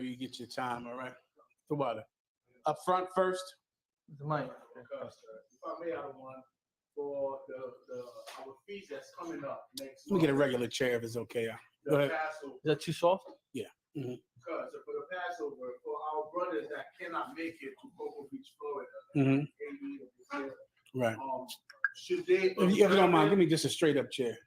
You get your time, all right? The water. Up front first. The mic. If I may, I want for our feast that's coming up next Let me get a regular chair if it's okay. Go ahead. Passover. Is that too soft? Yeah. Mm-hmm. Because for the Passover, for our brothers that cannot make it to Cocoa Beach, Florida, Right. Should they? If you don't mind, give me just a straight up chair.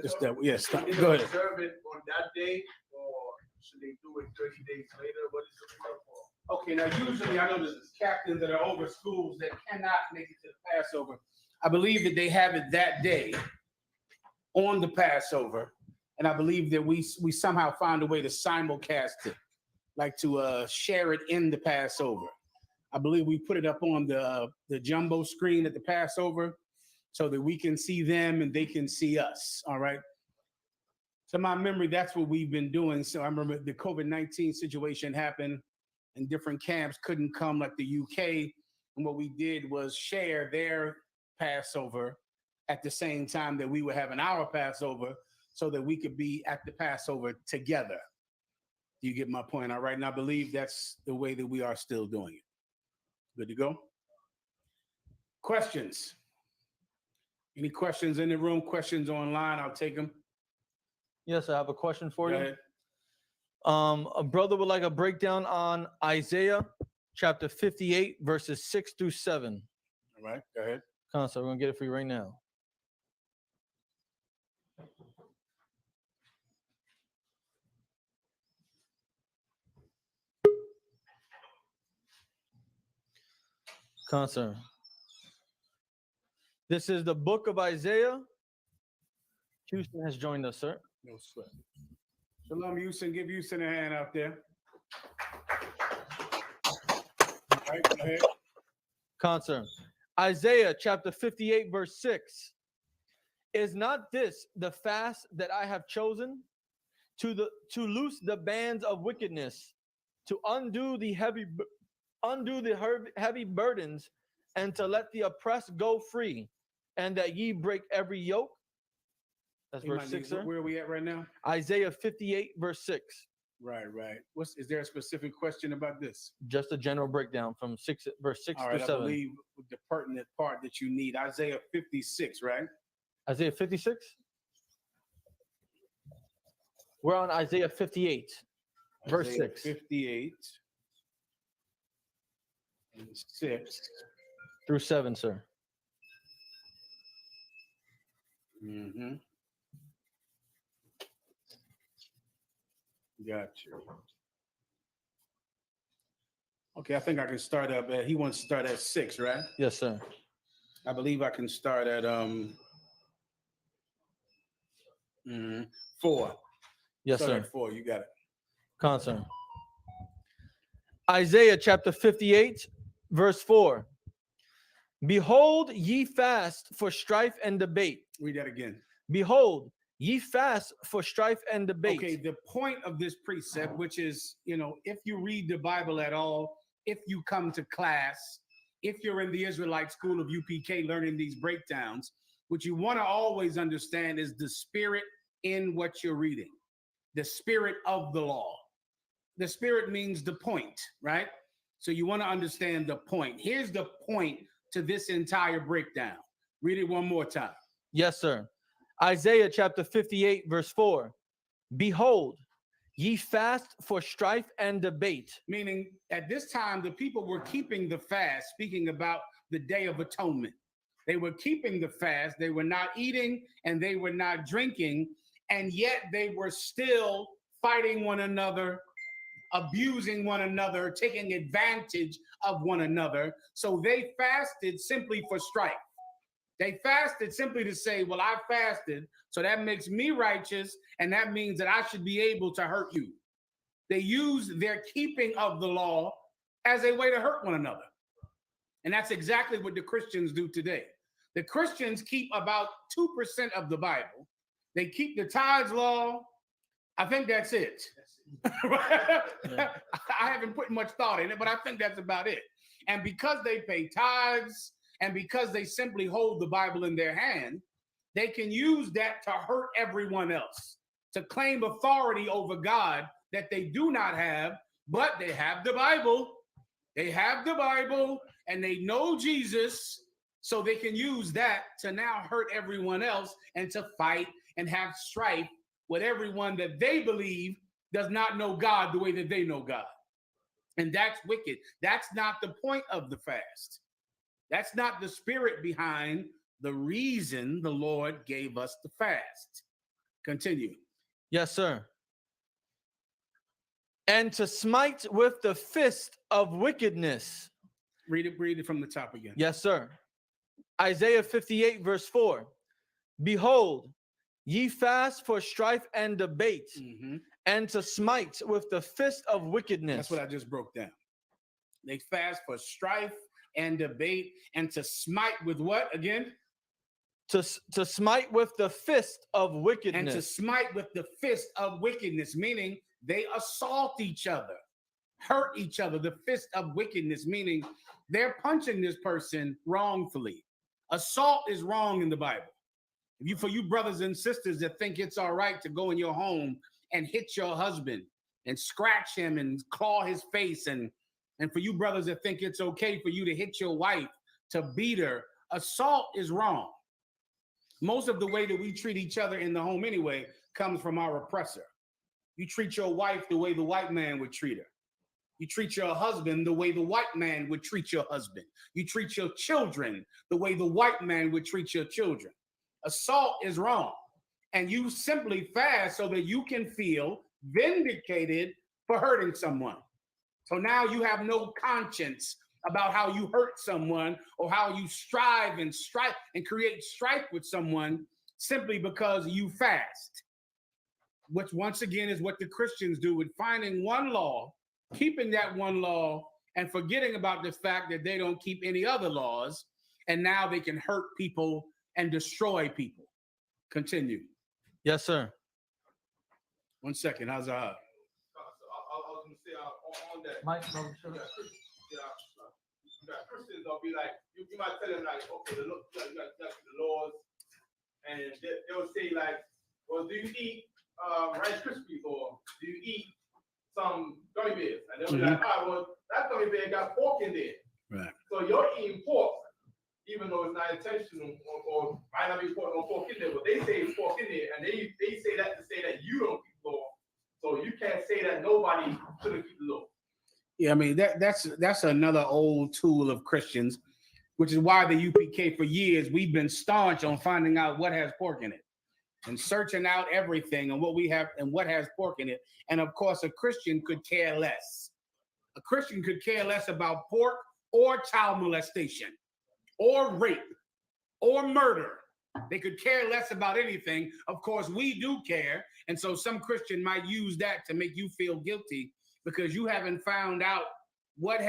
Just that. Yes. Should they Go ahead. observe it on that day, or should they do it 30 days later? What is the protocol? Okay, now usually I know there's captains that are over schools that cannot make it to the Passover. I believe that they have it that day on the Passover, and I believe that we somehow found a way to simulcast it, like to share it in the Passover. I believe we put it up on the jumbo screen at the Passover so that we can see them and they can see us. All right. So my memory, that's what we've been doing. So I remember the COVID-19 situation happened and different camps couldn't come, like the UK. And what we did was share their Passover at the same time that we were having our Passover so that we could be at the Passover together. You get my point, all right? And I believe that's the way that we are still doing it. Good to go? Questions? Any questions in the room? Questions online? I'll take them. Yes, I have a question for Go you. ahead. A brother would like a breakdown on Isaiah chapter 58, verses 6 through 7. All right, go ahead. So we're going to get it for you right now. Sir. This is the book of Isaiah. Houston has joined us, sir. No sweat. Shalom, Houston. Give Houston a hand out there. All right, go ahead. Sir. Isaiah chapter 58, verse 6. Is not this the fast that I have chosen? To loose the bands of wickedness, to undo the heavy burdens, and to let the oppressed go free, and that ye break every yoke. That's verse 6, sir. Where are we at right now? Isaiah 58, verse 6. Right. Is there a specific question about this? Just a general breakdown from verse 6 All to right, 7. I believe the pertinent part that you need, Isaiah 56, right? Isaiah 56? We're on Isaiah 58, verse Isaiah 6. 58 and 6 through 7, sir. Mm-hmm. Got you. Okay, I think I can start up at, he wants to start at 6, right? Yes, sir. I believe I can start at 4. Yes, start sir. At 4, you got it. Concern. Isaiah chapter 58, verse 4. Behold, ye fast for strife and debate. Read that again. Behold, ye fast for strife and debate. Okay, the point of this precept, which is, if you read the Bible at all, if you come to class, if you're in the Israelite school of UPK learning these breakdowns, what you want to always understand is the spirit in what you're reading, the spirit of the law. The spirit means the point, right? So you want to understand the point. Here's the point to this entire breakdown. Read it one more time. Yes, sir. Isaiah chapter 58, verse 4. Behold, ye fast for strife and debate. Meaning at this time, the people were keeping the fast, speaking about the Day of Atonement. They were keeping the fast. They were not eating and they were not drinking. And yet they were still fighting one another, abusing one another, taking advantage of one another. So they fasted simply for strife. They fasted simply to say, well, I fasted, so that makes me righteous, and that means that I should be able to hurt you. They use their keeping of the law as a way to hurt one another. And that's exactly what the Christians do today. The Christians keep about 2% of the Bible. They keep the tithes law. I think that's it. Yeah. I haven't put much thought in it, but I think that's about it. And because they pay tithes, and because they simply hold the Bible in their hand, they can use that to hurt everyone else, to claim authority over God that they do not have, but they have the Bible. They have the Bible and they know Jesus, so they can use that to now hurt everyone else and to fight and have strife with everyone that they believe does not know God the way that they know God. And that's wicked. That's not the point of the fast. That's not the spirit behind the reason the Lord gave us the fast. Continue. Yes, sir. And to smite with the fist of wickedness. Read it from the top again. Yes, sir. Isaiah 58, verse 4. Behold, ye fast for strife and debate, and to smite with the fist of wickedness. That's what I just broke down. They fast for strife and debate, and to smite with what again? To smite with the fist of wickedness. And to smite with the fist of wickedness, meaning they assault each other, hurt each other. The fist of wickedness, meaning they're punching this person wrongfully. Assault is wrong in the Bible. For you brothers and sisters that think it's all right to go in your home and hit your husband and scratch him and claw his face, and for you brothers that think it's okay for you to hit your wife, to beat her, assault is wrong. Most of the way that we treat each other in the home anyway comes from our oppressor. You treat your wife the way the white man would treat her. You treat your husband the way the white man would treat your husband. You treat your children the way the white man would treat your children. Assault is wrong. And you simply fast so that you can feel vindicated for hurting someone. So now you have no conscience about how you hurt someone or how you strive and create strife with someone simply because you fast. Which once again is what the Christians do with finding one law, keeping that one law, and forgetting about the fact that they don't keep any other laws, and now they can hurt people and destroy people. Continue. Yes, sir. 1 second. How's that? I was going to say on that. Mike, no, sure. Christians will be like, you might tell them like, okay, you got the laws, and they will say like, well, do you eat Rice Krispies or do you eat some gummy bears? And they'll be like, all right, well, that gummy bear got pork in there. Right. So you're eating pork, even though it's not intentional or might not be pork in there, but they say it's pork in there, and they say that to say that you don't keep the law. So you can't say that nobody shouldn't keep the law. Yeah, I mean, that's another old tool of Christians, which is why the UPK for years, we've been staunch on finding out what has pork in it and searching out everything and what we have and what has pork in it. And of course, a Christian could care less. A Christian could care less about pork or child molestation or rape or murder. They could care less about anything. Of course, we do care. And so some Christian might use that to make you feel guilty because you haven't found out what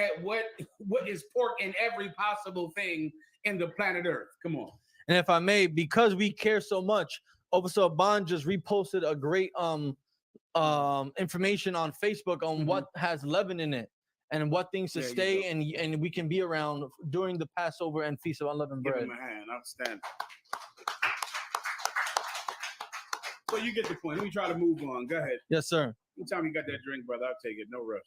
is pork in every possible thing in the planet Earth. Come on. And if I may, because we care so much, Officer Bond just reposted a great information on Facebook on what has leaven in it and what things to stay and we can be around during the Passover and Feast of Unleavened Bread. Give him a hand. Outstanding. So you get the point. Let me try to move on. Go ahead. Yes, sir. Anytime you got that drink, brother, I'll take it. No rush.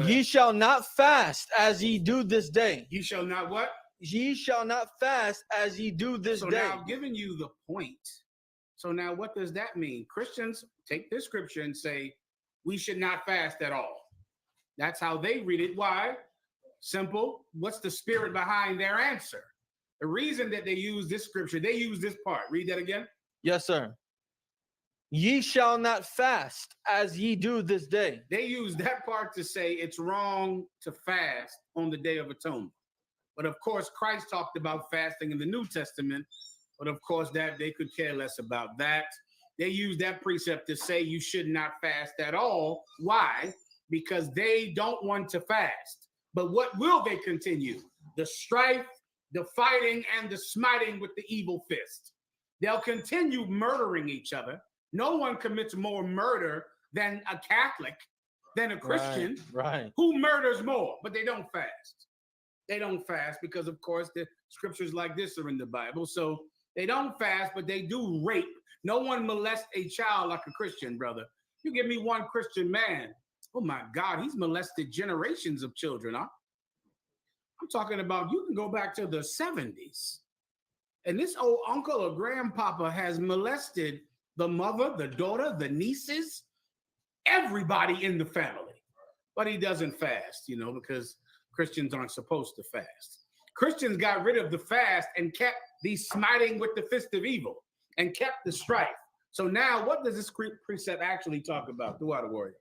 Ye shall not fast as ye do this day. Ye shall not what? Ye shall not fast as ye do this day. So now giving you the point. So now what does that mean? Christians take this scripture and say, we should not fast at all. That's how they read it. Why? Simple. What's the spirit behind their answer? The reason that they use this scripture, they use this part. Read that again. Yes, sir. Ye shall not fast as ye do this day. They use that part to say it's wrong to fast on the Day of Atonement. But of course, Christ talked about fasting in the New Testament. But of course, that they could care less about that. They use that precept to say you should not fast at all. Why? Because they don't want to fast. But what will they continue? The strife, the fighting, and the smiting with the evil fist. They'll continue murdering each other. No one commits more murder than a Catholic, than a Christian, right. Who murders more, but they don't fast. They don't fast because, of course, the scriptures like this are in the Bible. So they don't fast, but they do rape. No one molests a child like a Christian, brother. You give me one Christian man Oh my God, he's molested generations of children. Huh? I'm talking about you can go back to the 70s. And this old uncle or grandpapa has molested the mother, the daughter, the nieces, everybody in the family. But he doesn't fast, because Christians aren't supposed to fast. Christians got rid of the fast and kept the smiting with the fist of evil and kept the strife. So now what does this precept actually talk about? Do out of word.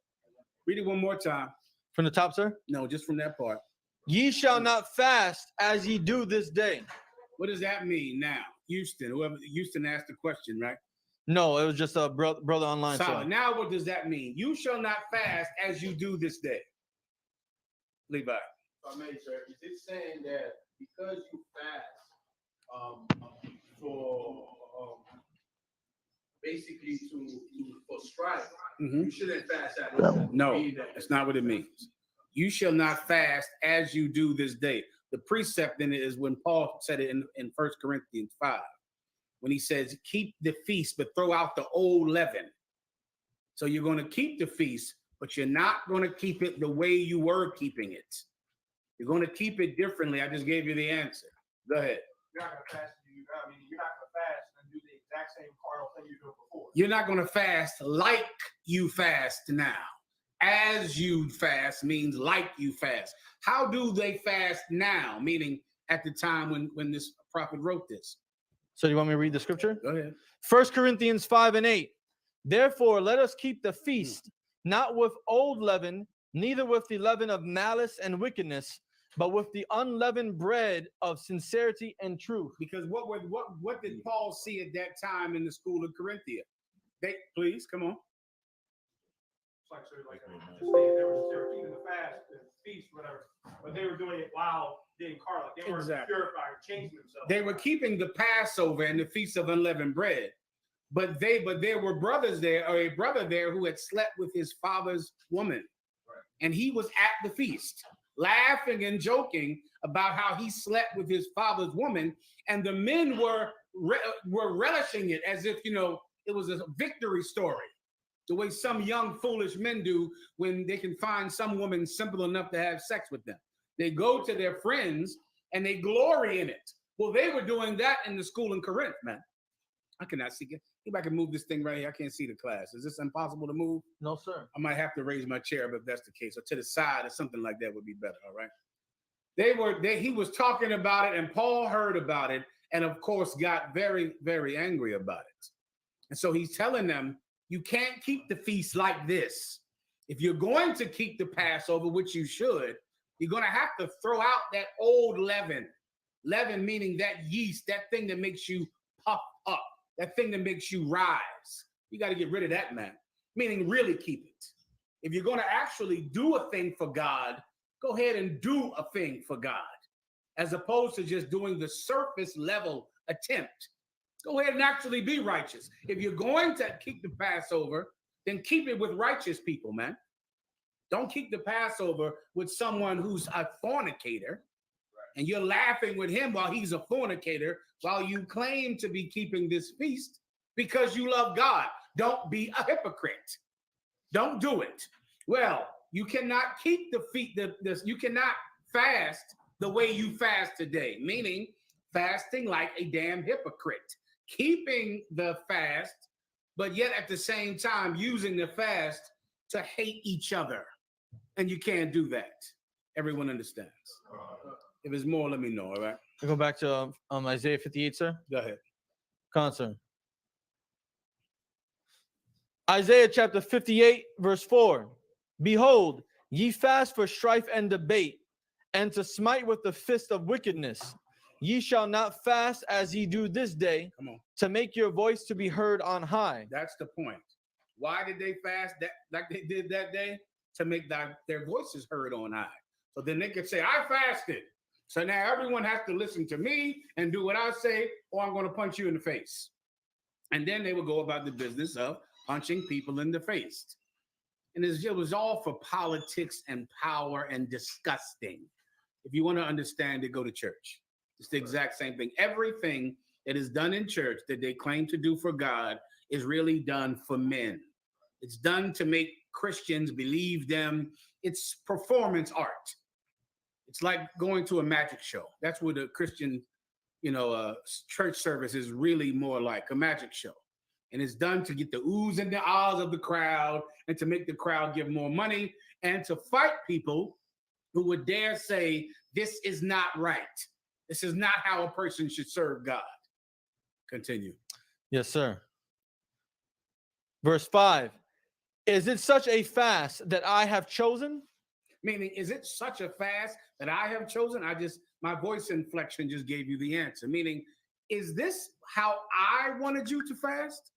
Read it one more time. From the top, sir? No, just from that part. Ye shall not fast as ye do this day. What does that mean now? Houston asked the question, right? No, it was just a brother online. So now what does that mean? You shall not fast as you do this day. Levi. If I may, sir, is it saying that because you fast for basically for strife, you shouldn't fast at all? No, that's not what it means. You shall not fast as you do this day. The precept in it is when Paul said it in 1 Corinthians 5, when he says, keep the feast, but throw out the old leaven. So you're going to keep the feast, but you're not going to keep it the way you were keeping it. You're going to keep it differently. I just gave you the answer. Go ahead. You're not going to fast. You're not going to fast and do the exact same carnal thing you did before. You're not going to fast like you fast now. As you fast means like you fast. How do they fast now? Meaning at the time when this prophet wrote this. So you want me to read the scripture? Go ahead. 1 Corinthians 5:8. Therefore, let us keep the feast, not with old leaven, neither with the leaven of malice and wickedness, but with the unleavened bread of sincerity and truth. Because what did Paul see at that time in the school of Corinthia? Please come on. Like just saying they were keeping the fast, the feast, whatever, but they were doing it while being carnal. They were purifying, changing themselves. They were keeping the Passover and the Feast of Unleavened Bread, but there were brothers there, or a brother there who had slept with his father's woman, and he was at the feast, laughing and joking about how he slept with his father's woman, and the men were relishing it as if it was a victory story. The way some young, foolish men do when they can find some woman simple enough to have sex with them. They go to their friends and they glory in it. Well, they were doing that in the school in Corinth, man. I cannot see it. If I can move this thing right here, I can't see the class. Is this impossible to move? No, sir. I might have to raise my chair, but if that's the case, or to the side or something like that would be better, all right? He was talking about it, and Paul heard about it, and of course got very, very angry about it. And so he's telling them, you can't keep the feast like this. If you're going to keep the Passover, which you should, you're going to have to throw out that old leaven. Leaven meaning that yeast, that thing that makes you puff up, that thing that makes you rise. You got to get rid of that, man. Meaning really keep it. If you're going to actually do a thing for God, go ahead and do a thing for God, as opposed to just doing the surface level attempt. Go ahead and actually be righteous. If you're going to keep the Passover, then keep it with righteous people, man. Don't keep the Passover with someone who's a fornicator, and you're laughing with him while he's a fornicator, while you claim to be keeping this feast because you love God. Don't be a hypocrite. Don't do it. Well, you cannot keep the feast. You cannot fast the way you fast today, meaning fasting like a damn hypocrite. Keeping the fast, but yet at the same time using the fast to hate each other. And you can't do that. Everyone understands. If there's more, let me know, all right? I go back to Isaiah 58, sir. Go ahead. Concern. Isaiah chapter 58, verse 4. Behold, ye fast for strife and debate, and to smite with the fist of wickedness. Ye shall not fast as ye do this day, to make your voice to be heard on high. That's the point. Why did they fast that like they did that day? To make their voices heard on high. So then they could say, I fasted. So now everyone has to listen to me and do what I say, or I'm going to punch you in the face. And then they would go about the business of punching people in the face. And it was all for politics and power and disgusting. If you want to understand it, go to church. It's the exact same thing. Everything that is done in church that they claim to do for God is really done for men. It's done to make Christians believe them. It's performance art. It's like going to a magic show. That's what a Christian, church service is really more like, a magic show. And it's done to get the oohs and the ahs of the crowd and to make the crowd give more money and to fight people who would dare say, this is not right. This is not how a person should serve God. Continue. Yes, sir. Verse 5. Is it such a fast that I have chosen? Meaning, is it such a fast that I have chosen? My voice inflection just gave you the answer. Meaning, is this how I wanted you to fast?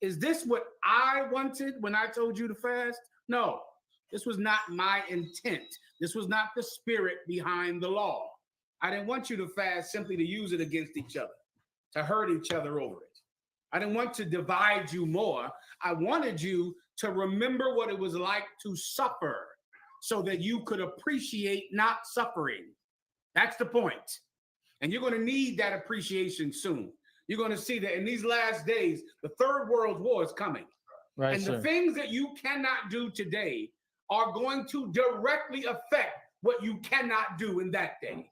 Is this what I wanted when I told you to fast? No, this was not my intent. This was not the spirit behind the law. I didn't want you to fast simply to use it against each other, to hurt each other over it. I didn't want to divide you more. I wanted you to remember what it was like to suffer so that you could appreciate not suffering. That's the point. And you're going to need that appreciation soon. You're going to see that in these last days, the third world war is coming. Right, and sir. the things that you cannot do today are going to directly affect what you cannot do in that day.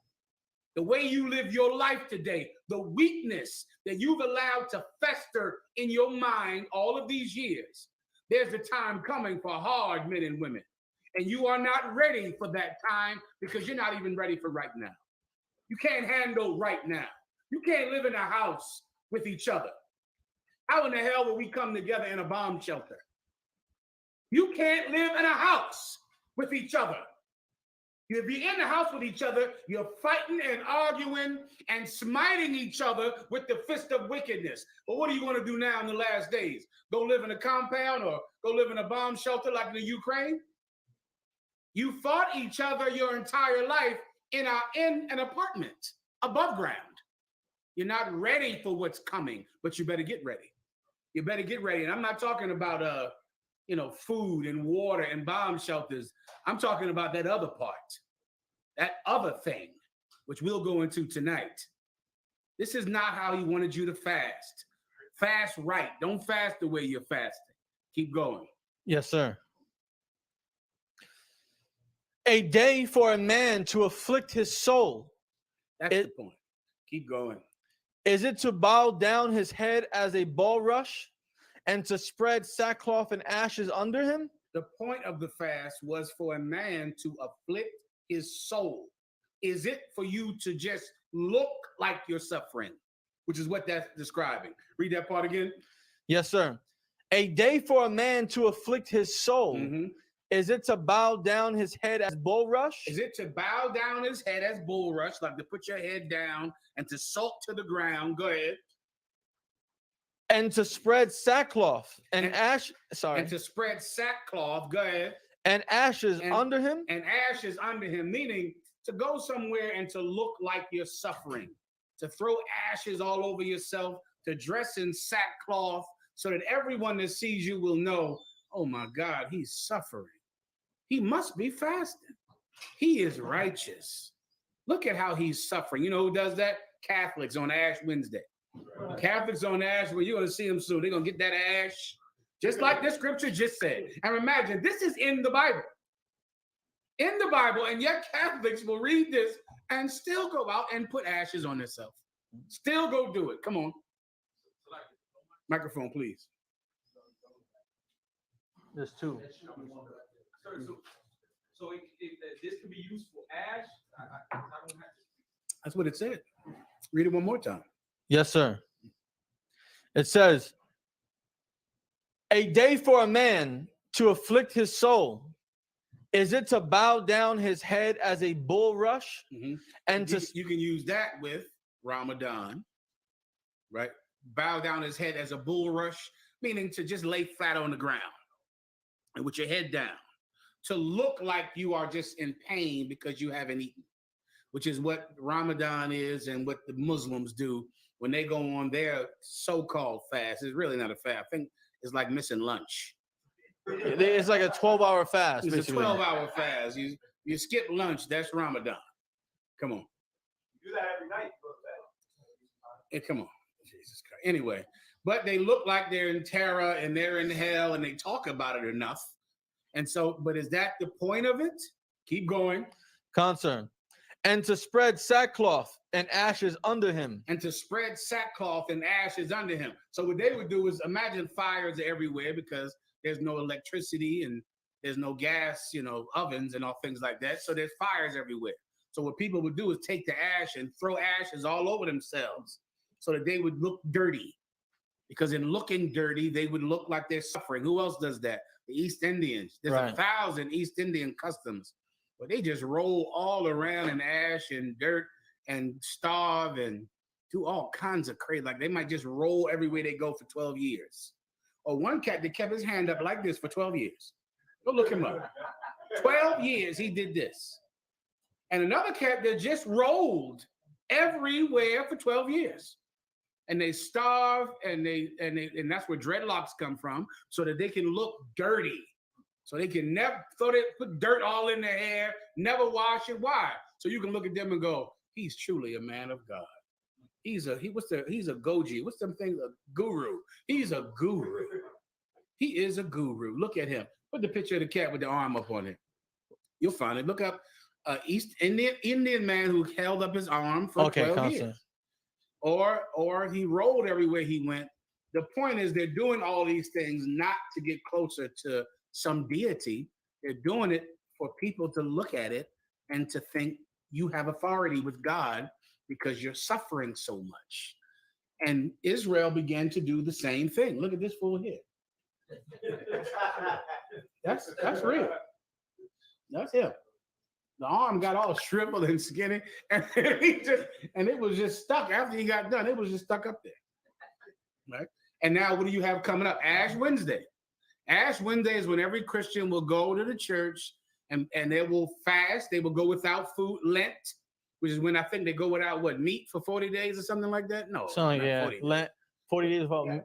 The way you live your life today, the weakness that you've allowed to fester in your mind all of these years, there's a time coming for hard men and women. And you are not ready for that time because you're not even ready for right now. You can't handle right now. You can't live in a house with each other. How in the hell will we come together in a bomb shelter? You can't live in a house with each other. If you're in the house with each other, you're fighting and arguing and smiting each other with the fist of wickedness. But what are you going to do now in the last days? Go live in a compound or go live in a bomb shelter like in the Ukraine? You fought each other your entire life in an apartment above ground. You're not ready for what's coming, but you better get ready. You better get ready. And I'm not talking about food and water and bomb shelters. I'm talking about that other part, that other thing, which we'll go into tonight. This is not how he wanted you to fast. Fast right. Don't fast the way you're fasting. Keep going. Yes, sir. A day for a man to afflict his soul. That's the point. Keep going. Is it to bow down his head as a bulrush and to spread sackcloth and ashes under him? The point of the fast was for a man to afflict his soul. Is it for you to just look like you're suffering, which is what that's describing? Read that part again. Yes, sir. A day for a man to afflict his soul. Mm-hmm. Is it to bow down his head as bulrush? Is it to bow down his head as bulrush, like to put your head down and to salt to the ground? Go ahead. And to spread sackcloth and ash. Sorry. And to spread sackcloth. Go ahead. And ashes under him. And ashes under him, meaning to go somewhere and to look like you're suffering, to throw ashes all over yourself, to dress in sackcloth, so that everyone that sees you will know, oh my God, he's suffering. He must be fasting. He is righteous. Look at how he's suffering. You know who does that? Catholics on Ash Wednesday. Right. Catholics on Ash, well, you're going to see them soon. They're going to get that ash, just like the scripture just said. And imagine, this is in the Bible. In the Bible, and yet Catholics will read this and still go out and put ashes on themselves. Still go do it. Come on. Microphone, please. There's two. So if this can be used for ash, I don't have to. That's what it said. Read it one more time. Yes, sir. It says, a day for a man to afflict his soul. Is it to bow down his head as a bulrush? Mm-hmm. And you can use that with Ramadan, right? Bow down his head as a bulrush, meaning to just lay flat on the ground and with your head down, to look like you are just in pain because you haven't eaten, which is what Ramadan is and what the Muslims do when they go on their so-called fast. It's really not a fast. I think it's like missing lunch. It's like a 12-hour fast. It's basically. a 12-hour fast. You skip lunch, that's Ramadan. Come on. You do that every night. Hey, come on. Jesus Christ. Anyway, but they look like they're in terror and they're in hell and they talk about it enough. And so, but is that the point of it? Keep going. Concern. And to spread sackcloth and ashes under him. And to spread sackcloth and ashes under him. So what they would do is imagine fires everywhere because there's no electricity and there's no gas, ovens and all things like that. So there's fires everywhere. So what people would do is take the ash and throw ashes all over themselves so that they would look dirty. Because in looking dirty, they would look like they're suffering. Who else does that? The East Indians. There's 1,000 East Indian customs where they just roll all around in ash and dirt and starve and do all kinds of crazy. Like they might just roll everywhere they go for 12 years. Or one cat that kept his hand up like this for 12 years. Go look him up. 12 years he did this. And another cat that just rolled everywhere for 12 years. And they starve, and that's where dreadlocks come from, so that they can look dirty. So they can never put dirt all in their hair, never wash it. Why? So you can look at them and go, he's truly a man of God. He's a goji. What's them things? A guru. He's a guru. He is a guru. Look at him. Put the picture of the cat with the arm up on it. You'll find it. Look up East Indian man who held up his arm for 12 years. Or he rolled everywhere he went. The point is they're doing all these things not to get closer to some deity. They're doing it for people to look at it and to think you have authority with God because you're suffering so much. And Israel began to do the same thing. Look at this fool here. That's real. That's him. The arm got all shriveled and skinny, and it was just stuck after he got done. It was just stuck up there, right? And now, what do you have coming up? Ash Wednesday. Ash Wednesday is when every Christian will go to the church and they will fast. They will go without food. Lent, which is when I think they go without meat for 40 days or something like that. No, something like 40 Lent. 40 days without meat.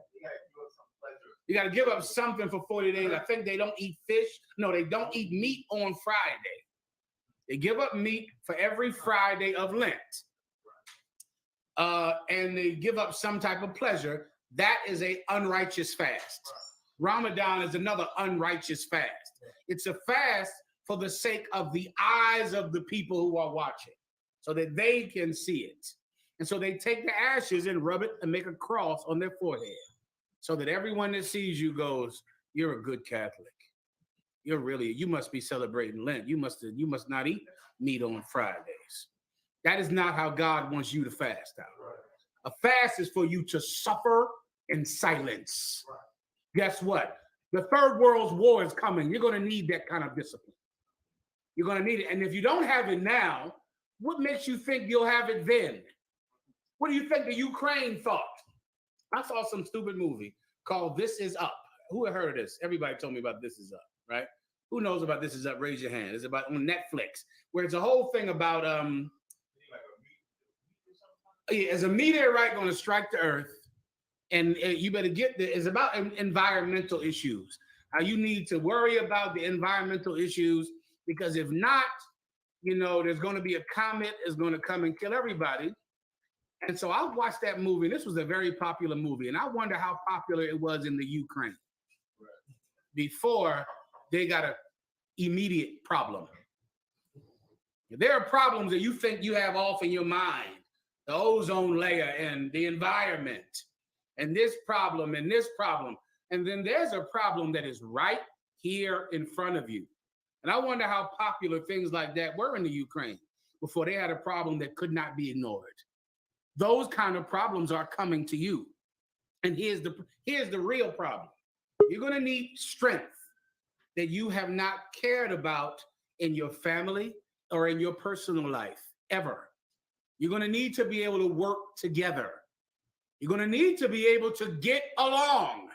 You got to give up something for 40 days. I think they don't eat fish. No, they don't eat meat on Friday. They give up meat for every Friday of Lent. And they give up some type of pleasure. That is an unrighteous fast. Ramadan is another unrighteous fast. It's a fast for the sake of the eyes of the people who are watching, so that they can see it. And so they take the ashes and rub it and make a cross on their forehead, so that everyone that sees you goes, you're a good Catholic. You must be celebrating Lent. You must not eat meat on Fridays. That is not how God wants you to fast out. A fast is for you to suffer in silence. Guess what? The third world's war is coming. You're going to need that kind of discipline. You're going to need it. And if you don't have it now, what makes you think you'll have it then? What do you think the Ukraine thought? I saw some stupid movie called This Is Up. Who heard of this? Everybody told me about This Is Up. Right? Who knows about This Is Up? Raise your hand. It's about on Netflix, where it's a whole thing about is a meteorite going to strike the earth, and you better get there. It's about environmental issues. How you need to worry about the environmental issues, because if not, there's going to be a comet is going to come and kill everybody. And so I watched that movie. This was a very popular movie, and I wonder how popular it was in the Ukraine before they got an immediate problem. There are problems that you think you have off in your mind, the ozone layer and the environment, and this problem and this problem. And then there's a problem that is right here in front of you. And I wonder how popular things like that were in the Ukraine before they had a problem that could not be ignored. Those kind of problems are coming to you. And here's the real problem. You're going to need strength that you have not cared about in your family or in your personal life ever. You're going to need to be able to work together. You're going to need to be able to get along.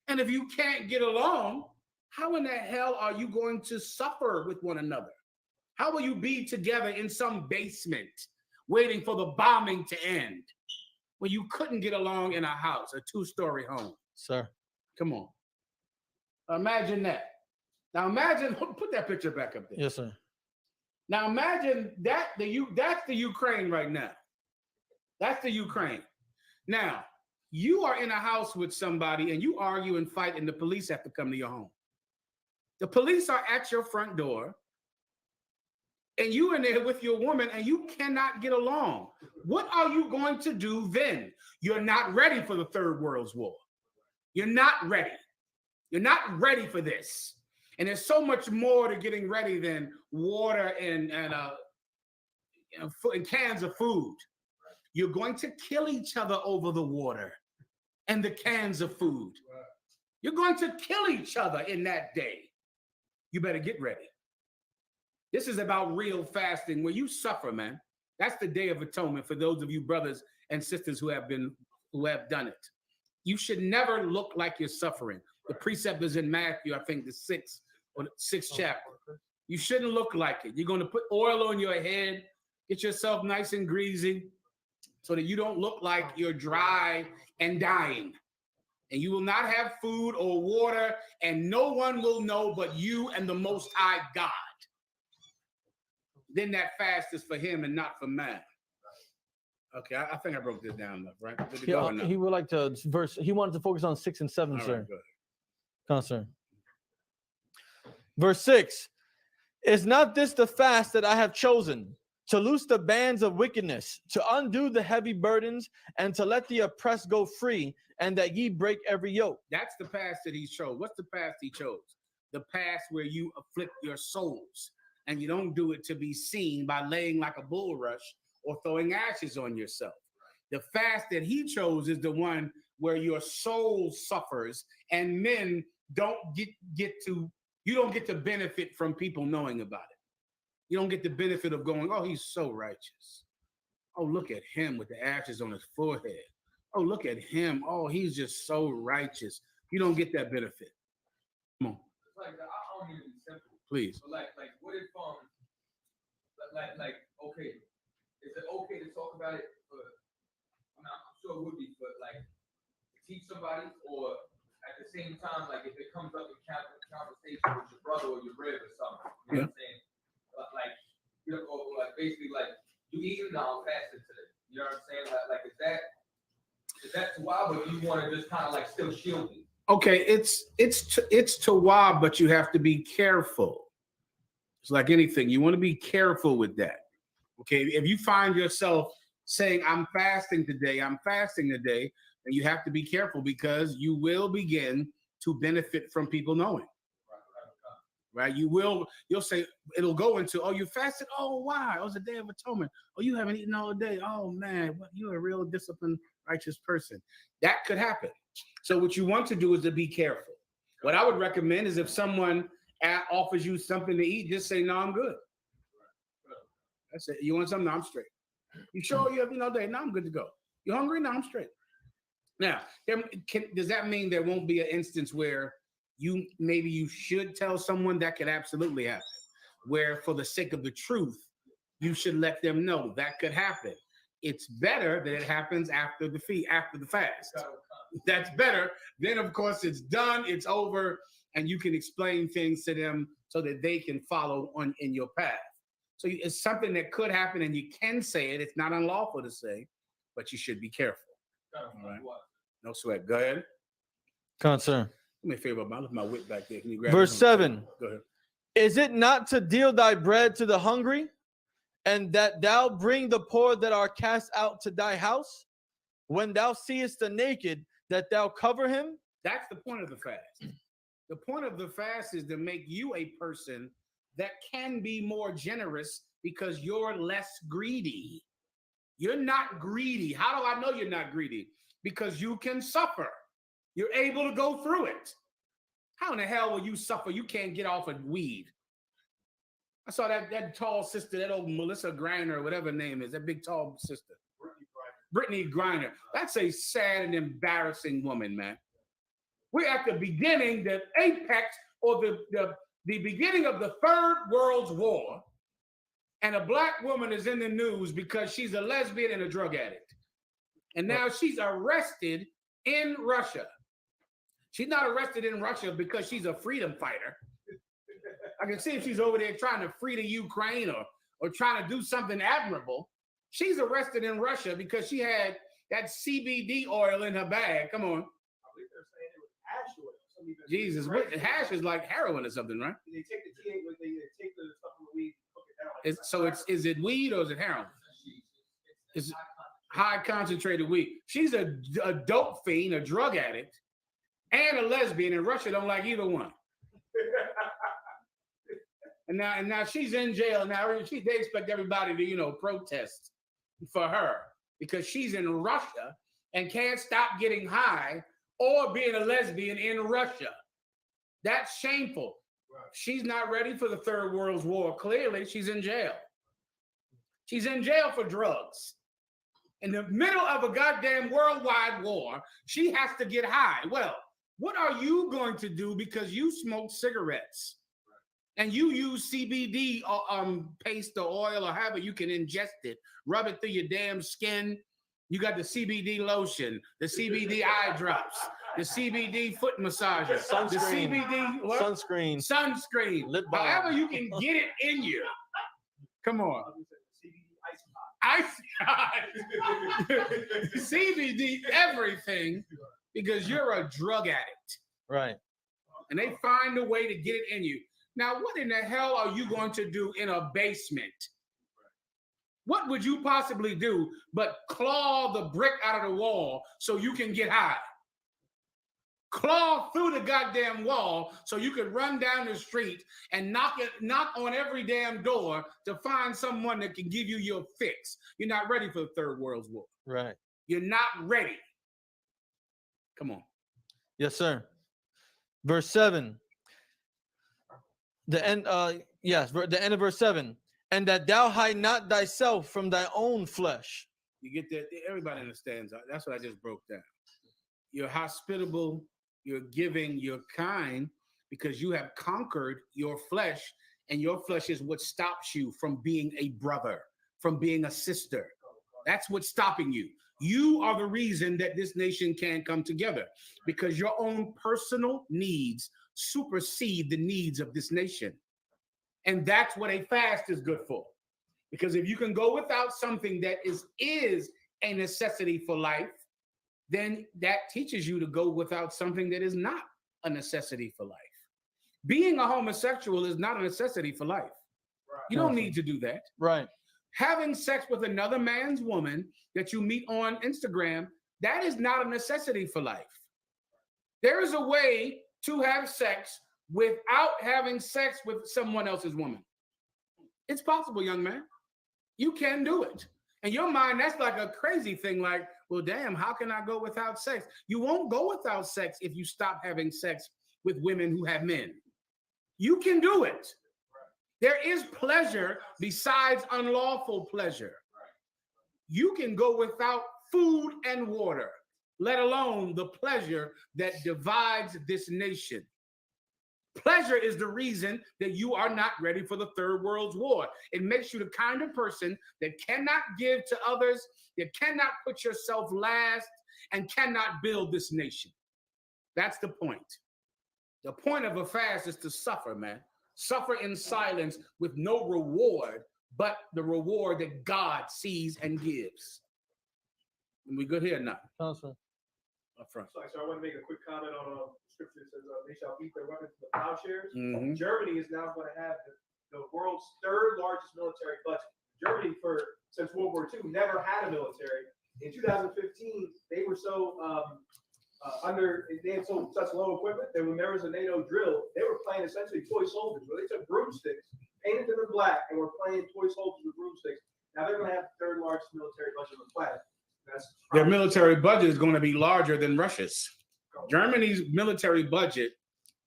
And if you can't get along, how in the hell are you going to suffer with one another? How will you be together in some basement waiting for the bombing to end when you couldn't get along in a house, a 2-story home? Sir. Come on. Imagine that. Now imagine, put that picture back up there. Yes, sir. Now imagine that's the Ukraine right now. That's the Ukraine. Now, you are in a house with somebody and you argue and fight and the police have to come to your home. The police are at your front door, and you in there with your woman, and you cannot get along. What are you going to do then? You're not ready for the Third World War. You're not ready. You're not ready for this. And there's so much more to getting ready than water and cans of food. You're going to kill each other over the water and the cans of food. You're going to kill each other in that day. You better get ready. This is about real fasting where you suffer, man. That's the Day of Atonement for those of you brothers and sisters who have done it. You should never look like you're suffering. The precept is in Matthew, I think the sixth chapter. You shouldn't look like it. You're going to put oil on your head, get yourself nice and greasy so that you don't look like you're dry and dying. And you will not have food or water, and no one will know but you and the Most High God. Then that fast is for him and not for man. Okay, I think I broke this down enough, right? He would like to he wanted to focus on 6 and 7, all sir. Right, good. Concern. Verse 6. Is not this the fast that I have chosen? To loose the bands of wickedness, to undo the heavy burdens, and to let the oppressed go free, and that ye break every yoke. That's the fast that he chose. What's the fast he chose? The fast where you afflict your souls, and you don't do it to be seen by laying like a bulrush or throwing ashes on yourself. The fast that he chose is the one where your soul suffers, and men don't get to benefit from people knowing about it. You don't get the benefit of going, oh, he's so righteous. Oh, look at him with the ashes on his forehead. Oh, look at him. Oh, he's just so righteous. You don't get that benefit. Come on. It's like, I don't mean to be simple. Please. But like, what if, okay, is it okay to talk about it? I'm sure it would be, but like, to teach somebody, or at the same time, like if it comes up in conversation with your brother or your rib or something, you know what I'm saying? Like, you know, or like basically like you eating now, I'm fasting today. You know what I'm saying? Like is that too wild, but you want to just kind of like still shield me? Okay, it's to wild, but you have to be careful. It's like anything. You want to be careful with that. Okay, if you find yourself saying I'm fasting today, then you have to be careful because you will begin to benefit from people knowing. Right? You'll say, it'll go into, oh, you fasted? Oh, why? Oh, it's a Day of Atonement. Oh, you haven't eaten all day. Oh, man, you're a real disciplined, righteous person. That could happen. So what you want to do is to be careful. What I would recommend is if someone offers you something to eat, just say, no, I'm good. That's it. You want something? No, I'm straight. You sure you have eaten all day? No, I'm good to go. You hungry? No, I'm straight. Now, does that mean there won't be an instance where you should tell someone? That could absolutely happen, where for the sake of the truth, you should let them know that could happen. It's better that it happens after the fast. That's better. Then, of course, it's done, it's over, and you can explain things to them so that they can follow in your path. So it's something that could happen, and you can say it. It's not unlawful to say, but you should be careful. All right? No sweat. Go ahead. Concern. Do me a favor, I left my whip back there. Can you grab Verse 7. Go ahead. Is it not to deal thy bread to the hungry, and that thou bring the poor that are cast out to thy house? When thou seest the naked, that thou cover him? That's the point of the fast. The point of the fast is to make you a person that can be more generous because you're less greedy. You're not greedy. How do I know you're not greedy? Because you can suffer. You're able to go through it. How in the hell will you suffer? You can't get off of weed. I saw that tall sister, that old Melissa Griner, or whatever her name is, that big tall sister. Brittany Griner. That's a sad and embarrassing woman, man. We're at the beginning, the apex, or the beginning of the Third World War, and a black woman is in the news because she's a lesbian and a drug addict. And now she's arrested in Russia. She's not arrested in Russia because she's a freedom fighter. I can see if she's over there trying to free the Ukraine or trying to do something admirable. She's arrested in Russia because she had that CBD oil in her bag. Come on. I believe they're saying it was ash oil. wasn't even. Jesus, what, hash is like heroin or something, right? They take the TA, they take the stuff from the weed, cook it down. Is it weed or is it heroin? It's high concentrated weed. She's a dope fiend, a drug addict, and a lesbian, and Russia don't like either one. And now she's in jail now. They expect everybody to, protest for her because she's in Russia and can't stop getting high or being a lesbian in Russia. That's shameful. Right. She's not ready for the Third World War. Clearly, she's in jail. She's in jail for drugs. In the middle of a goddamn worldwide war, she has to get high. Well, what are you going to do because you smoke cigarettes? And you use CBD paste or oil or however you can ingest it, rub it through your damn skin. You got the CBD lotion, the CBD eye drops, the CBD foot massager, sunscreen, the CBD what? Sunscreen, lip balm. However you can get it in you. Come on. CBD everything because you're a drug addict. Right. And they find a way to get it in you. Now, what in the hell are you going to do in a basement? What would you possibly do but claw the brick out of the wall so you can get high? Claw through the goddamn wall so you could run down the street and knock on every damn door to find someone that can give you your fix. You're not ready for the Third World War. Right. You're not ready. Come on. Yes, sir. Verse 7. The end of verse 7. And that thou hide not thyself from thy own flesh. You get that? Everybody understands. That's what I just broke down. You're hospitable, you're giving, you're kind because you have conquered your flesh, and your flesh is what stops you from being a brother, from being a sister. That's what's stopping you. You are the reason that this nation can come together because your own personal needs supersede the needs of this nation. And that's what a fast is good for. Because if you can go without something that is a necessity for life, then that teaches you to go without something that is not a necessity for life. Being a homosexual is not a necessity for life. Right. You don't need to do that. Right. Having sex with another man's woman that you meet on Instagram, that is not a necessity for life. There is a way to have sex without having sex with someone else's woman. It's possible, young man. You can do it. In your mind, that's like a crazy thing, like, well, damn, how can I go without sex? You won't go without sex if you stop having sex with women who have men. You can do it. There is pleasure besides unlawful pleasure. You can go without food and water, let alone the pleasure that divides this nation. Pleasure is the reason that you are not ready for the Third World War. It makes you the kind of person that cannot give to others, that cannot put yourself last, and cannot build this nation. That's the point. The point of a fast is to suffer, man. Suffer in silence with no reward, but the reward that God sees and gives. And we good here now? Awesome. Up front. So I want to make a quick comment on scripture that says they shall beat their weapons to the plowshares. Mm-hmm. Germany is now going to have the world's third largest military budget. Germany, since World War II, never had a military. In 2015, they were so they had such low equipment that when there was a NATO drill, they were playing essentially toy soldiers, where they took broomsticks, painted them in black, and were playing toy soldiers with broomsticks. Now they're going to have the third largest military budget on the planet. Their military budget is going to be larger than Russia's. Germany's military budget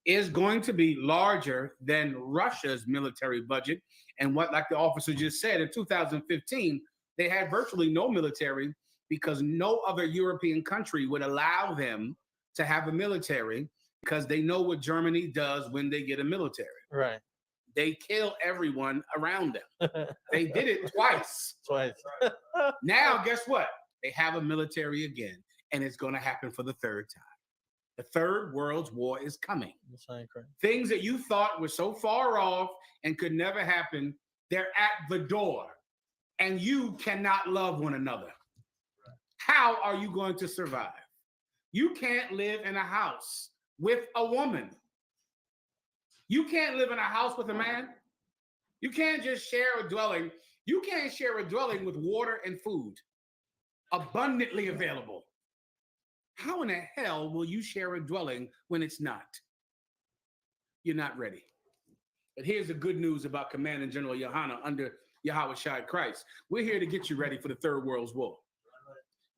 is going to be larger than Russia's military budget. And like the officer just said, in 2015, they had virtually no military because no other European country would allow them to have a military because they know what Germany does when they get a military. Right. They kill everyone around them. They did it twice. Now, guess what? They have a military again, and it's going to happen for the third time. The Third World War is coming. Things that you thought were so far off and could never happen, they're at the door, and you cannot love one another. How are you going to survive? You can't live in a house with a woman. You can't live in a house with a man. You can't just share a dwelling. You can't share a dwelling with water and food abundantly available. How in the hell will you share a dwelling when it's not? You're not ready. But here's the good news about Commanding General YAHANNA under YAHWH Christ. We're here to get you ready for the Third World War.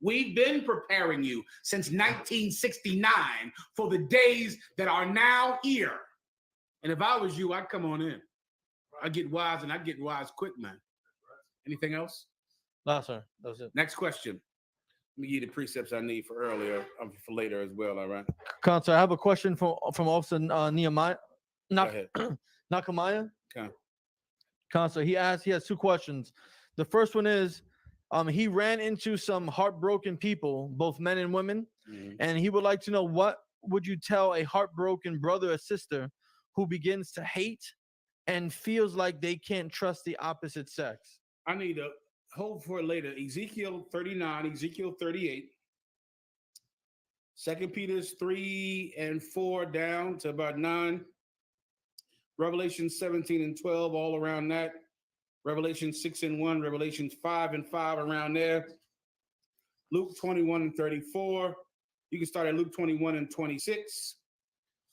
We've been preparing you since 1969 for the days that are now here. And if I was you, I'd come on in. I'd get wise, and I'd get wise quick, man. Anything else? No, sir. That was it. Next question. Let me give you the precepts I need for earlier, for later as well, all right? Consul, I have a question from Officer Nehemiah. Go ahead. Nakamiah. Okay. Consul, he has 2 questions. The first one is, he ran into some heartbroken people, both men and women, and he would like to know, what would you tell a heartbroken brother or sister who begins to hate and feels like they can't trust the opposite sex? I need to hold for later. Ezekiel 39, Ezekiel 38, 2 Peter 3 and 4 down to about 9, Revelation 17 and 12, all around that, Revelation 6 and 1, Revelation 5 and 5 around there, Luke 21 and 34. You can start at Luke 21 and 26.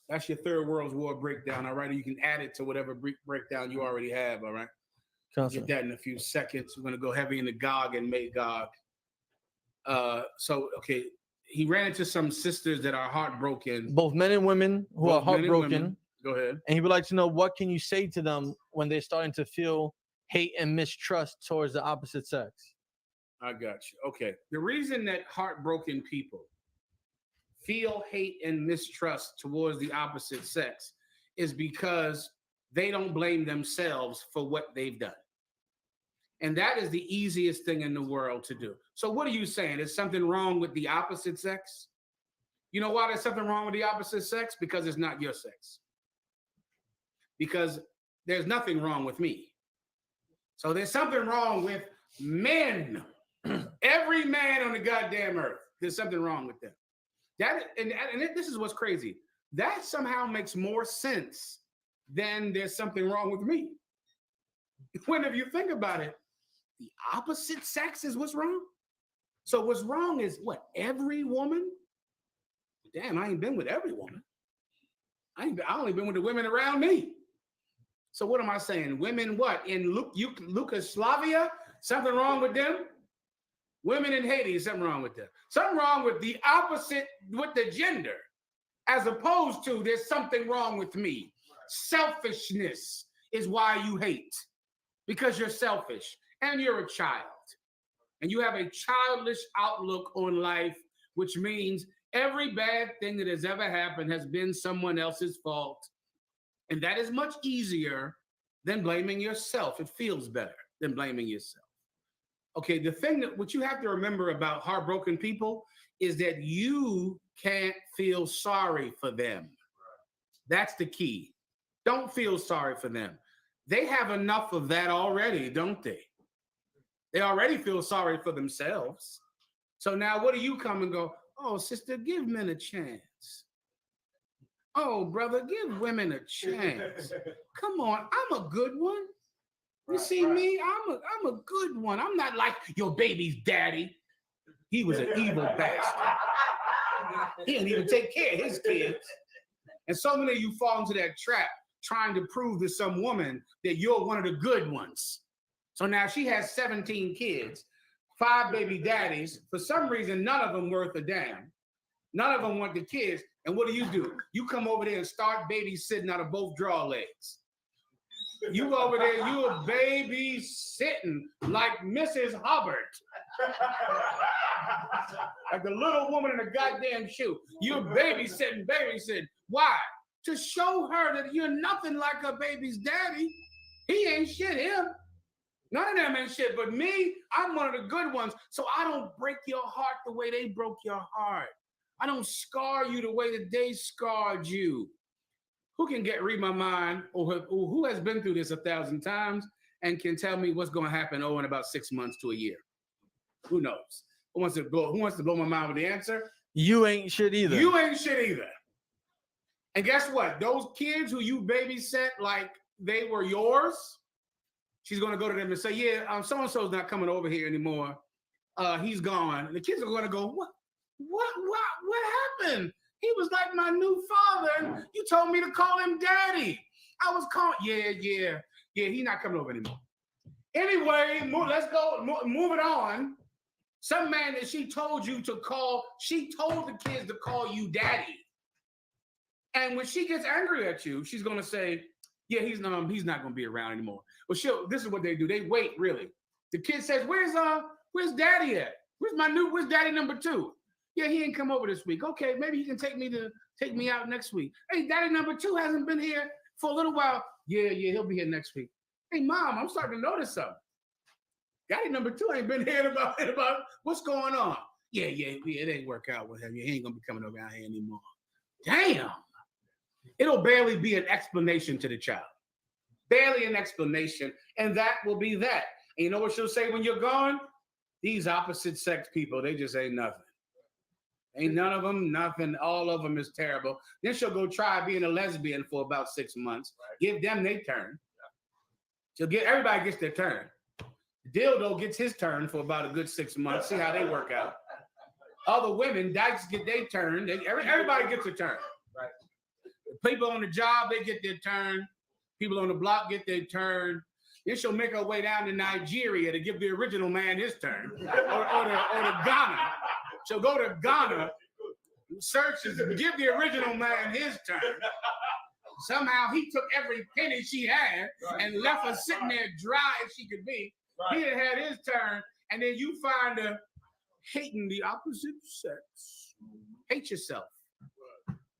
That's your Third World War breakdown, all right? Or you can add it to whatever breakdown you already have, all right? Consul. Get that in a few seconds. We're going to go heavy into Gog and Magog. Okay, he ran into some sisters that are heartbroken. Both men and women who are heartbroken. Go ahead. And he would like to know, what can you say to them when they're starting to feel hate and mistrust towards the opposite sex? I got you. Okay. The reason that heartbroken people feel hate and mistrust towards the opposite sex is because they don't blame themselves for what they've done. And that is the easiest thing in the world to do. So what are you saying? Is something wrong with the opposite sex? You know why there's something wrong with the opposite sex? Because it's not your sex. Because there's nothing wrong with me. So there's something wrong with men. Every man on the goddamn earth. There's something wrong with them. This is what's crazy. That somehow makes more sense than there's something wrong with me. When, if you think about it, the opposite sex is what's wrong. So what's wrong is what? Every woman? Damn, I ain't been with every woman. I only been with the women around me. So what am I saying? Women what? In Yugoslavia? Something wrong with them? Women in Haiti, something wrong with them. Something wrong with the opposite, with the gender, as opposed to there's something wrong with me. Selfishness is why you hate, because you're selfish and you're a child and you have a childish outlook on life, which means every bad thing that has ever happened has been someone else's fault. And that is much easier than blaming yourself. It feels better than blaming yourself. Okay, the thing that what you have to remember about heartbroken people is that you can't feel sorry for them. That's the key. Don't feel sorry for them. They have enough of that already, don't they? They already feel sorry for themselves. So now what do you come and go, oh, sister, give men a chance. Oh, brother, give women a chance. Come on, I'm a good one. You see me? I'm a good one. I'm not like your baby's daddy. He was an evil bastard. He didn't even take care of his kids. And so many of you fall into that trap trying to prove to some woman that you're one of the good ones. So now she has 17 kids, 5 baby daddies. For some reason, none of them worth a damn. None of them want the kids. And what do? You come over there and start babysitting out of both draw legs. You over there, you a babysitting like Mrs. Hubbard. Like the little woman in a goddamn shoe. You're babysitting. Why? To show her that you're nothing like her baby's daddy. He ain't shit, him. None of them ain't shit, but me, I'm one of the good ones. So I don't break your heart the way they broke your heart. I don't scar you the way that they scarred you. Who can read my mind, or who has been through this 1,000 times and can tell me what's going to happen in about 6 months to a year? Who knows? Who wants to blow my mind with the answer? You ain't shit either. You ain't shit either. And guess what? Those kids who you babysat like they were yours, she's going to go to them and say, yeah, so-and-so's not coming over here anymore. He's gone. And the kids are going to go, what happened? He was like my new father. And you told me to call him daddy. I was calling, yeah, he's not coming over anymore. Anyway, let's go, move it on. Some man that she told you to call, she told the kids to call you daddy. And when she gets angry at you, she's going to say, yeah, he's not going to be around anymore. Well, this is what they do. They wait, really. The kid says, where's daddy at? Where's daddy number 2? Yeah, he ain't come over this week. Okay, maybe he can take me out next week. Hey, daddy number 2 hasn't been here for a little while. Yeah, he'll be here next week. Hey, mom, I'm starting to notice something. Daddy number 2 ain't been here about what's going on. Yeah, it ain't work out with him. He ain't gonna be coming over out here anymore. Damn. It'll barely be an explanation to the child. Barely an explanation. And that will be that. And you know what she'll say when you're gone? These opposite sex people, they just ain't nothing. Ain't none of them nothing. All of them is terrible. Then she'll go try being a lesbian for about 6 months. Give them their turn. Everybody gets their turn. Dildo gets his turn for about a good 6 months. See how they work out. Other women, dykes get their turn. Everybody gets a turn. Right. People on the job, they get their turn. People on the block get their turn. Then she'll make her way down to Nigeria to give the original man his turn. or to Ghana. She'll go to Ghana, searches, give the original man his turn. Somehow he took every penny she had and left her sitting there dry as she could be. Right. He had his turn, and then you find her hating the opposite sex. Hate yourself.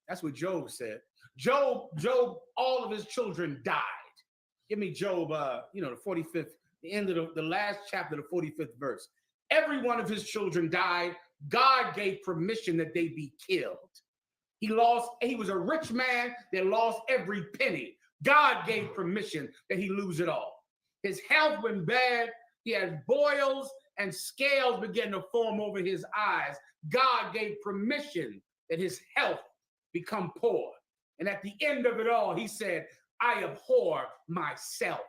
That's what Job said. Job, all of his children died. Give me Job, the 45th, the end of the last chapter, the 45th verse. Every one of his children died. God gave permission that they be killed. He was a rich man that lost every penny. God gave permission that he lose it all. His health went bad. He had boils and scales began to form over his eyes. God gave permission that his health become poor. And at the end of it all, he said, I abhor myself.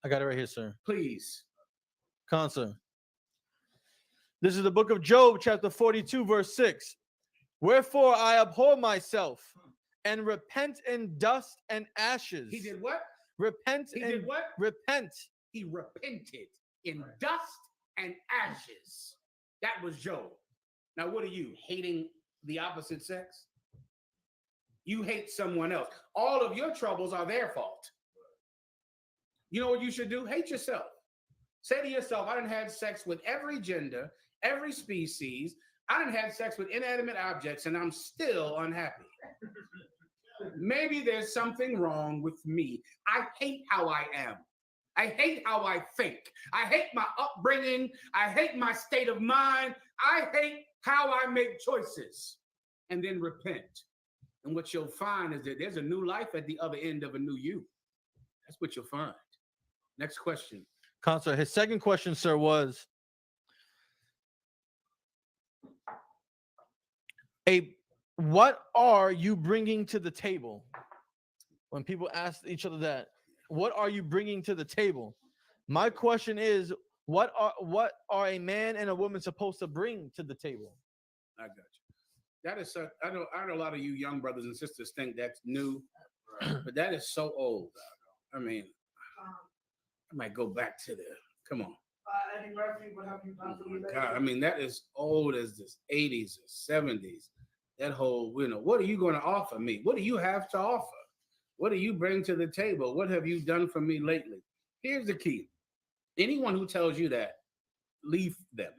I got it right here, sir. Please. Concert. This is the book of Job, chapter 42, verse 6. Wherefore I abhor myself and repent in dust and ashes. He did what? Repent. He did what? Repent. He repented in dust and ashes. That was Job. Now, what are you, hating the opposite sex? You hate someone else. All of your troubles are their fault. You know what you should do? Hate yourself. Say to yourself, I done had sex with every gender, every species. I done had sex with inanimate objects, and I'm still unhappy. Maybe there's something wrong with me. I hate how I am. I hate how I think. I hate my upbringing. I hate my state of mind. I hate how I make choices. And then repent. And what you'll find is that there's a new life at the other end of a new you. That's what you'll find. Next question. Counselor, his second question, sir, was what are you bringing to the table? When people ask each other that, what are you bringing to the table? My question is, what are a man and a woman supposed to bring to the table? I got you. That is so. I know a lot of you young brothers and sisters think that's new, but that is so old. I mean, I might go back to the. Come on. Eddie Murphy, what have you done for me? God, I mean, that is old as the 80s or 70s. That whole, what are you going to offer me? What do you have to offer? What do you bring to the table? What have you done for me lately? Here's the key. Anyone who tells you that, leave them.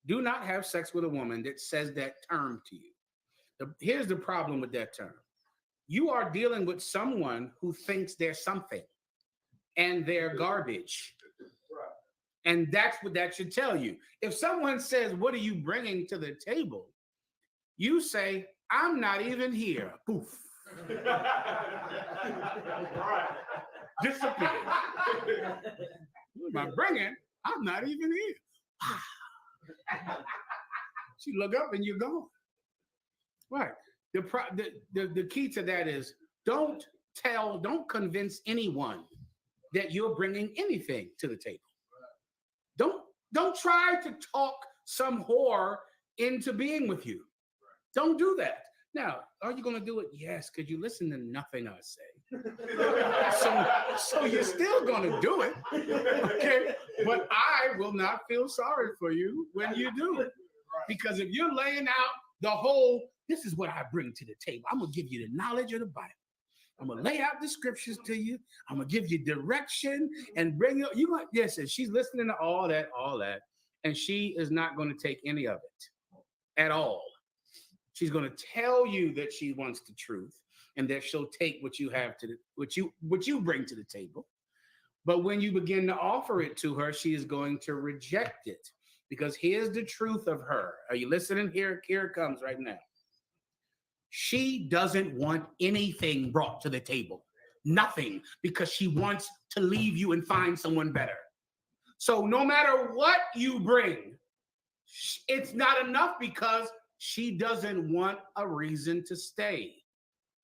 Do not have sex with a woman that says that term to you. Here's the problem with that term. You are dealing with someone who thinks they're something and they're garbage. And that's what that should tell you. If someone says, what are you bringing to the table? You say, I'm not even here. Poof. Disappear. What am I bringing? I'm not even here. She look up and you're gone. Right. The key to that is don't convince anyone that you're bringing anything to the table. Don't try to talk some whore into being with you. Don't do that. Now, are you going to do it? Yes, because you listen to nothing I say. So you're still going to do it, okay? But I will not feel sorry for you when you do it. Because if you're laying out the whole, this is what I bring to the table. I'm going to give you the knowledge of the Bible. I'm going to lay out the scriptures to you. I'm going to give you direction and bring you. Yes, and she's listening to all that. And she is not going to take any of it at all. She's going to tell you that she wants the truth and that she'll take what you have what you bring to the table. But when you begin to offer it to her, she is going to reject it, because here's the truth of her. Are you listening? Here it comes right now. She doesn't want anything brought to the table. Nothing, because she wants to leave you and find someone better. So no matter what you bring, it's not enough, because she doesn't want a reason to stay.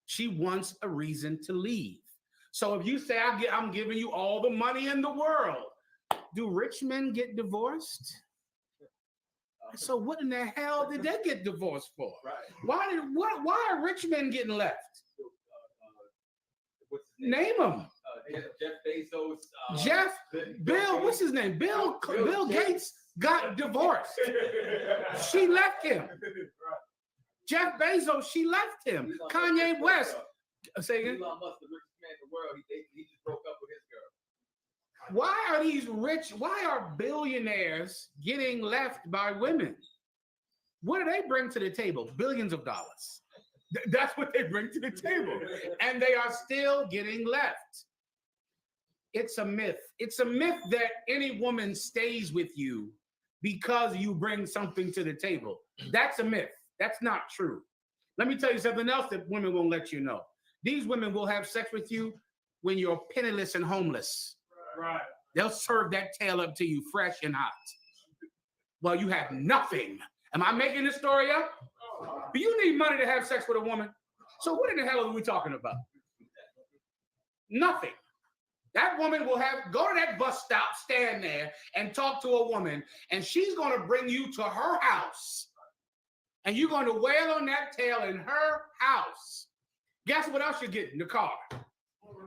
She wants a reason to leave. So if you say, I'm giving you all the money in the world, do rich men get divorced? So what in the hell did they get divorced for? Right. Why are rich men getting left? Name them. Jeff Bezos. Bill, what's his name? Bill Gates got divorced. She left him. Jeff Bezos, she left him. Kanye West. Say again. Elon Musk, the richest man in the world, he just broke up with his girl. Why are billionaires getting left by women? What do they bring to the table? Billions of dollars. That's what they bring to the table. And they are still getting left. It's a myth. It's a myth that any woman stays with you because you bring something to the table. That's a myth. That's not true. Let me tell you something else that women won't let you know. These women will have sex with you when you're penniless and homeless. Right. They'll serve that tail up to you fresh and hot. Well, you have nothing. Am I making this story up? Do you need money to have sex with a woman? So what in the hell are we talking about? Nothing. That woman will go to that bus stop, stand there, and talk to a woman, and she's going to bring you to her house. And you're going to wail on that tail in her house. Guess what else you're getting? The car.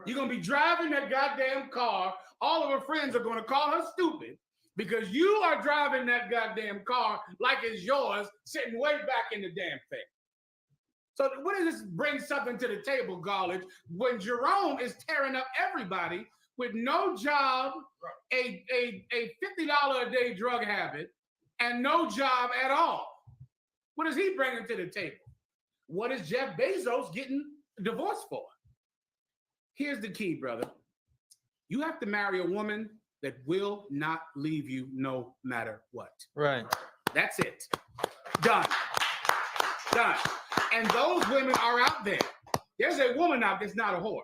You're going to be driving that goddamn car. All of her friends are going to call her stupid because you are driving that goddamn car like it's yours, sitting way back in the damn thing. So what does this bring something to the table, Garland, when Jerome is tearing up everybody with no job, a $50 a day drug habit, and no job at all? What is he bringing to the table? What is Jeff Bezos getting divorced for? Here's the key, brother. You have to marry a woman that will not leave you no matter what. Right. That's it. Done. And those women are out there. There's a woman out that's not a whore.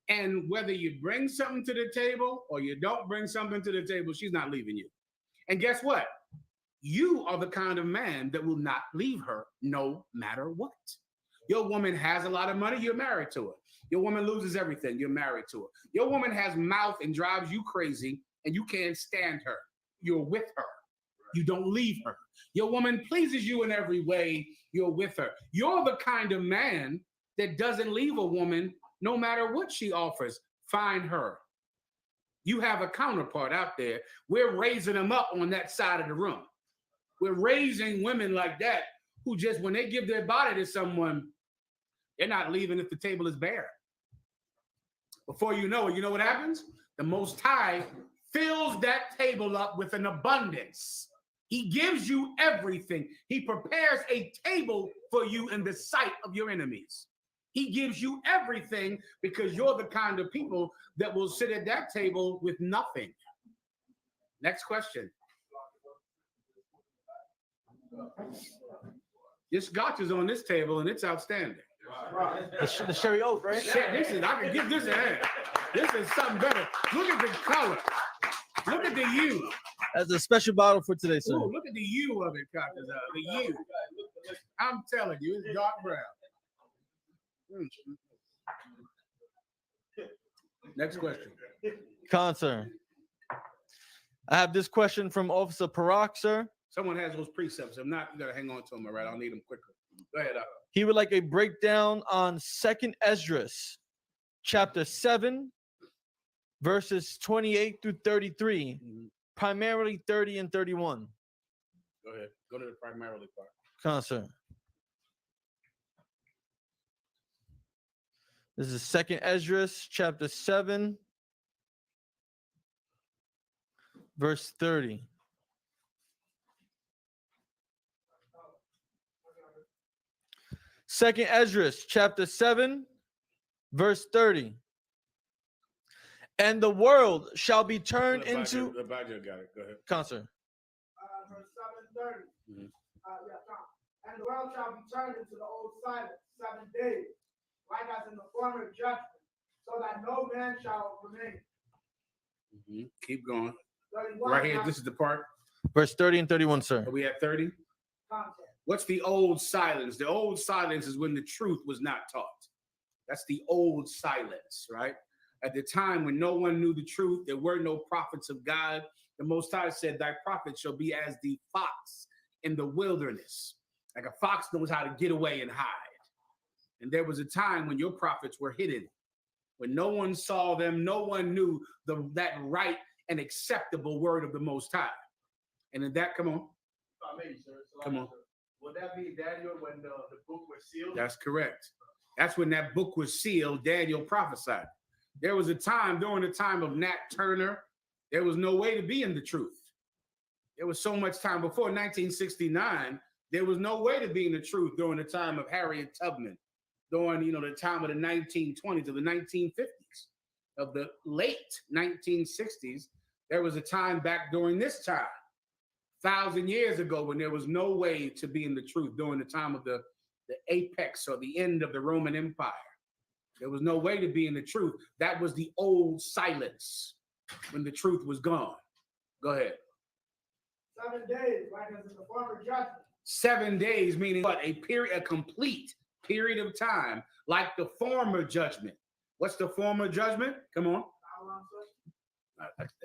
And whether you bring something to the table or you don't bring something to the table, she's not leaving you. And guess what? You are the kind of man that will not leave her no matter what. Your woman has a lot of money, you're married to her. Your woman loses everything, you're married to her. Your woman has mouth and drives you crazy and you can't stand her. You're with her. You don't leave her. Your woman pleases you in every way, you're with her. You're the kind of man that doesn't leave a woman no matter what she offers. Find her. You have a counterpart out there. We're raising them up on that side of the room. We're raising women like that who just, when they give their body to someone, they're not leaving if the table is bare. Before you know it, you know what happens? The Most High fills that table up with an abundance. He gives you everything. He prepares a table for you in the sight of your enemies. He gives you everything because you're the kind of people that will sit at that table with nothing. Next question. This scotch is on this table and it's outstanding. The Sherry Oak, right? I can give this a hand. This is something better. Look at the color. Look at the hue. That's a special bottle for today, sir. Ooh, look at the hue of it, Cockers. The hue. I'm telling you, it's dark brown. Next question. Concern. I have this question from Officer Parak, sir. Someone has those precepts. If not, you gotta hang on to them, all right? I'll need them quicker. Go ahead. He would like a breakdown on 2nd Esdras, chapter 7, verses 28 through 33, primarily 30 and 31. Go ahead. Go to the primarily part. Concern. This is 2nd Esdras, chapter 7, verse 30. Second Esdras, chapter 7, verse 30. And the world shall be turned into. Abijah got it. Go ahead. Concern. Verse 7:30. Mhm. And the world shall be turned into the old silence 7 days, like as in the former judgment, so that no man shall remain. Keep going. 31, Right here, this is the part. Verse 30 and 31, sir. Are we at 30? context. What's the old silence? The old silence is when the truth was not taught. That's the old silence, right? At the time when no one knew the truth, there were no prophets of God. The Most High said, thy prophet shall be as the fox in the wilderness. Like a fox knows how to get away and hide. And there was a time when your prophets were hidden, when no one saw them, no one knew that right and acceptable word of the Most High. And in that, come on. Come on. Would that be Daniel when the book was sealed? That's correct. That's when that book was sealed, Daniel prophesied. There was a time during the time of Nat Turner, there was no way to be in the truth. There was so much time before 1969, there was no way to be in the truth during the time of Harriet Tubman, during the time of the 1920s or the 1950s, of the late 1960s. There was a time back during this time, 1,000 years ago, when there was no way to be in the truth during the time of the apex or the end of the Roman Empire. There was no way to be in the truth. That was the old silence when the truth was gone. Go ahead. 7 days, like as in the former judgment. 7 days, meaning what? A complete period of time, like the former judgment. What's the former judgment? Come on.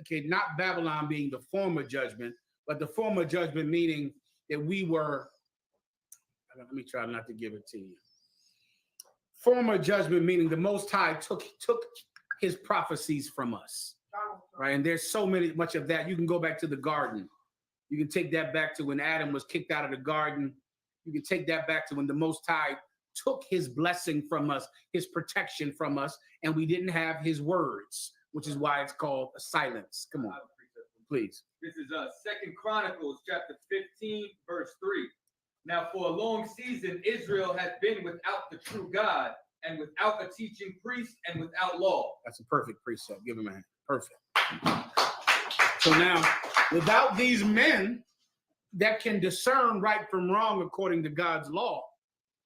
Okay, not Babylon being the former judgment, but the former judgment meaning that we were, let me try not to give it to you. Former judgment meaning the Most High took his prophecies from us, right? And there's so much of that. You can go back to the garden. You can take that back to when Adam was kicked out of the garden. You can take that back to when the Most High took his blessing from us, his protection from us, and we didn't have his words, which is why it's called a silence. Come on, please. This is 2nd Chronicles chapter 15, verse 3. Now, for a long season, Israel had been without the true God, and without a teaching priest, and without law. That's a perfect precept. Give him a hand. Perfect. So now, without these men that can discern right from wrong according to God's law,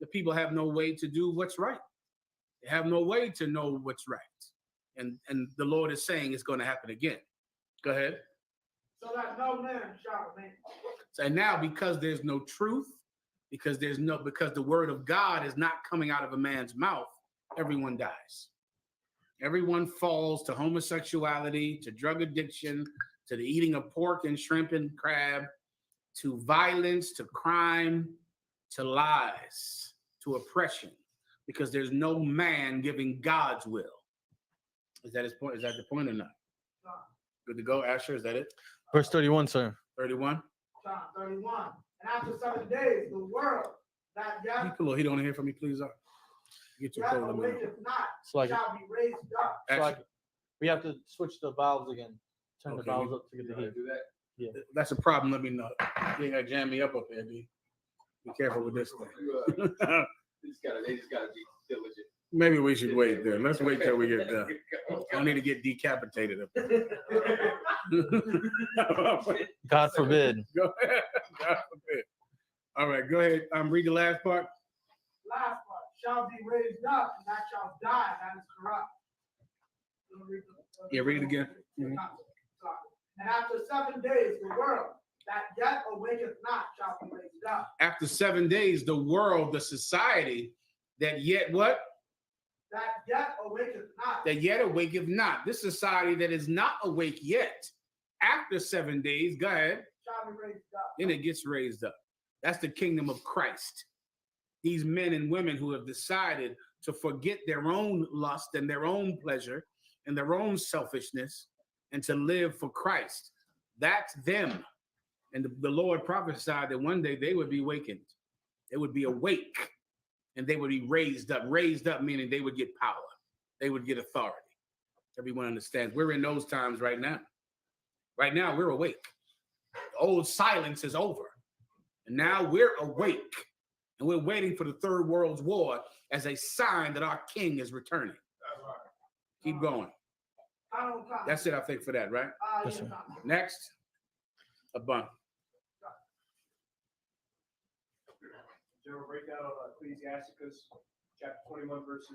the people have no way to do what's right. They have no way to know what's right. And the Lord is saying it's going to happen again. Go ahead. So that no man shall remain. So now, because there's no truth, because the word of God is not coming out of a man's mouth, everyone dies. Everyone falls to homosexuality, to drug addiction, to the eating of pork and shrimp and crab, to violence, to crime, to lies, to oppression, because there's no man giving God's will. Is that his point? Is that the point or not? No. Good to go, Asher? Is that it? Verse 31, sir. 31? John 31. And after 7 days, the world that yet He don't hear from me, please. Get your phone number. awaketh not So like, shall be raised up. so like, we have to switch the valves again. Turn the Okay. valves up to get the heat. Do that. That's a problem. Let me know. You ain't gotta jam me up there, B. Be careful with this thing. They just gotta be diligent. Maybe we should wait there. Let's wait till we get done. I need to get decapitated up there. God forbid. Go ahead. God forbid. All right, go ahead. Read the last part. Last part shall be raised up, and that shall die, that is corrupt. Yeah, read it again. Mhm. And after 7 days, the world that yet awaketh not shall be raised up. After 7 days, the world, the society that yet what? that yet awaketh not. That yet awaketh not. This society that is not awake yet, after 7 days, go ahead, Shall be raised up. then it gets raised up. That's the kingdom of Christ. These men and women who have decided to forget their own lust and their own pleasure and their own selfishness and to live for Christ. That's them. And the Lord prophesied that one day they would be awakened. They would be awake and they would be raised up. Raised up meaning they would get power. They would get authority. Everyone understands. We're in those times right now. Right now, we're awake. The old silence is over. And now we're awake. And we're waiting for the Third World War as a sign that our king is returning. Keep going. That's it, I think, for that, right? Yes, sir. Next. A bun. General breakdown of Ecclesiasticus chapter 21 verses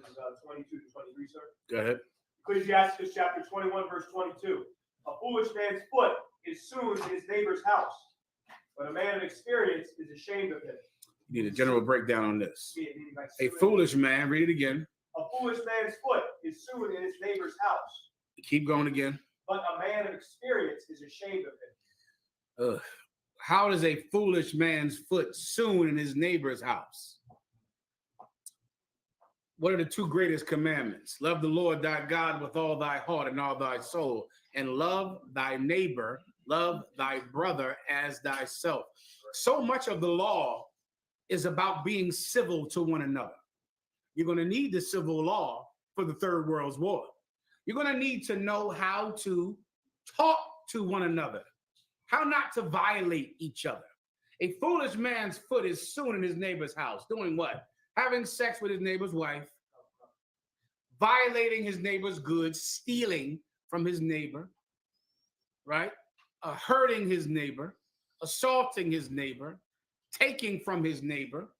22 to 23, sir. Go ahead. Ecclesiasticus chapter 21 verse 22. A foolish man's foot is soon in his neighbor's house, but a man of experience is ashamed of him. You need a general breakdown on this. Meaning like A soon- foolish man, read it again. A foolish man's foot is soon in his neighbor's house, Keep going again. but a man of experience is ashamed of him. Ugh. How does a foolish man's foot soon in his neighbor's house? What are the two greatest commandments? Love the Lord thy God with all thy heart and all thy soul, and love thy neighbor, love thy brother as thyself. So much of the law is about being civil to one another. You're going to need the civil law for the Third World War. You're going to need to know how to talk to one another, how not to violate each other. A foolish man's foot is soon in his neighbor's house. Doing what? Having sex with his neighbor's wife, violating his neighbor's goods, stealing from his neighbor, right? Hurting his neighbor, assaulting his neighbor, taking from his neighbor,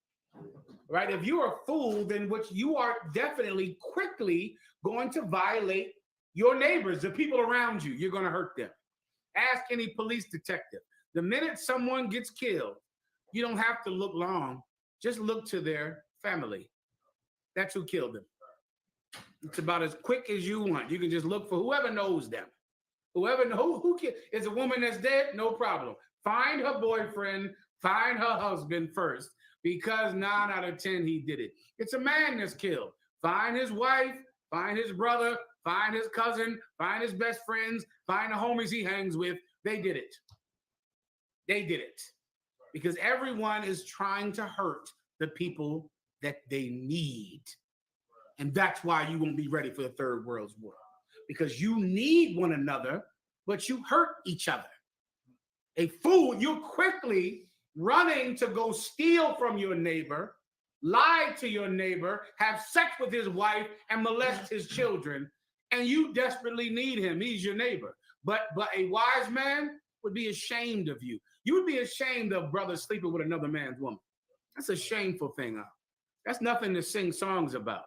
right? If you're a fool, then what you are definitely quickly going to violate your neighbors, the people around you. You're going to hurt them. Ask any police detective. The minute someone gets killed, you don't have to look long. Just look to their family. That's who killed them. It's about as quick as you want. You can just look for whoever knows them. Whoever knows who is a woman that's dead, no problem. Find her boyfriend, find her husband first, because 9 out of 10 he did it. It's a man that's killed. Find his wife, find his brother, find his cousin, find his best friends, find the homies he hangs with. They did it. They did it. Because everyone is trying to hurt the people that they need. And that's why you won't be ready for the Third World War. Because you need one another, but you hurt each other. A fool, you're quickly running to go steal from your neighbor, lie to your neighbor, have sex with his wife, and molest his children. And you desperately need him. He's your neighbor. But a wise man would be ashamed of you. You would be ashamed of brothers sleeping with another man's woman. That's a shameful thing. That's nothing to sing songs about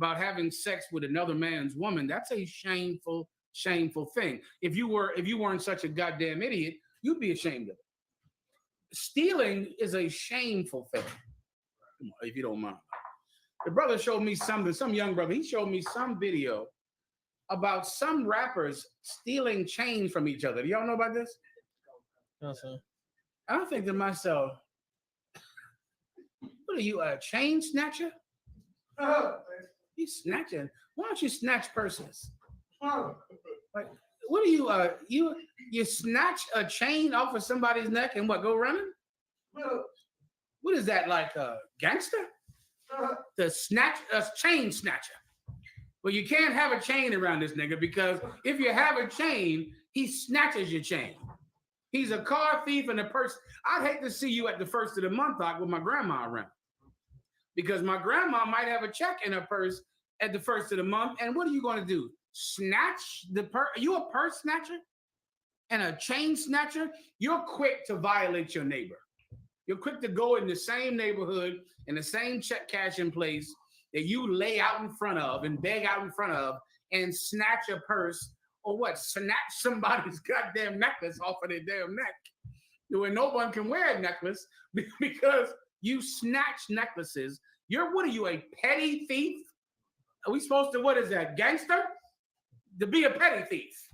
having sex with another man's woman. That's a shameful, shameful thing. If you weren't such a goddamn idiot, you'd be ashamed of it. Stealing is a shameful thing. Come on, if you don't mind. The brother showed me some young brother, he showed me some video about some rappers stealing chains from each other. Do y'all know about this? No, sir. I think to myself, what are you, a chain snatcher? You snatching? Why don't you snatch purses? Like, what are you? You snatch a chain off of somebody's neck and what? Go running? What is that, like a gangster? The chain snatcher. Well, you can't have a chain around this nigga, because if you have a chain, he snatches your chain. He's a car thief and a person. I'd hate to see you at the first of the month with my grandma around, because my grandma might have a check in her purse at the first of the month. And what are you going to do? Snatch the purse? Are you a purse snatcher and a chain snatcher? You're quick to violate your neighbor. You're quick to go in the same neighborhood in the same check cashing place that you lay out in front of and beg out in front of and snatch a purse, or what? Snatch somebody's goddamn necklace off of their damn neck, where no one can wear a necklace because you snatch necklaces. What are you, a petty thief? Are we supposed to, what is that, gangster? To be a petty thief.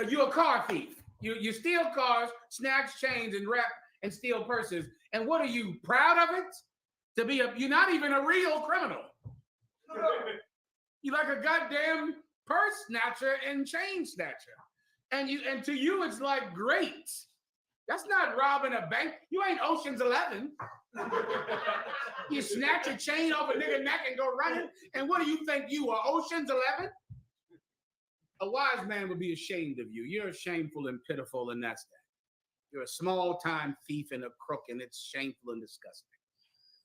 You're a car thief. You steal cars, snatch chains, and rap and steal purses. And what are you, proud of it? You're not even a real criminal. You're like a goddamn purse snatcher and chain snatcher. And to you, it's like great. That's not robbing a bank. You ain't Ocean's 11. You snatch a chain off a nigga neck and go running. And what do you think you are, Ocean's 11? A wise man would be ashamed of you. You're shameful and pitiful, and that's that. You're a small-time thief and a crook, and it's shameful and disgusting.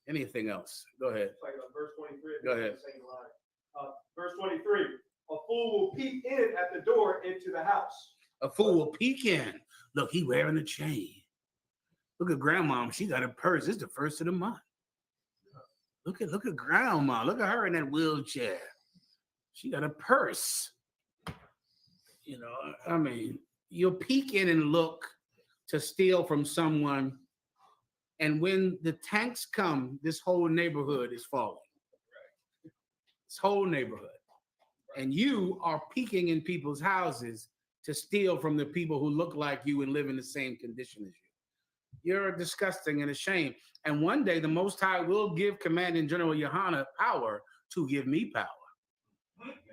Anything else? Go ahead. Like verse 23. Go ahead. Verse 23. A fool will peek in at the door into the house. A fool will peek in. Look, he wearing a chain. Look at grandma. She got a purse. It's the first of the month. Look at grandma. Look at her in that wheelchair. She got a purse. You know, I mean, you'll peek in and look to steal from someone. And when the tanks come, this whole neighborhood is falling. This whole neighborhood. And you are peeking in people's houses to steal from the people who look like you and live in the same condition as you. You're disgusting and a shame. And one day the Most High will give Commanding General YAHANNA power to give me power.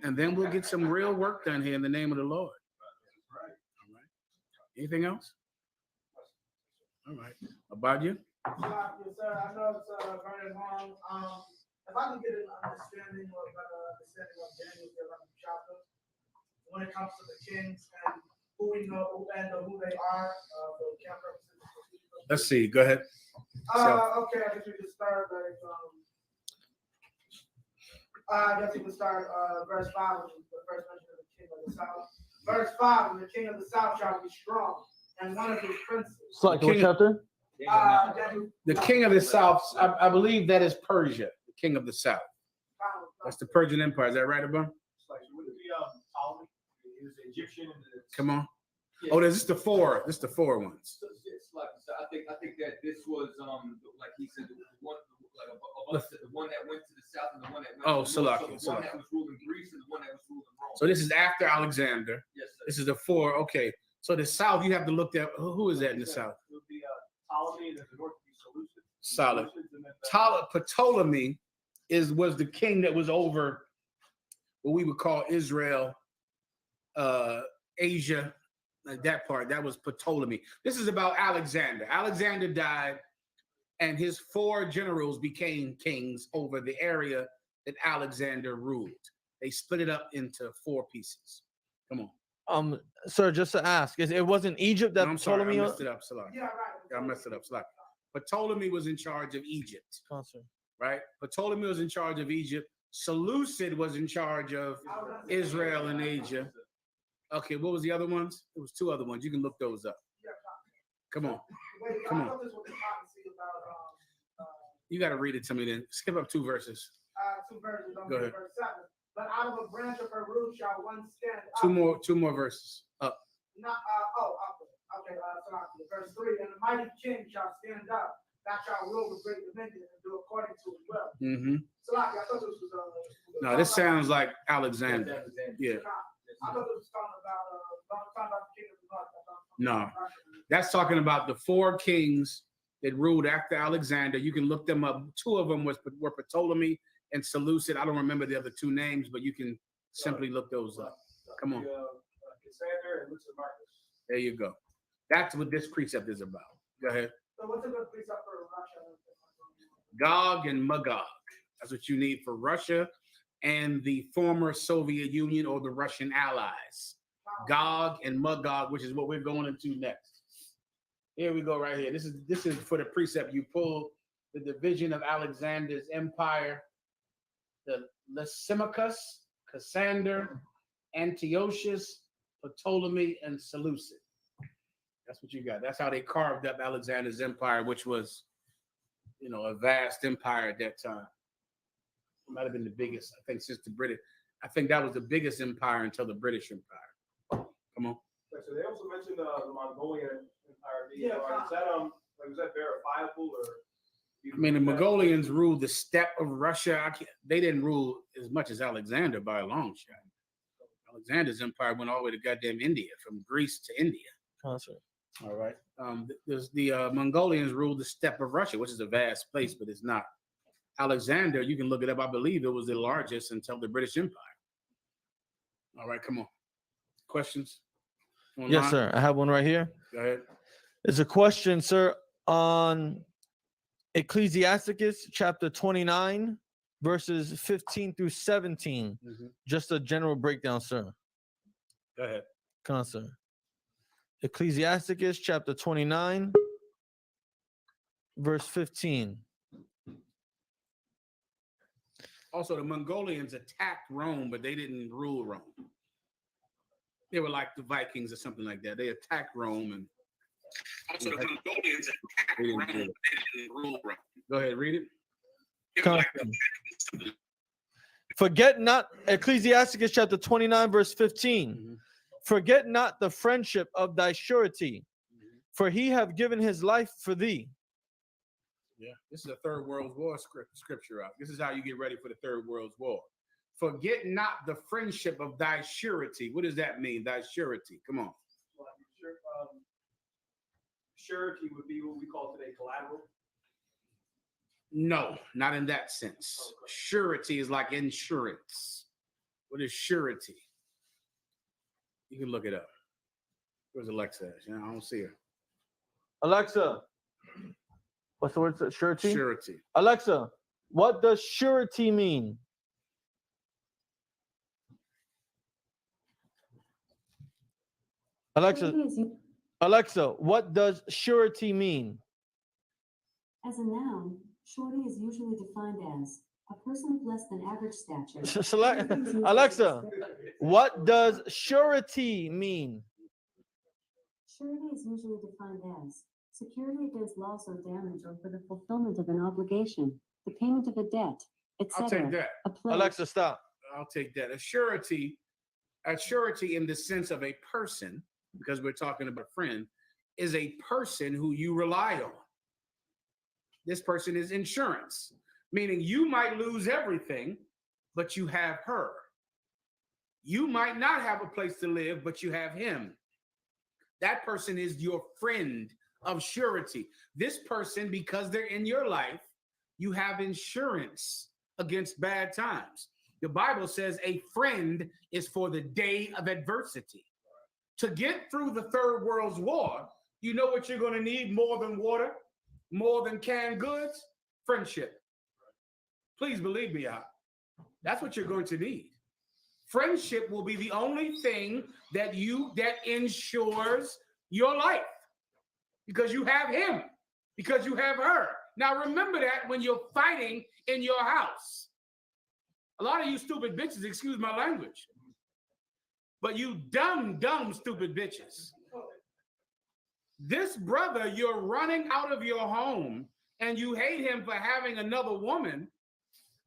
And then we'll get some real work done here in the name of the Lord. All right. Anything else? All right. About you? Yes, sir. I know it's very long. If I can get an understanding of Daniel's 11th chapter, when it comes to the kings and who we know and who they are, for camp purposes. Let's see. Go ahead. Okay, I guess we can start like verse 5, which is the first mention of the king of the south. Verse 5, and the king of the south shall be strong, and one of his princes. What chapter? The king of the south, I believe that is Persia, the king of the south. That's the Persian Empire. Is that right, Abba? Would it be Ptolemy? He was Egyptian. Come on. Oh, this is the four. This is the four ones. I think that this was like he said, the one that went to the south and the one that went to the north. So the one Salaki. that was ruling Greece and the one that was ruling Rome. So this is after Alexander. Yes, sir. This is the four. Okay. So the south, you have to look at who is that in the south? It would be Ptolemy, and the north would be Seleucid. Solid. Seleucids, Ptolemy was the king that was over what we would call Israel, Asia, like that part. That was Ptolemy. This is about Alexander. Alexander died, and his four generals became kings over the area that Alexander ruled. They split it up into four pieces. Come on. Sir, just to ask, it wasn't Egypt that No, I'm sorry, Ptolemy? I messed it up. Salah. Yeah, right. I messed it up. Salah. Ptolemy was in charge of Egypt. Oh, sir. Right? Ptolemy was in charge of Egypt. Seleucid was in charge of Israel and Asia. Okay, what was the other ones? It was two other ones. You can look those up. Come on. Wait, Come I on. thought this was the prophecy about You got to read it to me then. Skip up 2 verses. 2 verses. Go ahead. Verse 7. But out of a branch of her root shall one stand up. Two more verses. Up. Okay. So verse 3. And the mighty king shall stand up, that shall rule with great dominion and do according to his will. Mm-hmm. So I thought this was No, this sounds like Alexander. Yeah. I thought this was talking about the king of the north. No. That's talking about the 4 kings that ruled after Alexander. You can look them up. 2 of them were Ptolemy and Seleucid. I don't remember the other 2 names, but you can simply look those up. Come on. Cassandra and Lysimachus. There you go. That's what this precept is about. Go ahead. So what's a good precept for Russia? Gog and Magog. That's what you need for Russia and the former Soviet Union or the Russian allies. Gog and Magog, which is what we're going into next. Here we go right here. This is for the precept. You pull the division of Alexander's empire, the Lysimachus, Cassander, Antiochus, Ptolemy, and Seleucid. That's what you got. That's how they carved up Alexander's empire, which was, a vast empire at that time. It might have been the biggest, I think, since the British. I think that was the biggest empire until the British Empire. Come on. So they also mentioned the Mongolian Empire. Yeah. Is that was that verifiable or? I mean, the Mongolians ruled the steppe of Russia. They didn't rule as much as Alexander by a long shot. Alexander's empire went all the way to goddamn India, from Greece to India. Concert. All right. The Mongolians ruled the steppe of Russia, which is a vast place, but it's not. Alexander, you can look it up. I believe it was the largest until the British Empire. All right, come on. Questions? Online? Yes, sir. I have one right here. Go ahead. It's a question, sir, on Ecclesiasticus chapter 29, verses 15 through 17. Just a general breakdown, sir. Go ahead. Come on, sir. Ecclesiasticus chapter 29, verse 15. Also, the Mongolians attacked Rome, but they didn't rule Rome. They were like the Vikings or something like that. They attacked Rome, and also the Mongolians attacked Rome, but they didn't rule Rome. Go ahead, read it. Come on. Forget not, Ecclesiasticus chapter 29, verse 15. Forget not the friendship of thy surety, for he have given his life for thee. Yeah, this is a Third World War scripture out. This is how you get ready for the Third World War. Forget not the friendship of thy surety. What does that mean, thy surety? Come on. Surety would be what we call today collateral. No, not in that sense. Okay. Surety is like insurance. What is surety? You can look it up. Where's Alexa? I don't see her. Alexa, what's the word? Surety? Surety. Alexa, what does surety mean? Alexa, what does surety mean? As a noun, surety is usually defined as a person of less than average stature. Alexa, what does surety mean? Surety is usually defined as security against loss or damage or for the fulfillment of an obligation, the payment of a debt, etc. I'll take that. Alexa, stop. I'll take that. A surety in the sense of a person, because we're talking about a friend, is a person who you rely on. This person is insurance, meaning you might lose everything, but you have her. You might not have a place to live, but you have him. That person is your friend of surety. This person, because they're in your life, you have insurance against bad times. The Bible says a friend is for the day of adversity. To get through the Third World War, you know what you're going to need more than water, more than canned goods? Friendship. Please believe me, that's what you're going to need. Friendship will be the only thing that ensures your life, because you have him, because you have her. Now remember that when you're fighting in your house. A lot of you stupid bitches, excuse my language, but you dumb, stupid bitches. This brother, you're running out of your home and you hate him for having another woman.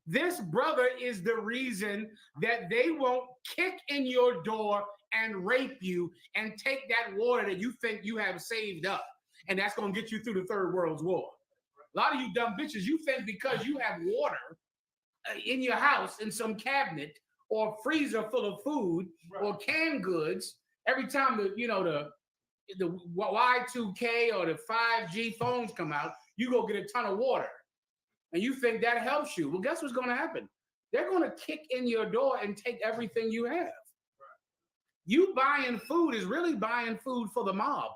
This brother is the reason that they won't kick in your door and rape you and take that water that you think you have saved up. And that's going to get you through the Third World War. A lot of you dumb bitches, you think because you have water in your house in some cabinet or freezer full of food or canned goods, every time the Y2K or the 5G phones come out, you go get a ton of water. And you think that helps you. Well, guess what's going to happen? They're going to kick in your door and take everything you have. You buying food is really buying food for the mob.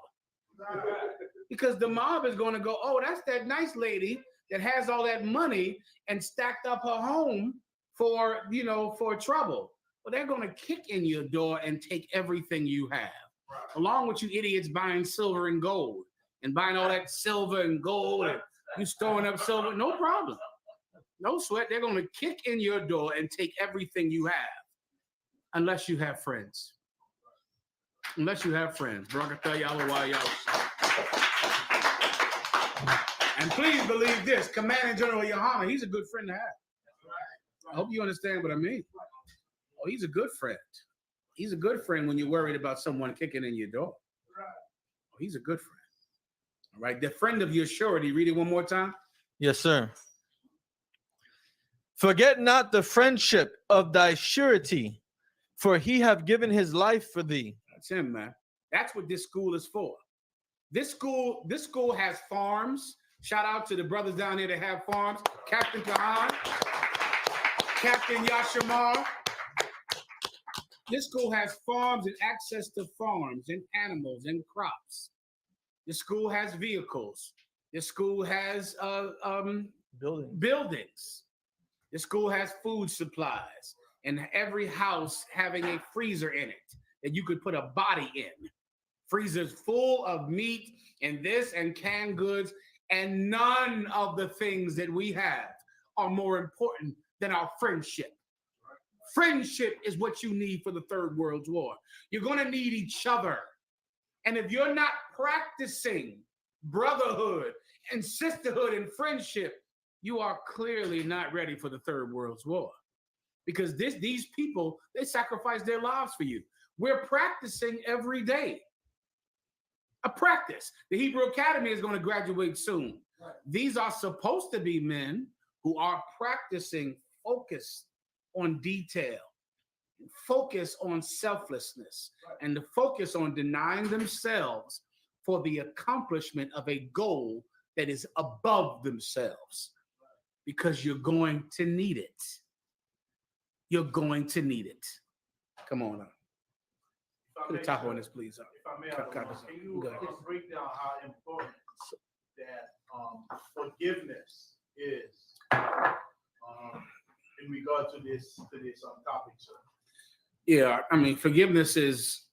Because the mob is going to go, oh, that's that nice lady that has all that money and stacked up her home for trouble. Well, they're going to kick in your door and take everything you have. Along with you idiots buying silver and gold and buying all that silver and gold and you storing up silver, no problem. No sweat. They're going to kick in your door and take everything you have unless you have friends. Unless you have friends. And please believe this, Commanding General YAHANNA, he's a good friend to have. I hope you understand what I mean. Oh, he's a good friend. He's a good friend when you're worried about someone kicking in your door. Oh, he's a good friend. All right. The friend of your surety. Read it one more time. Yes, sir. Forget not the friendship of thy surety, for he have given his life for thee. That's him, man. That's what this school is for. This school has farms. Shout out to the brothers down here that have farms. Captain Kahan, Captain Yashamar. This school has farms and access to farms and animals and crops. This school has vehicles. This school has buildings. This school has food supplies, and every house having a freezer in it that you could put a body in. Freezers full of meat and this and canned goods, and none of the things that we have are more important than our friendship. Friendship is what you need for the Third World War. You're going to need each other. And if you're not practicing brotherhood and sisterhood and friendship, you are clearly not ready for the Third World War. Because these people, they sacrifice their lives for you. We're practicing every day. A practice. The Hebrew Academy is going to graduate soon. Right. These are supposed to be men who are practicing focus on detail, focus on selflessness, right, and the focus on denying themselves for the accomplishment of a goal that is above themselves. Right. Because you're going to need it. You're going to need it. Come on up. Put the top on this, please. If I may, can you just break down how important that forgiveness is in regard to this topic, sir? Yeah, I mean, forgiveness is,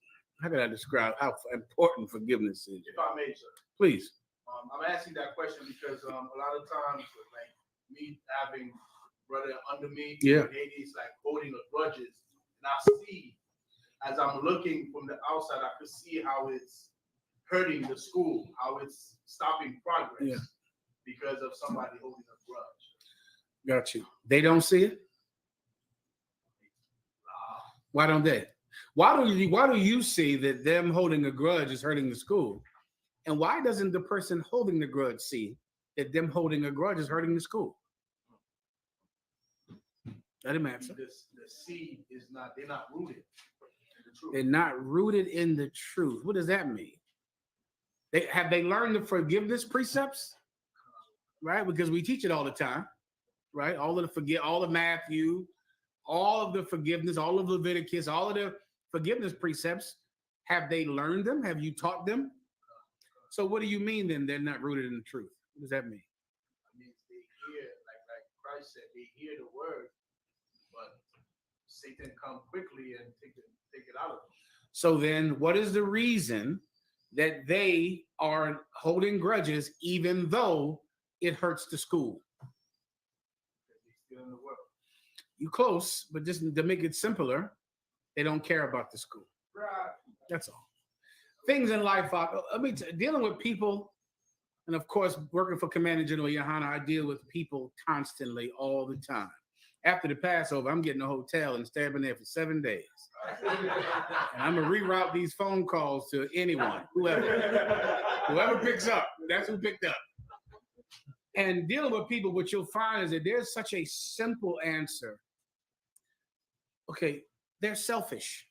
how can I describe how important forgiveness is? If I may, sir. Please. I'm asking that question because a lot of times, like me having brother under me, yeah, ladies like holding grudges, and I see, as I'm looking from the outside, I could see how it's hurting the school, how it's stopping progress because of somebody holding a grudge. Got you. They don't see it? Why don't they? Why do you see that them holding a grudge is hurting the school? And why doesn't the person holding the grudge see that them holding a grudge is hurting the school? Let him answer. The seed is not, they're not rooted. They're not rooted in the truth. What does that mean? Have they learned the forgiveness precepts? Right? Because we teach it all the time, right? All of Matthew, all of the forgiveness, all of Leviticus, all of the forgiveness precepts. Have they learned them? Have you taught them? So what do you mean then they're not rooted in the truth? What does that mean? I mean, they hear, like Christ said, they hear the word, but Satan come quickly and take it out of them. So then what is the reason that they are holding grudges even though it hurts the school? Still in the world. You close, but just to make it simpler, they don't care about the school. Right. That's all. Things in life, dealing with people, and of course, working for Commander General YAHANNA, I deal with people constantly all the time. After the Passover, I'm getting a hotel and staying there for 7 days. And I'm going to reroute these phone calls to anyone, whoever picks up. That's who picked up. And dealing with people, what you'll find is that there's such a simple answer. Okay, they're selfish.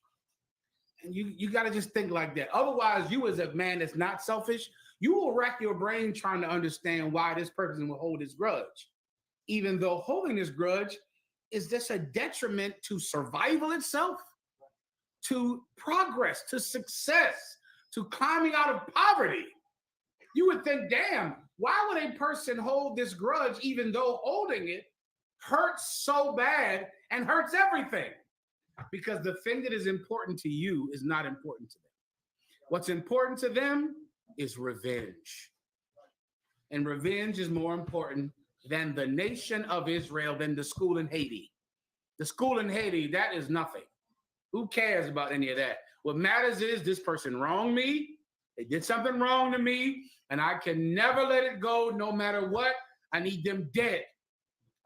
And you got to just think like that. Otherwise, you as a man that's not selfish, you will rack your brain trying to understand why this person will hold this grudge. Even though holding this grudge is just a detriment to survival itself, to progress, to success, to climbing out of poverty. You would think, damn, why would a person hold this grudge even though holding it hurts so bad and hurts everything? Because the thing that is important to you is not important to them. What's important to them is revenge. And revenge is more important than the nation of Israel, than the school in Haiti. The school in Haiti, that is nothing. Who cares about any of that? What matters is this person wronged me. They did something wrong to me, and I can never let it go no matter what. I need them dead.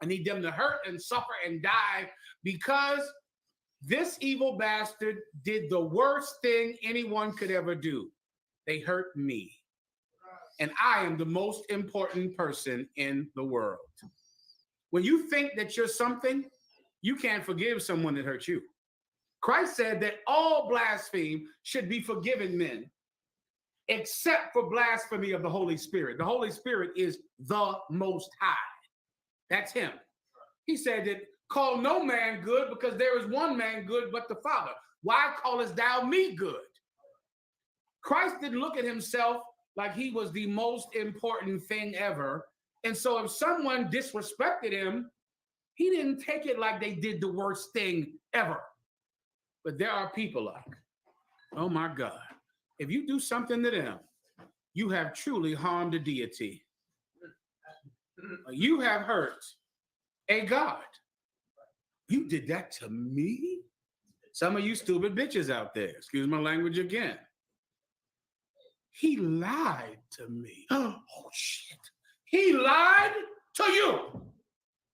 I need them to hurt and suffer and die because this evil bastard did the worst thing anyone could ever do. They hurt me. and I am the most important person in the world. When you think that you're something, you can't forgive someone that hurt you. Christ said that all blaspheme should be forgiven men, except for blasphemy of the Holy Spirit. The Holy Spirit is the Most High. That's him. He said that call no man good because there is one man good but the Father. Why callest thou me good? Christ didn't look at himself like he was the most important thing ever. And so if someone disrespected him, he didn't take it like they did the worst thing ever. But there are people like, oh my God, if you do something to them, you have truly harmed a deity. You have hurt a God. You did that to me? Some of you stupid bitches out there, excuse my language again. He lied to me. Oh, shit. He lied to you.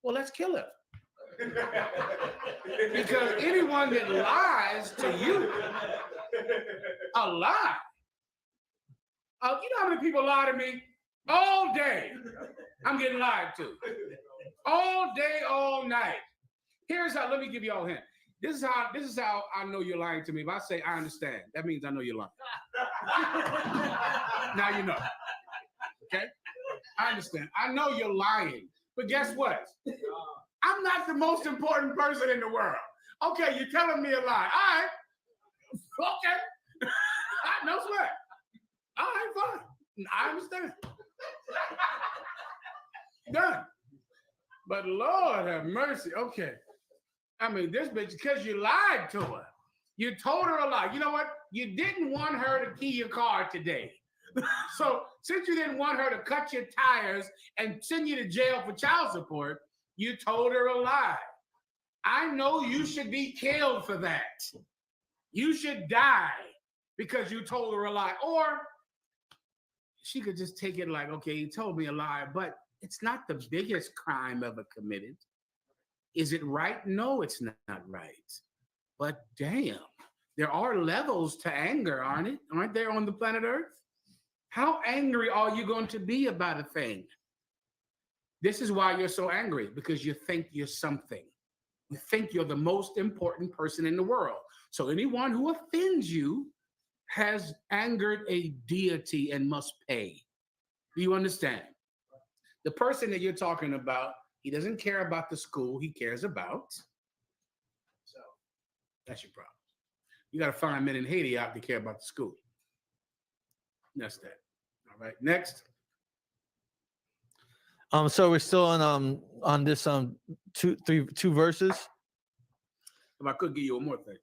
Well, let's kill him. Because anyone that lies to you, a lie. You know how many people lie to me? All day. I'm getting lied to. All day, all night. Here's how, let me give you all a hint. This is how I know you're lying to me. If I say I understand, that means I know you're lying. Now you know. Okay? I understand. I know you're lying. But guess what? I'm not the most important person in the world. Okay, you're telling me a lie. All right. Okay. No sweat. All right, fine. I understand. Done. But Lord have mercy. Okay. I mean, this bitch, because you lied to her. You told her a lie. You know what? You didn't want her to key your car today. So since you didn't want her to cut your tires and send you to jail for child support, you told her a lie. I know you should be killed for that. You should die because you told her a lie. Or she could just take it like, okay, you told me a lie, but it's not the biggest crime ever committed. Is it right? No, it's not right. But damn, there are levels to anger, aren't there on the planet Earth? How angry are you going to be about a thing? This is why you're so angry, because you think you're something. You think you're the most important person in the world. So anyone who offends you has angered a deity and must pay. Do you understand? The person that you're talking about, he doesn't care about the school he cares about. So that's your problem. You got to find men in Haiti out to care about the school. That's that. All right, next. So we're still on this two verses. If I could give you one more thing.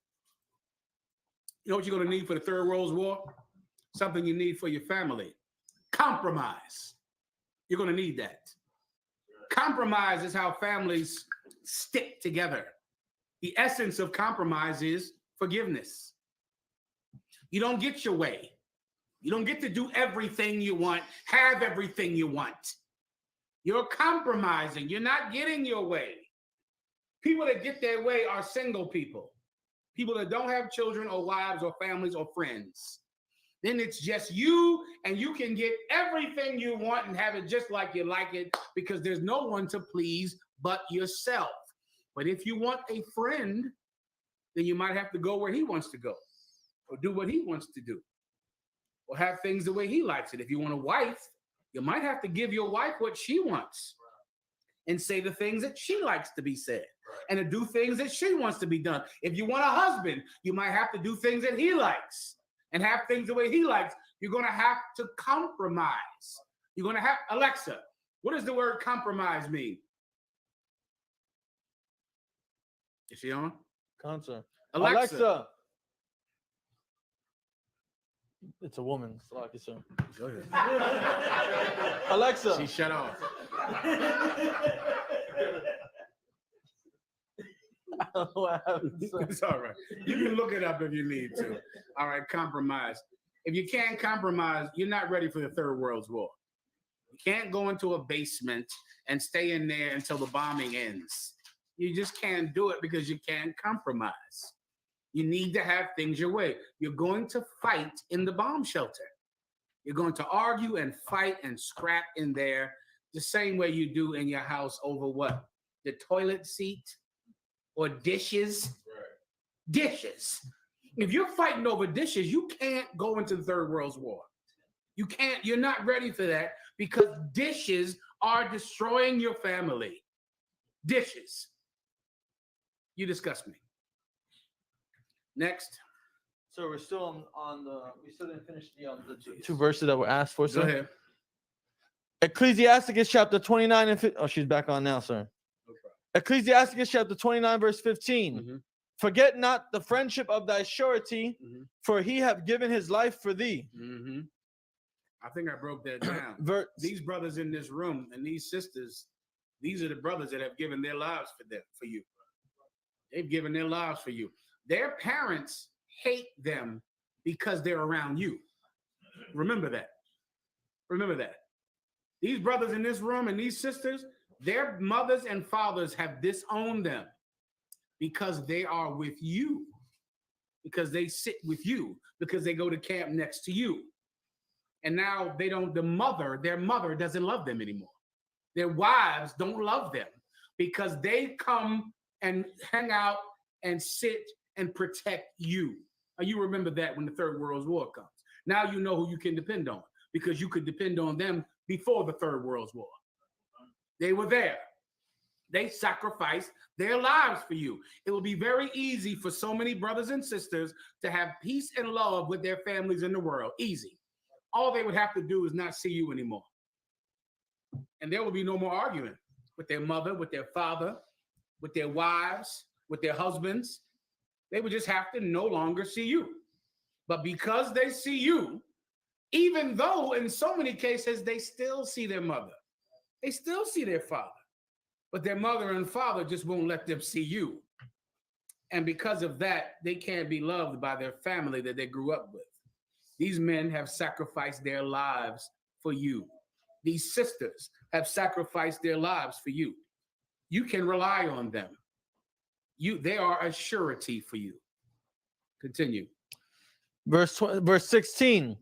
You know what you're going to need for the Third World War? Something you need for your family. Compromise. You're going to need that. Compromise is how families stick together. The essence of compromise is forgiveness. You don't get your way. You don't get to do everything you want, have everything you want. You're compromising. You're not getting your way. People that get their way are single people. People that don't have children or wives or families or friends. Then it's just you, and you can get everything you want and have it just like you like it because there's no one to please but yourself. But if you want a friend, then you might have to go where he wants to go or do what he wants to do or have things the way he likes it. If you want a wife, you might have to give your wife what she wants and say the things that she likes to be said and to do things that she wants to be done. If you want a husband, you might have to do things that he likes and have things the way he likes. You're going to have to compromise. You're going to have, Alexa, what does the word compromise mean? Is she on? Concert. Alexa. It's a woman. Slocky, sir. Go ahead. Alexa. She shut off. I don't know what happened, sir. It's all right. You can look it up if you need to. All right, compromise. If you can't compromise, you're not ready for the Third World War. You can't go into a basement and stay in there until the bombing ends. You just can't do it because you can't compromise. You need to have things your way. You're going to fight in the bomb shelter. You're going to argue and fight and scrap in there the same way you do in your house over what? The toilet seat or dishes? Right. Dishes. If you're fighting over dishes, you can't go into the Third World War. You can't, you're not ready for that because dishes are destroying your family. Dishes. You disgust me. Next. So we're still on the, we still didn't finish the two verses that were asked for. Go ahead. Ecclesiasticus chapter 29 and 15. Oh, she's back on now, sir. No problem. Ecclesiasticus chapter 29 verse 15. Mm-hmm. Forget not the friendship of thy surety, Mm-hmm. for he hath given his life for thee. Mm-hmm. I think I broke that down. These brothers in this room and these sisters, these are the brothers that have given their lives for you. They've given their lives for you. Their parents hate them because they're around you. Remember that. Remember that. These brothers in this room and these sisters, their mothers and fathers have disowned them because they are with you, because they sit with you, because they go to camp next to you. And now they don't, their mother doesn't love them anymore. Their wives don't love them because they come and hang out and sit and protect you. You remember that when the Third World War comes. Now you know who you can depend on because you could depend on them before the Third World War. They were there. They sacrificed their lives for you. It will be very easy for so many brothers and sisters to have peace and love with their families in the world. Easy. All they would have to do is not see you anymore. And there will be no more arguing with their mother, with their father, with their wives, with their husbands. They would just have to no longer see you. But because they see you, even though in so many cases they still see their mother, they still see their father, but their mother and father just won't let them see you. And because of that, they can't be loved by their family that they grew up with. These men have sacrificed their lives for you. These sisters have sacrificed their lives for you. You can rely on them. They are a surety for you. Continue. Verse 16.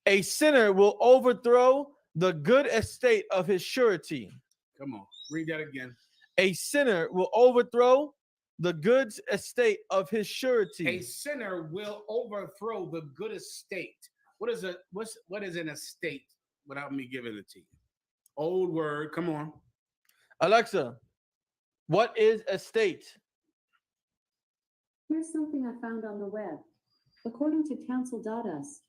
A sinner will overthrow the good estate of his surety. Come on, read that again. A sinner will overthrow the good estate of his surety. A sinner will overthrow the good estate. What is an estate without me giving it to you? Old word, come on. Alexa, what is estate? Here's something I found on the web. According to council.us,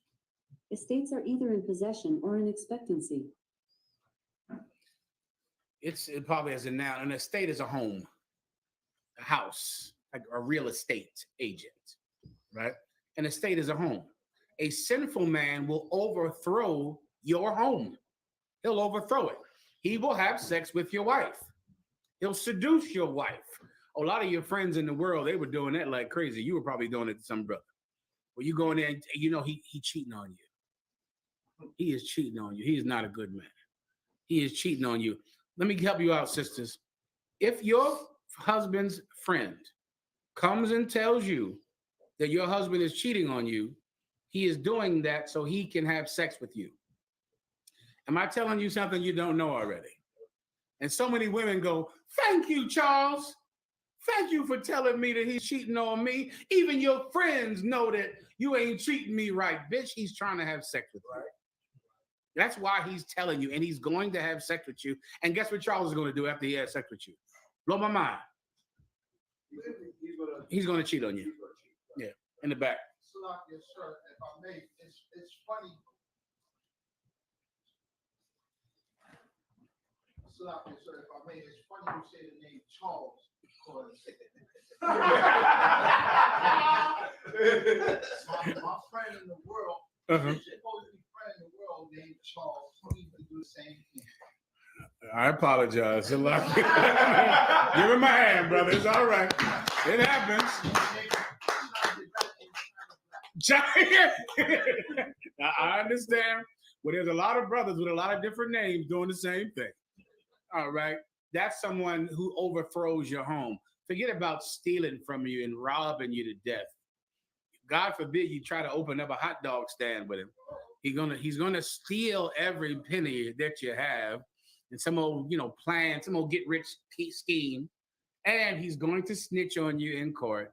estates are either in possession or in expectancy. It probably has a noun. An estate is a home, a house, like a real estate agent, right? An estate is a home. A sinful man will overthrow your home. He'll overthrow it. He will have sex with your wife. He'll seduce your wife. A lot of your friends in the world, they were doing that like crazy. You were probably doing it to some brother. Well, you go in there and you know he cheating on you. He is cheating on you. He is not a good man. He is cheating on you. Let me help you out, sisters. If your husband's friend comes and tells you that your husband is cheating on you, he is doing that so he can have sex with you. Am I telling you something you don't know already? And so many women go, thank you, Charles. Thank you for telling me that he's cheating on me. Even your friends know that you ain't treating me right, bitch. He's trying to have sex with you. That's why he's telling you, and he's going to have sex with you. And guess what Charles is going to do after he has sex with you? Blow my mind. He's going to cheat on you. Yeah, in the back. Yes, sir. If I may, it's funny. Yes, sir. If I may, it's funny you say the name Charles because my friend in the world, supposed to be friend in the world named Charles, don't even do the same thing. I apologize. Give him my hand, brother. It's all right. It happens. I understand. Well, there's a lot of brothers with a lot of different names doing the same thing. All right. That's someone who overthrows your home. Forget about stealing from you and robbing you to death. God forbid you try to open up a hot dog stand with him. He's gonna steal every penny that you have, and some old plan, some old get rich scheme, and he's going to snitch on you in court.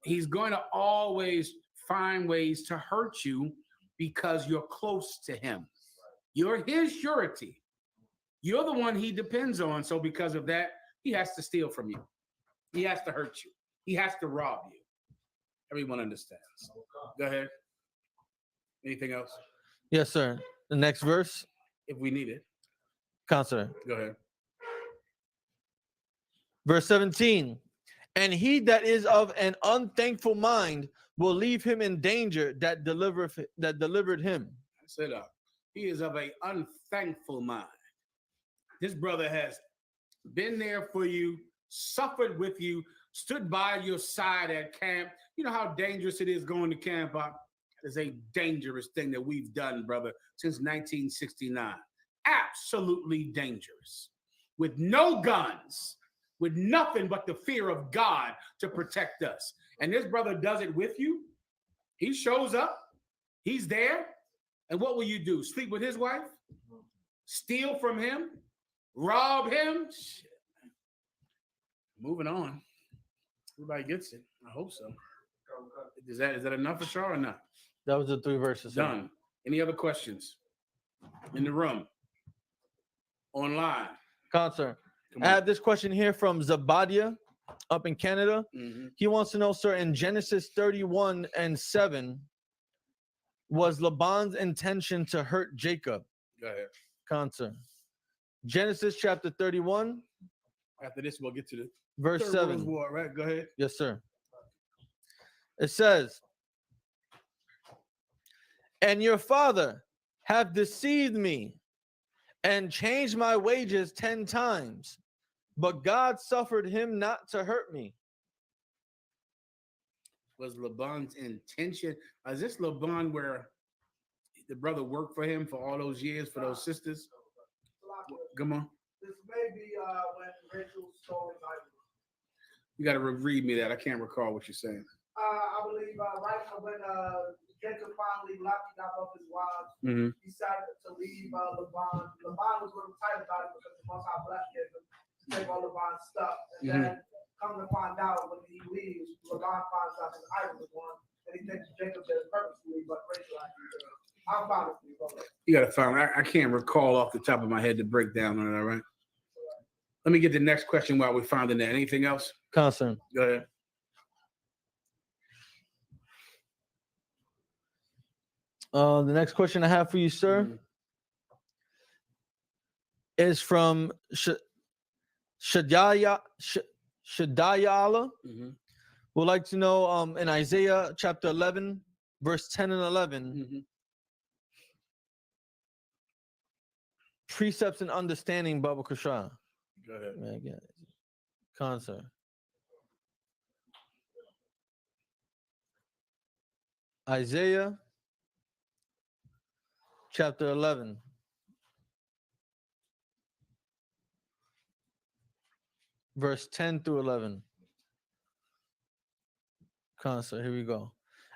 He's going to always find ways to hurt you because you're close to him. You're his surety. You're the one he depends on. So because of that, he has to steal from you. He has to hurt you. He has to rob you. Everyone understands. Go ahead. Anything else? Yes, sir. The next verse, If we need it. Counselor. Go ahead. Verse 17. And he that is of an unthankful mind will leave him in danger that delivered him. Sit up. He is of an unthankful mind. This brother has been there for you, suffered with you, stood by your side at camp. You know how dangerous it is going to camp. It's a dangerous thing that we've done, brother, since 1969. Absolutely dangerous. With no guns, with nothing but the fear of God to protect us. And this brother does it with you. He shows up. He's there. And what will you do? Sleep with his wife? Steal from him? Rob him? Shit. Moving on. Everybody gets it. I hope so. Is that enough for sure or not? That was the 3 verses. Sir. Done. Any other questions? In the room? Online? Counselor. Come I on. have this question here from Zabadia up in Canada. Mhm. He wants to know, sir, in Genesis 31:7, was Laban's intention to hurt Jacob? Go ahead. Counselor. Genesis chapter 31, After this, we'll get to the verse Third 7. World War, right? Go ahead. Yes, sir. It says, and your father have deceived me and changed my wages 10 times, but God suffered him not to hurt me. Was Laban's intention? Is this Laban where the brother worked for him for all those years for those sisters? Come on. This may be when Rachel stole his item. You got to read me that. I can't recall what you're saying. I believe right when Jacob finally left, he got off his wives. Mm-hmm. He decided to leave Laban. Laban was really tight about it because the Most High blessed Jacob to take all Laban's stuff. And then come to find out when he leaves, Laban finds out his item was gone, and he thinks Jacob did it purposely, but Rachel actually did it. I'll find it for you, brother. You got to find. I can't recall off the top of my head the breakdown on it. All right. Let me get the next question while we're finding that. Anything else? Counselor. Go ahead. The next question I have for you, sir, is from Shadaya Allah. Mm-hmm. Would like to know in Isaiah chapter 11, verse 10 and 11, Mm-hmm. precepts and understanding Baba Kushah. Go ahead. Counselor. Isaiah chapter 11. Verse 10 through 11. Counselor, here we go.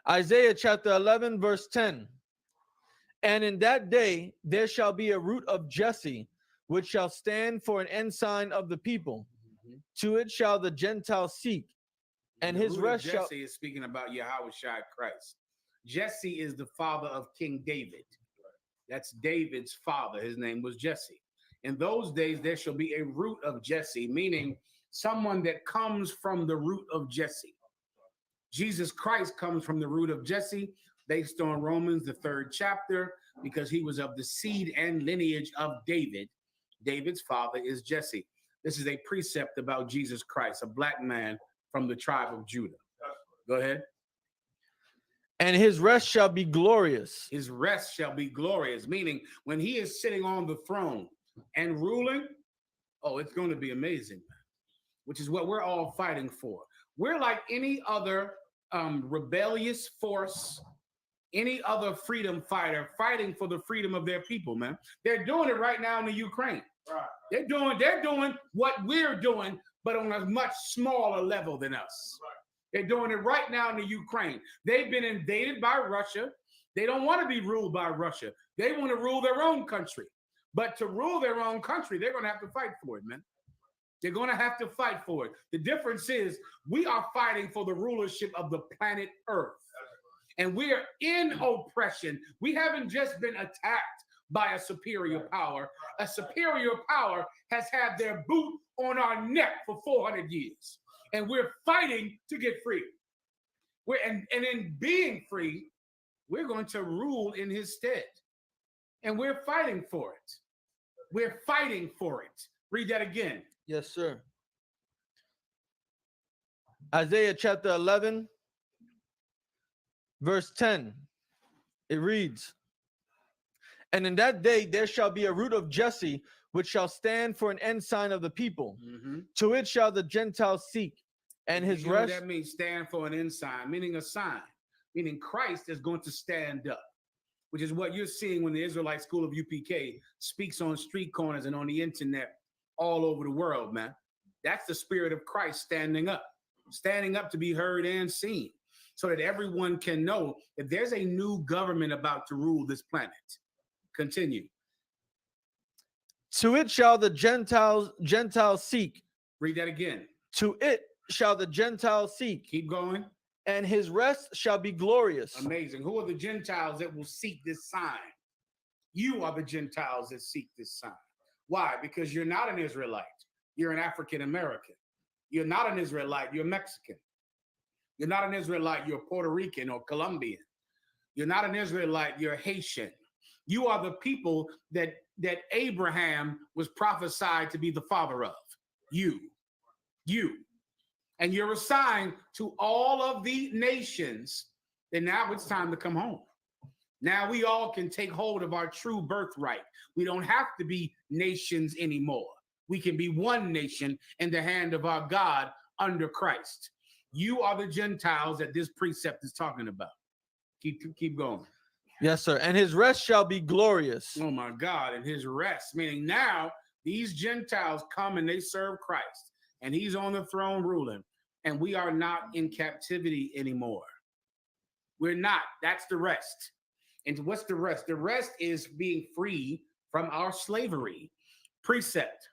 Isaiah chapter 11, verse 10. And in that day there shall be a root of Jesse, which shall stand for an ensign of the people. Mm-hmm. To it shall the Gentiles seek, and The his root of rest shall. Jesse is speaking about YAHANNA Christ. Jesse is the father of King David. That's David's father. His name was Jesse. In those days, there shall be a root of Jesse, meaning someone that comes from the root of Jesse. Jesus Christ comes from the root of Jesse, based on Romans, the 3rd chapter, because he was of the seed and lineage of David. David's father is Jesse. This is a precept about Jesus Christ, a black man from the tribe of Judah. Go ahead. And his rest shall be glorious. His rest shall be glorious, meaning when he is sitting on the throne and ruling, oh, it's going to be amazing, which is what we're all fighting for. We're like any other rebellious force, any other freedom fighter fighting for the freedom of their people, man. They're doing it right now in the Ukraine. Right. They're doing what we're doing, but on a much smaller level than us. Right. They're doing it right now in the Ukraine. They've been invaded by Russia. They don't want to be ruled by Russia. They want to rule their own country. But to rule their own country, they're going to have to fight for it, man. They're going to have to fight for it. The difference is we are fighting for the rulership of the planet Earth. And we are in oppression. We haven't just been attacked by a superior power. A superior power has had their boot on our neck for 400 years. And we're fighting to get free. And in being free, we're going to rule in his stead. And we're fighting for it. We're fighting for it. Read that again. Yes, sir. Isaiah chapter 11, verse 10. It reads, "And in that day there shall be a root of Jesse, which shall stand for an ensign of the people. To it shall the Gentiles seek, and his You know what rest." that means, stand for an ensign, meaning a sign, meaning Christ is going to stand up, which is what you're seeing when the Israelite School of UPK speaks on street corners and on the internet all over the world, man. That's the spirit of Christ standing up to be heard and seen, so that everyone can know that there's a new government about to rule this planet. Continue. To it shall the Gentiles seek. Read that again. To it shall the Gentiles seek. Keep going. And his rest shall be glorious. Amazing. Who are the Gentiles that will seek this sign? You are the Gentiles that seek this sign. Why? Because you're not an Israelite. You're an African American. You're not an Israelite. You're Mexican. You're not an Israelite. You're Puerto Rican or Colombian. You're not an Israelite. You're Haitian. You are the people that Abraham was prophesied to be the father of. You. And you're assigned to all of the nations. And now it's time to come home. Now we all can take hold of our true birthright. We don't have to be nations anymore. We can be one nation in the hand of our God under Christ. You are the Gentiles that this precept is talking about. Keep going. Yes, sir. And his rest shall be glorious. Oh my God. And his rest, meaning now these Gentiles come and they serve Christ, and he's on the throne ruling, and we are not in captivity anymore. We're not. That's the rest. And what's the rest? The rest is being free from our slavery. Precept.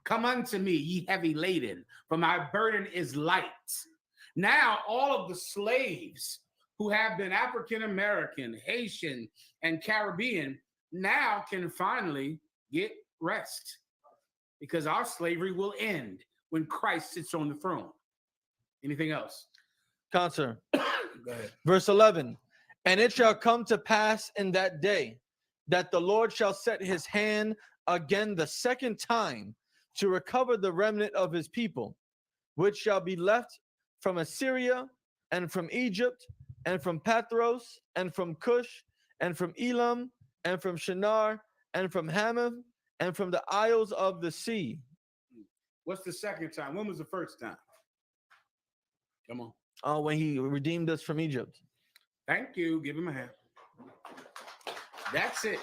Come unto me, ye heavy laden, for my burden is light. Now, all of the slaves who have been African American, Haitian, and Caribbean now can finally get rest, because our slavery will end when Christ sits on the throne. Anything else? Concert. Go ahead. Verse 11. And it shall come to pass in that day that the Lord shall set his hand again the second time to recover the remnant of his people, which shall be left from Assyria and from Egypt and from Pathros and from Cush and from Elam and from Shinar and from Hamath and from the isles of the sea. What's the second time? When was the first time? Come on. Oh, when he redeemed us from Egypt. Thank you. Give him a hand. That's it.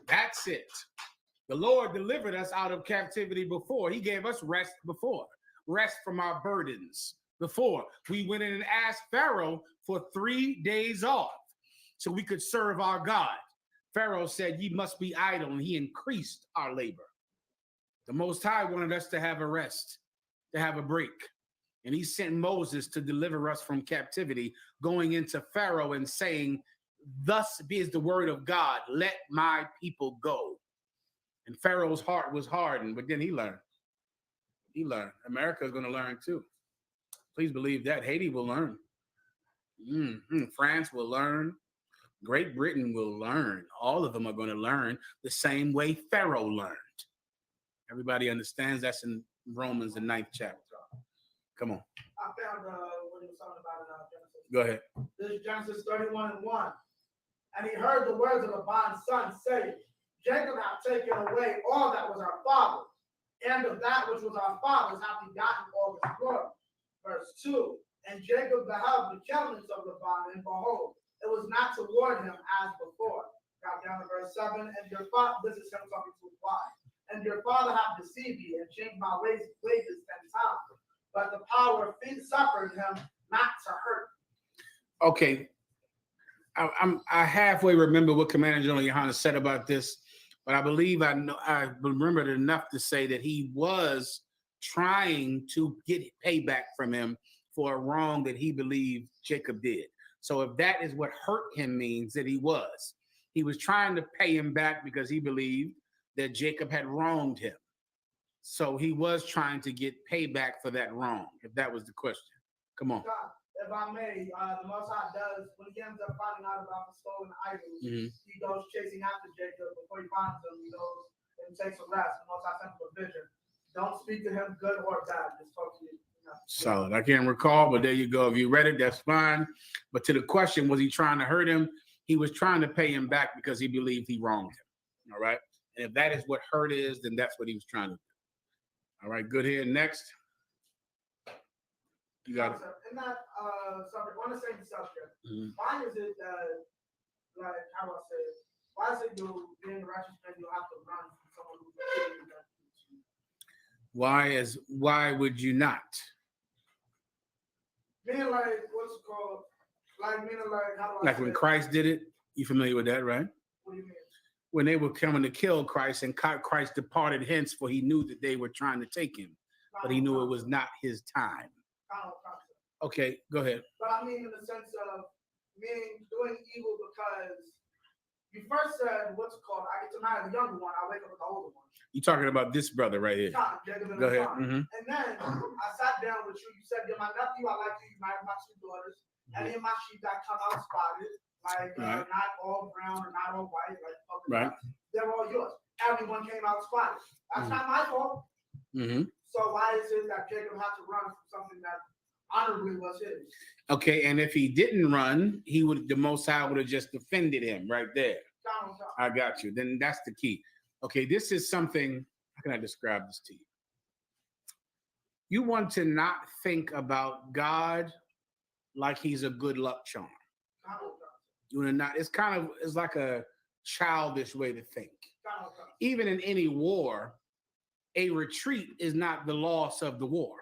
That's it. The Lord delivered us out of captivity before. He gave us rest before. Rest from our burdens before. We went in and asked Pharaoh for 3 days off so we could serve our God. Pharaoh said, "Ye must be idle," and he increased our labor. The Most High wanted us to have a rest, to have a break. And he sent Moses to deliver us from captivity, going into Pharaoh and saying, "Thus is the word of God, let my people go." And Pharaoh's heart was hardened, but then he learned. He learned. America is going to learn too. Please believe that. Haiti will learn. France will learn. Great Britain will learn. All of them are going to learn the same way Pharaoh learned. Everybody understands that's in Romans, the 9th chapter. Come on. I found what he was talking about in Genesis. Go ahead. This is Genesis 31:1. And he heard the words of Laban's son saying, Jacob hath taken away all that was our father's, and of that which was our father's hath he gotten all his glory. Verse 2. And Jacob beheld the countenance of Laban, and behold, it was not toward him as before. Got down to verse 7. And your father, this is him talking to his wife, and your father hath deceived me and changed my wages 10 times. But the power of feet suffered him not to hurt. Okay. I halfway remember what Commander General Yohanna said about this, but I believe I remembered enough to say that he was trying to get payback from him for a wrong that he believed Jacob did. So if that is what hurt him means, that he was trying to pay him back because he believed that Jacob had wronged him. So he was trying to get payback for that wrong, if that was the question. Come on. If I may, the Most High does, when he ends up finding out about the stolen idols, he goes chasing after Jacob. Before he finds him, he goes and takes a rest. The Most High sends him a vision. Don't speak to him good or bad. Just talk to you. Solid. I can't recall, but there you go. If you read it, that's fine. But to the question, was he trying to hurt him? He was trying to pay him back because he believed he wronged him. All right. And if that is what hurt is, then that's what he was trying to do. All right. Good here. Next. You got it. In that subject, on the same subject, why is it that, like, how do I say it? Why is it you, being a righteous man, you have to run from someone who's Why would you not? Meaning like, what's it called? Like, meaning like, how do I Like say when it? Christ did it? You familiar with that, right? What do you mean? When they were coming to kill Christ and Christ departed hence, for he knew that they were trying to take him, but he knew it was not his time. Okay, go ahead. But I mean in the sense of meaning doing evil because you first said, what's it called? I get to marry the younger one, I wake up with the older one. You're talking about this brother right here. Go ahead. And then I sat down with you, you said, you're my nephew, I like you, you married my 2 daughters, and in my sheep that come out spotted, like not all brown or not all white, like right. They're all yours. Everyone came out spotted. That's not my fault. So why is it that Jacob had to run from something that honorably was his? Okay, and if he didn't run, the Most High would have just defended him right there. I got you. Then that's the key. Okay, this is something, how can I describe this to you? You want to not think about God like he's a good luck charm. You want to not, it's like a childish way to think. Even in any war, a retreat is not the loss of the war.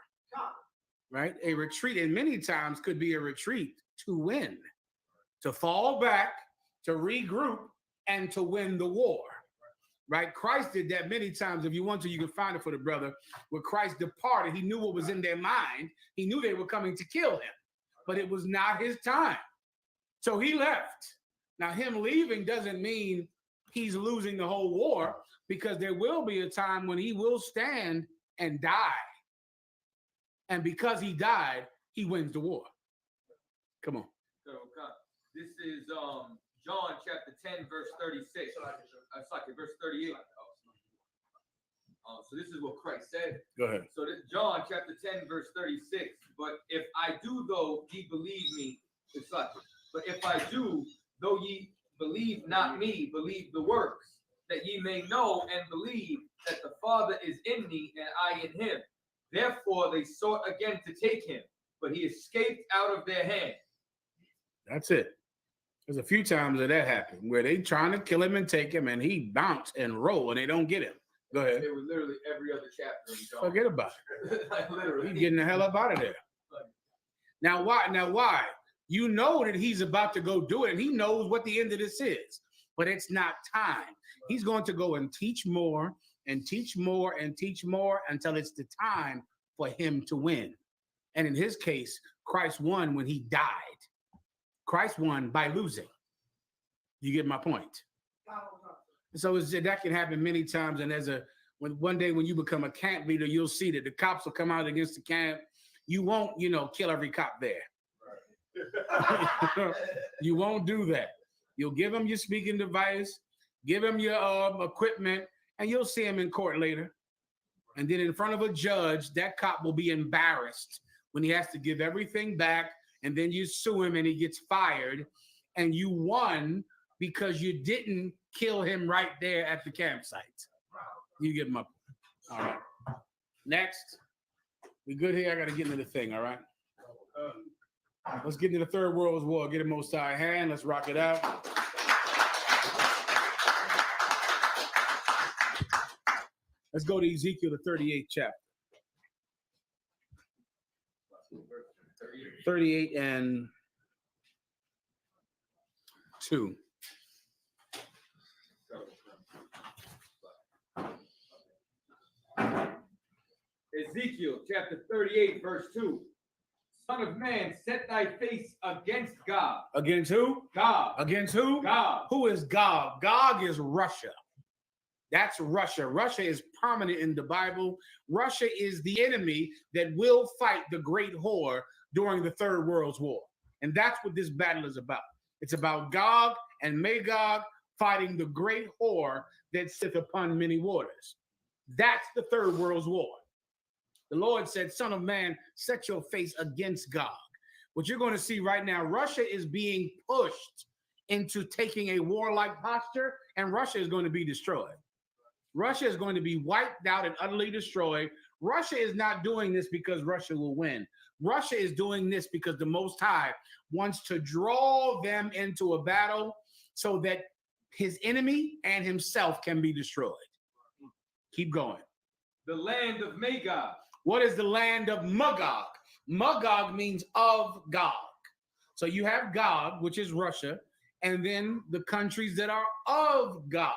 Right? A retreat, and many times could be a retreat to win, to fall back, to regroup, and to win the war. Right? Christ did that many times. If you want to, you can find it for the brother. When Christ departed, he knew what was in their mind. He knew they were coming to kill him, but it was not his time. So he left. Now, him leaving doesn't mean he's losing the whole war, because there will be a time when he will stand and die. And because he died, he wins the war. Come on. This is John chapter 10, verse 36. Verse 38. So this is what Christ said. Go ahead. So this John chapter 10, verse 36. But if I do, though ye believe me, but if I do, though ye believe not me, believe the works, that ye may know and believe that the Father is in me and I in him. Therefore they sought again to take him, but he escaped out of their hand. That's it. There's a few times that happened where they trying to kill him and take him, and he bounced and roll, and they don't get him. Go ahead. It was literally every other chapter. Forget about it. Like literally. He's getting the hell up out of there. Now why? You know that he's about to go do it, and he knows what the end of this is, but it's not time. He's going to go and teach more and teach more and teach more until it's the time for him to win. And in his case, Christ won when he died. Christ won by losing. You get my point? So that can happen many times. And one day when you become a camp leader, you'll see that the cops will come out against the camp. You won't, kill every cop there. Right. You won't do that. You'll give them your speaking device, give them your equipment, and you'll see him in court later. And then in front of a judge, that cop will be embarrassed when he has to give everything back. And then you sue him and he gets fired. And you won because you didn't kill him right there at the campsite. You get my point. All right. Next. We good here? I got to get into the thing, all right? Let's get into the Third World War. Get a Most High hand. Let's rock it out. Let's go to Ezekiel, the 38th chapter. 38 and 2. Ezekiel chapter 38, verse 2. Son of man, set thy face against God. Against who? God. Against who? God. Who is Gog? Gog is Russia. That's Russia. Russia is prominent in the Bible. Russia is the enemy that will fight the great whore during the Third World War. And that's what this battle is about. It's about Gog and Magog fighting the great whore that sitteth upon many waters. That's the Third World War. The Lord said, son of man, set your face against Gog. What you're going to see right now, Russia is being pushed into taking a warlike posture, and Russia is going to be destroyed. Russia is going to be wiped out and utterly destroyed. Russia is not doing this because Russia will win. Russia is doing this because the Most High wants to draw them into a battle so that his enemy and himself can be destroyed. Keep going. The land of Magog. What is the land of Magog? Magog means of Gog. So you have Gog, which is Russia, and then the countries that are of Gog.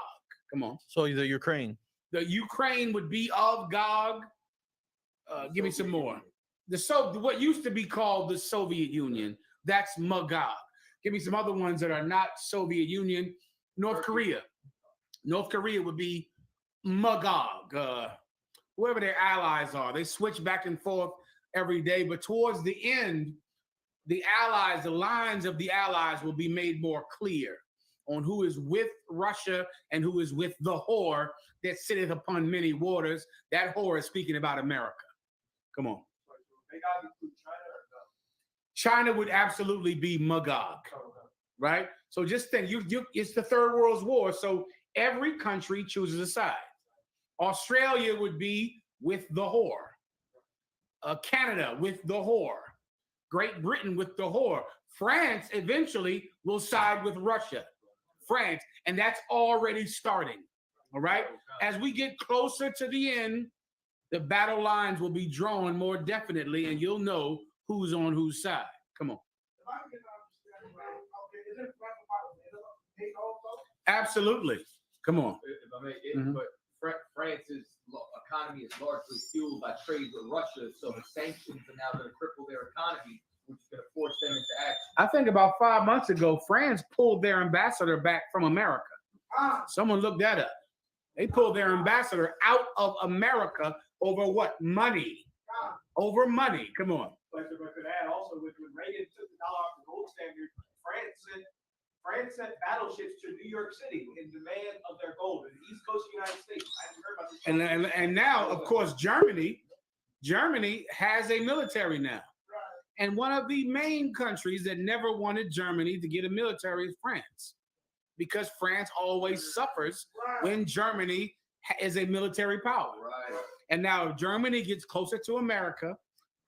Come on. So the Ukraine. The Ukraine would be of Gog. Give me some more. What used to be called the Soviet Union, that's Magog. Give me some other ones that are not Soviet Union. North Korea. North Korea would be Magog. Whoever their allies are, they switch back and forth every day. But towards the end, the lines of the allies will be made more clear on who is with Russia and who is with the whore that sitteth upon many waters. That whore is speaking about America. Come on. China would absolutely be Magog, right? So just think, it's the Third World War, so every country chooses a side. Australia would be with the whore. Canada with the whore. Great Britain with the whore. France eventually will side with Russia. France, and that's already starting. All right. As we get closer to the end, the battle lines will be drawn more definitely, and you'll know who's on whose side. Come on. Absolutely. Come on. But France's economy is largely fueled by trade with Russia, so the sanctions are now going to cripple their economy, which is going to force them into action. I think about 5 months ago, France pulled their ambassador back from America. Someone look that up. They pulled their ambassador out of America over what? Money. Over money. Come on. But if I could add also, when Reagan took the dollar off the gold standard, France sent battleships to New York City in demand of their gold in the East Coast of the United States. I haven't heard about this. And now, of course, Germany has a military now. And one of the main countries that never wanted Germany to get a military is France, because France always suffers when Germany is a military power. Right. And now if Germany gets closer to America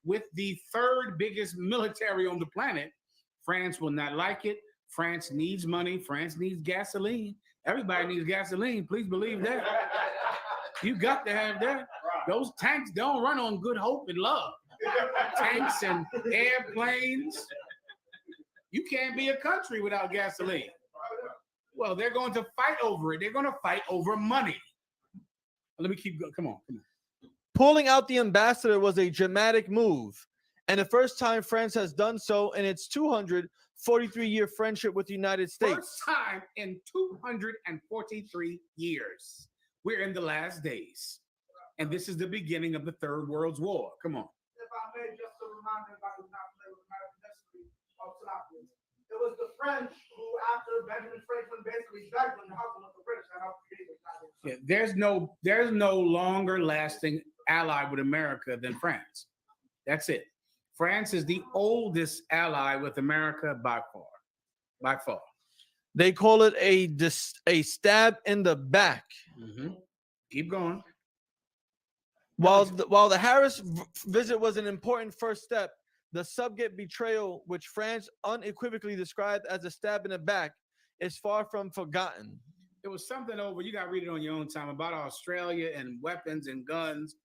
with the third biggest military on the planet, France will not like it. France needs money. France needs gasoline. Everybody needs gasoline. Please believe that. You got to have that. Those tanks don't run on good hope and love. Tanks and airplanes. You can't be a country without gasoline. Well, they're going to fight over it. They're going to fight over money. Let me keep going. Come on. Pulling out the ambassador was a dramatic move, and the first time France has done so in its 243-year friendship with the United States. First time in 243 years. We're in the last days. And this is the beginning of the Third World War. Come on. If I may, just to remind everybody who's not familiar with American history of slavery, it was the French who, after Benjamin Franklin basically begged them to help them with the British, that helped create the United States. Yeah, there's no longer lasting ally with America than France. That's it. France is the oldest ally with America by far. By far. They call it a stab in the back. Mm-hmm. Keep going. While the Harris visit was an important first step, the Subgate betrayal, which France unequivocally described as a stab in the back, is far from forgotten. There was something over, you got to read it on your own time, about Australia and weapons and guns.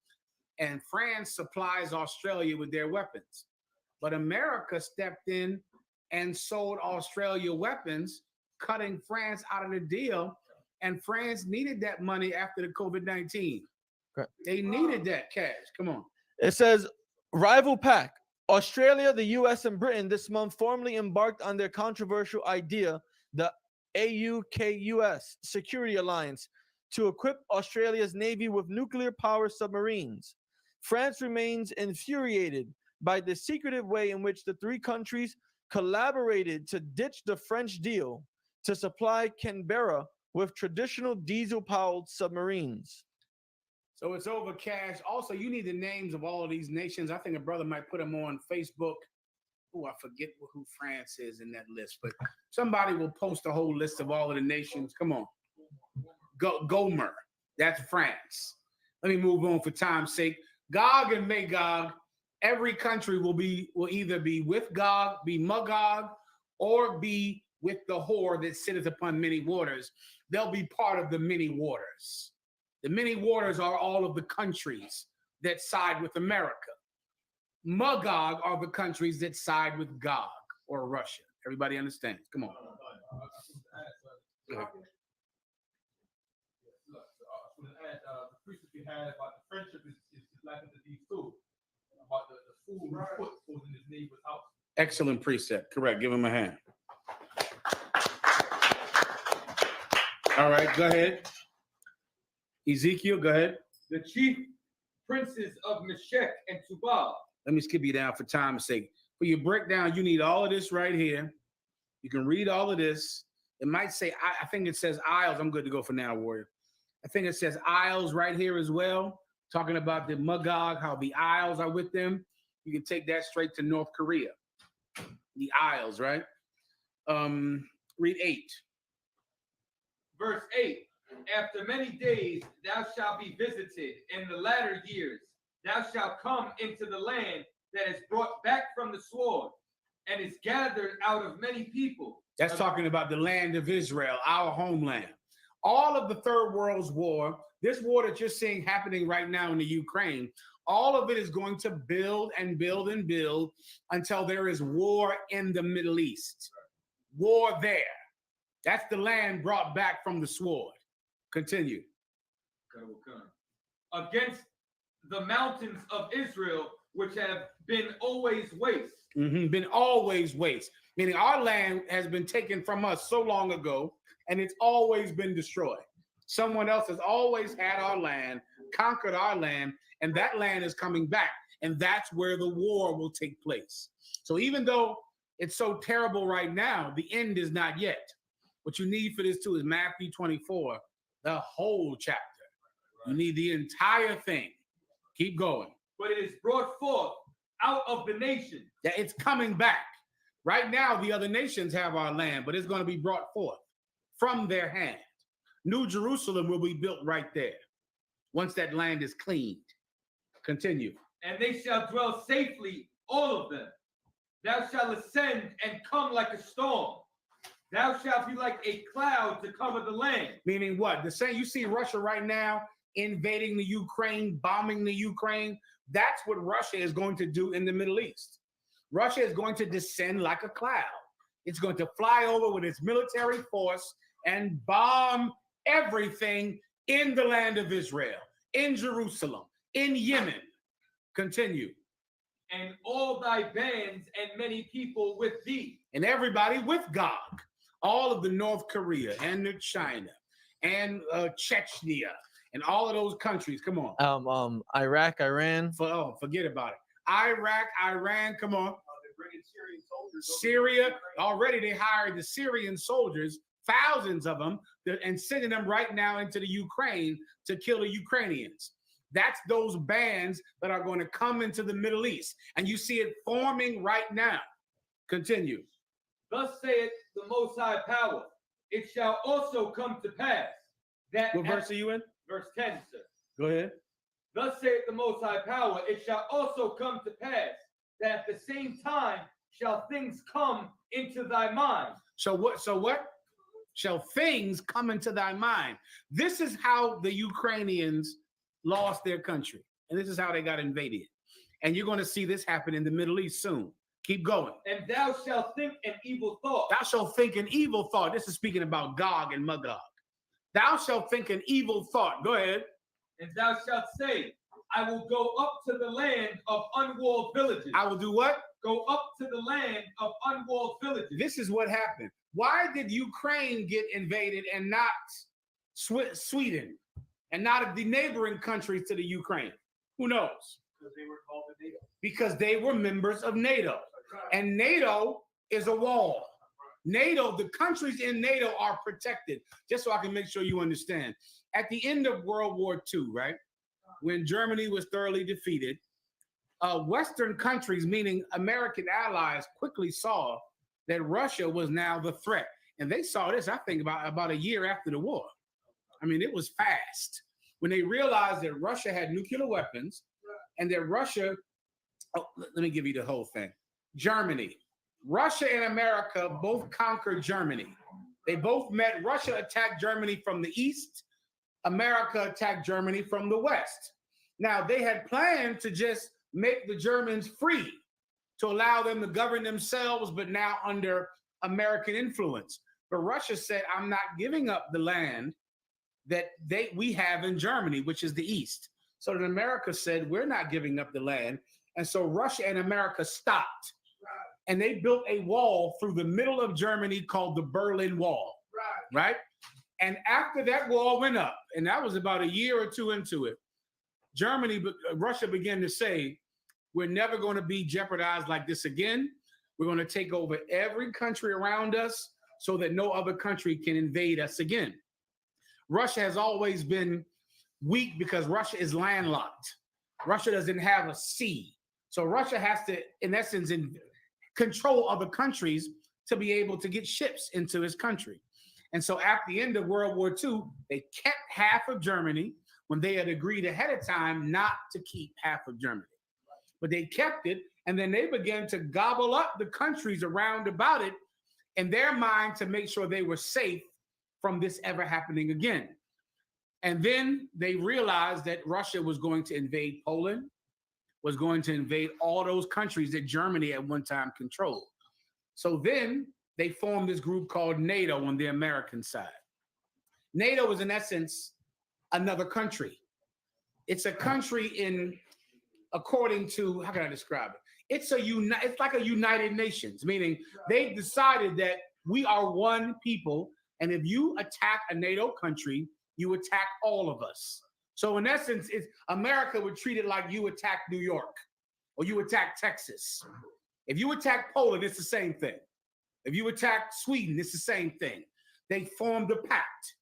And France supplies Australia with their weapons. But America stepped in and sold Australia weapons cutting France out of the deal, and France needed that money after the COVID-19. Okay. They needed that cash. Come on. It says, rival pack. Australia, the US, and Britain this month formally embarked on their controversial idea, the AUKUS Security Alliance, to equip Australia's Navy with nuclear-powered submarines. France remains infuriated by the secretive way in which the three countries collaborated to ditch the French deal to supply Canberra with traditional diesel-powered submarines. So it's over cash. Also, you need the names of all of these nations. I think a brother might put them on Facebook. Oh, I forget who France is in that list, but somebody will post a whole list of all of the nations. Come on. Gomer, that's France. Let me move on for time's sake. Gog and Magog, every country will either be with Gog, be Magog, or be with the whore that sitteth upon many waters. They'll be part of the many waters. The many waters are all of the countries that side with America. Magog are the countries that side with Gog or Russia. Everybody understands? Come on. Go ahead. The precept we had about the friendship is like these two. About the food we put was in his neighbor's house. Excellent precept. Correct. Give him a hand. All right, go ahead. Ezekiel, go ahead. The chief princes of Meshech and Tubal. Let me skip you down for time's sake. For your breakdown, you need all of this right here. You can read all of this. It might say, I think it says Isles. I'm good to go for now, Warrior. I think it says Isles right here as well, talking about the Magog, how the Isles are with them. You can take that straight to North Korea. The Isles, right? Read 8. Verse 8. After many days thou shalt be visited in the latter years. Thou shalt come into the land that is brought back from the sword and is gathered out of many people. That's talking about the land of Israel, our homeland. All of the Third World's War, this war that you're seeing happening right now in the Ukraine, all of it is going to build and build and build until there is war in the Middle East. War there. That's the land brought back from the sword. Continue. Against the mountains of Israel, which have been always waste. Been always waste. Meaning our land has been taken from us so long ago, and it's always been destroyed. Someone else has always had our land, conquered our land, and that land is coming back. And that's where the war will take place. So even though it's so terrible right now, the end is not yet. What you need for this too is Matthew 24, the whole chapter. You need the entire thing. Keep going. But it is brought forth out of the nation. Yeah, it's coming back. Right now, the other nations have our land, but it's going to be brought forth from their hand. New Jerusalem will be built right there once that land is cleaned. Continue. And they shall dwell safely, all of them. Thou shalt ascend and come like a storm. Thou shalt be like a cloud to cover the land. Meaning what? The same, you see Russia right now invading the Ukraine, bombing the Ukraine. That's what Russia is going to do in the Middle East. Russia is going to descend like a cloud. It's going to fly over with its military force and bomb everything in the land of Israel, in Jerusalem, in Yemen. Continue. And all thy bands and many people with thee. And everybody with Gog. All of the North Korea and the China and Chechnya and all of those countries. Come on. Iraq, Iran. Forget about it. Iraq, Iran, come on. They're bringing Syrian soldiers. Syria, already they hired the Syrian soldiers, thousands of them, and sending them right now into the Ukraine to kill the Ukrainians. That's those bands that are going to come into the Middle East. And you see it forming right now. Continue. Thus saith the Most High Power, it shall also come to pass that... What verse are you in? Verse 10, sir. Go ahead. Thus saith the Most High Power, it shall also come to pass that at the same time shall things come into thy mind. So what? Shall things come into thy mind? This is how the Ukrainians lost their country. And this is how they got invaded. And you're going to see this happen in the Middle East soon. Keep going. And thou shalt think an evil thought. Thou shalt think an evil thought. This is speaking about Gog and Magog. Thou shalt think an evil thought. Go ahead. And thou shalt say, I will go up to the land of unwalled villages. I will do what? Go up to the land of unwalled villages. This is what happened. Why did Ukraine get invaded and not Sweden and not the neighboring countries to the Ukraine? Who knows? Because they were called the NATO. Because they were members of NATO. And NATO is a wall. NATO, the countries in NATO are protected. Just so I can make sure you understand. At the end of World War II, right, when Germany was thoroughly defeated, Western countries, meaning American allies, quickly saw that Russia was now the threat. And they saw this, I think, about a year after the war. I mean, it was fast. When they realized that Russia had nuclear weapons and that Russia, let me give you the whole thing. Germany, Russia and America both conquered Germany. They both met. Russia attacked Germany from the east. America attacked Germany from the west. Now, they had planned to just make the Germans free, to allow them to govern themselves, but now under American influence. But Russia said, I'm not giving up the land that we have in Germany, which is the east. So then America said, we're not giving up the land. And so Russia and America stopped. And they built a wall through the middle of Germany called the Berlin Wall. Right? And after that wall went up, and that was about a year or two into it, Russia began to say, we're never going to be jeopardized like this again. We're going to take over every country around us so that no other country can invade us again. Russia has always been weak because Russia is landlocked. Russia doesn't have a sea. So Russia has to, in essence, control other countries to be able to get ships into his country. And so at the end of World War II, they kept half of Germany when they had agreed ahead of time not to keep half of Germany. But they kept it, and then they began to gobble up the countries around about it in their mind to make sure they were safe from this ever happening again. And then they realized that Russia was going to invade Poland, was going to invade all those countries that Germany at one time controlled. So then they formed this group called NATO on the American side. NATO is in essence another country. It's a country according to, how can I describe it? It's like a United Nations, meaning they decided that we are one people, and if you attack a NATO country, you attack all of us. So in essence, America would treat it like you attack New York or you attack Texas. If you attack Poland, it's the same thing. If you attack Sweden, it's the same thing. They formed a pact,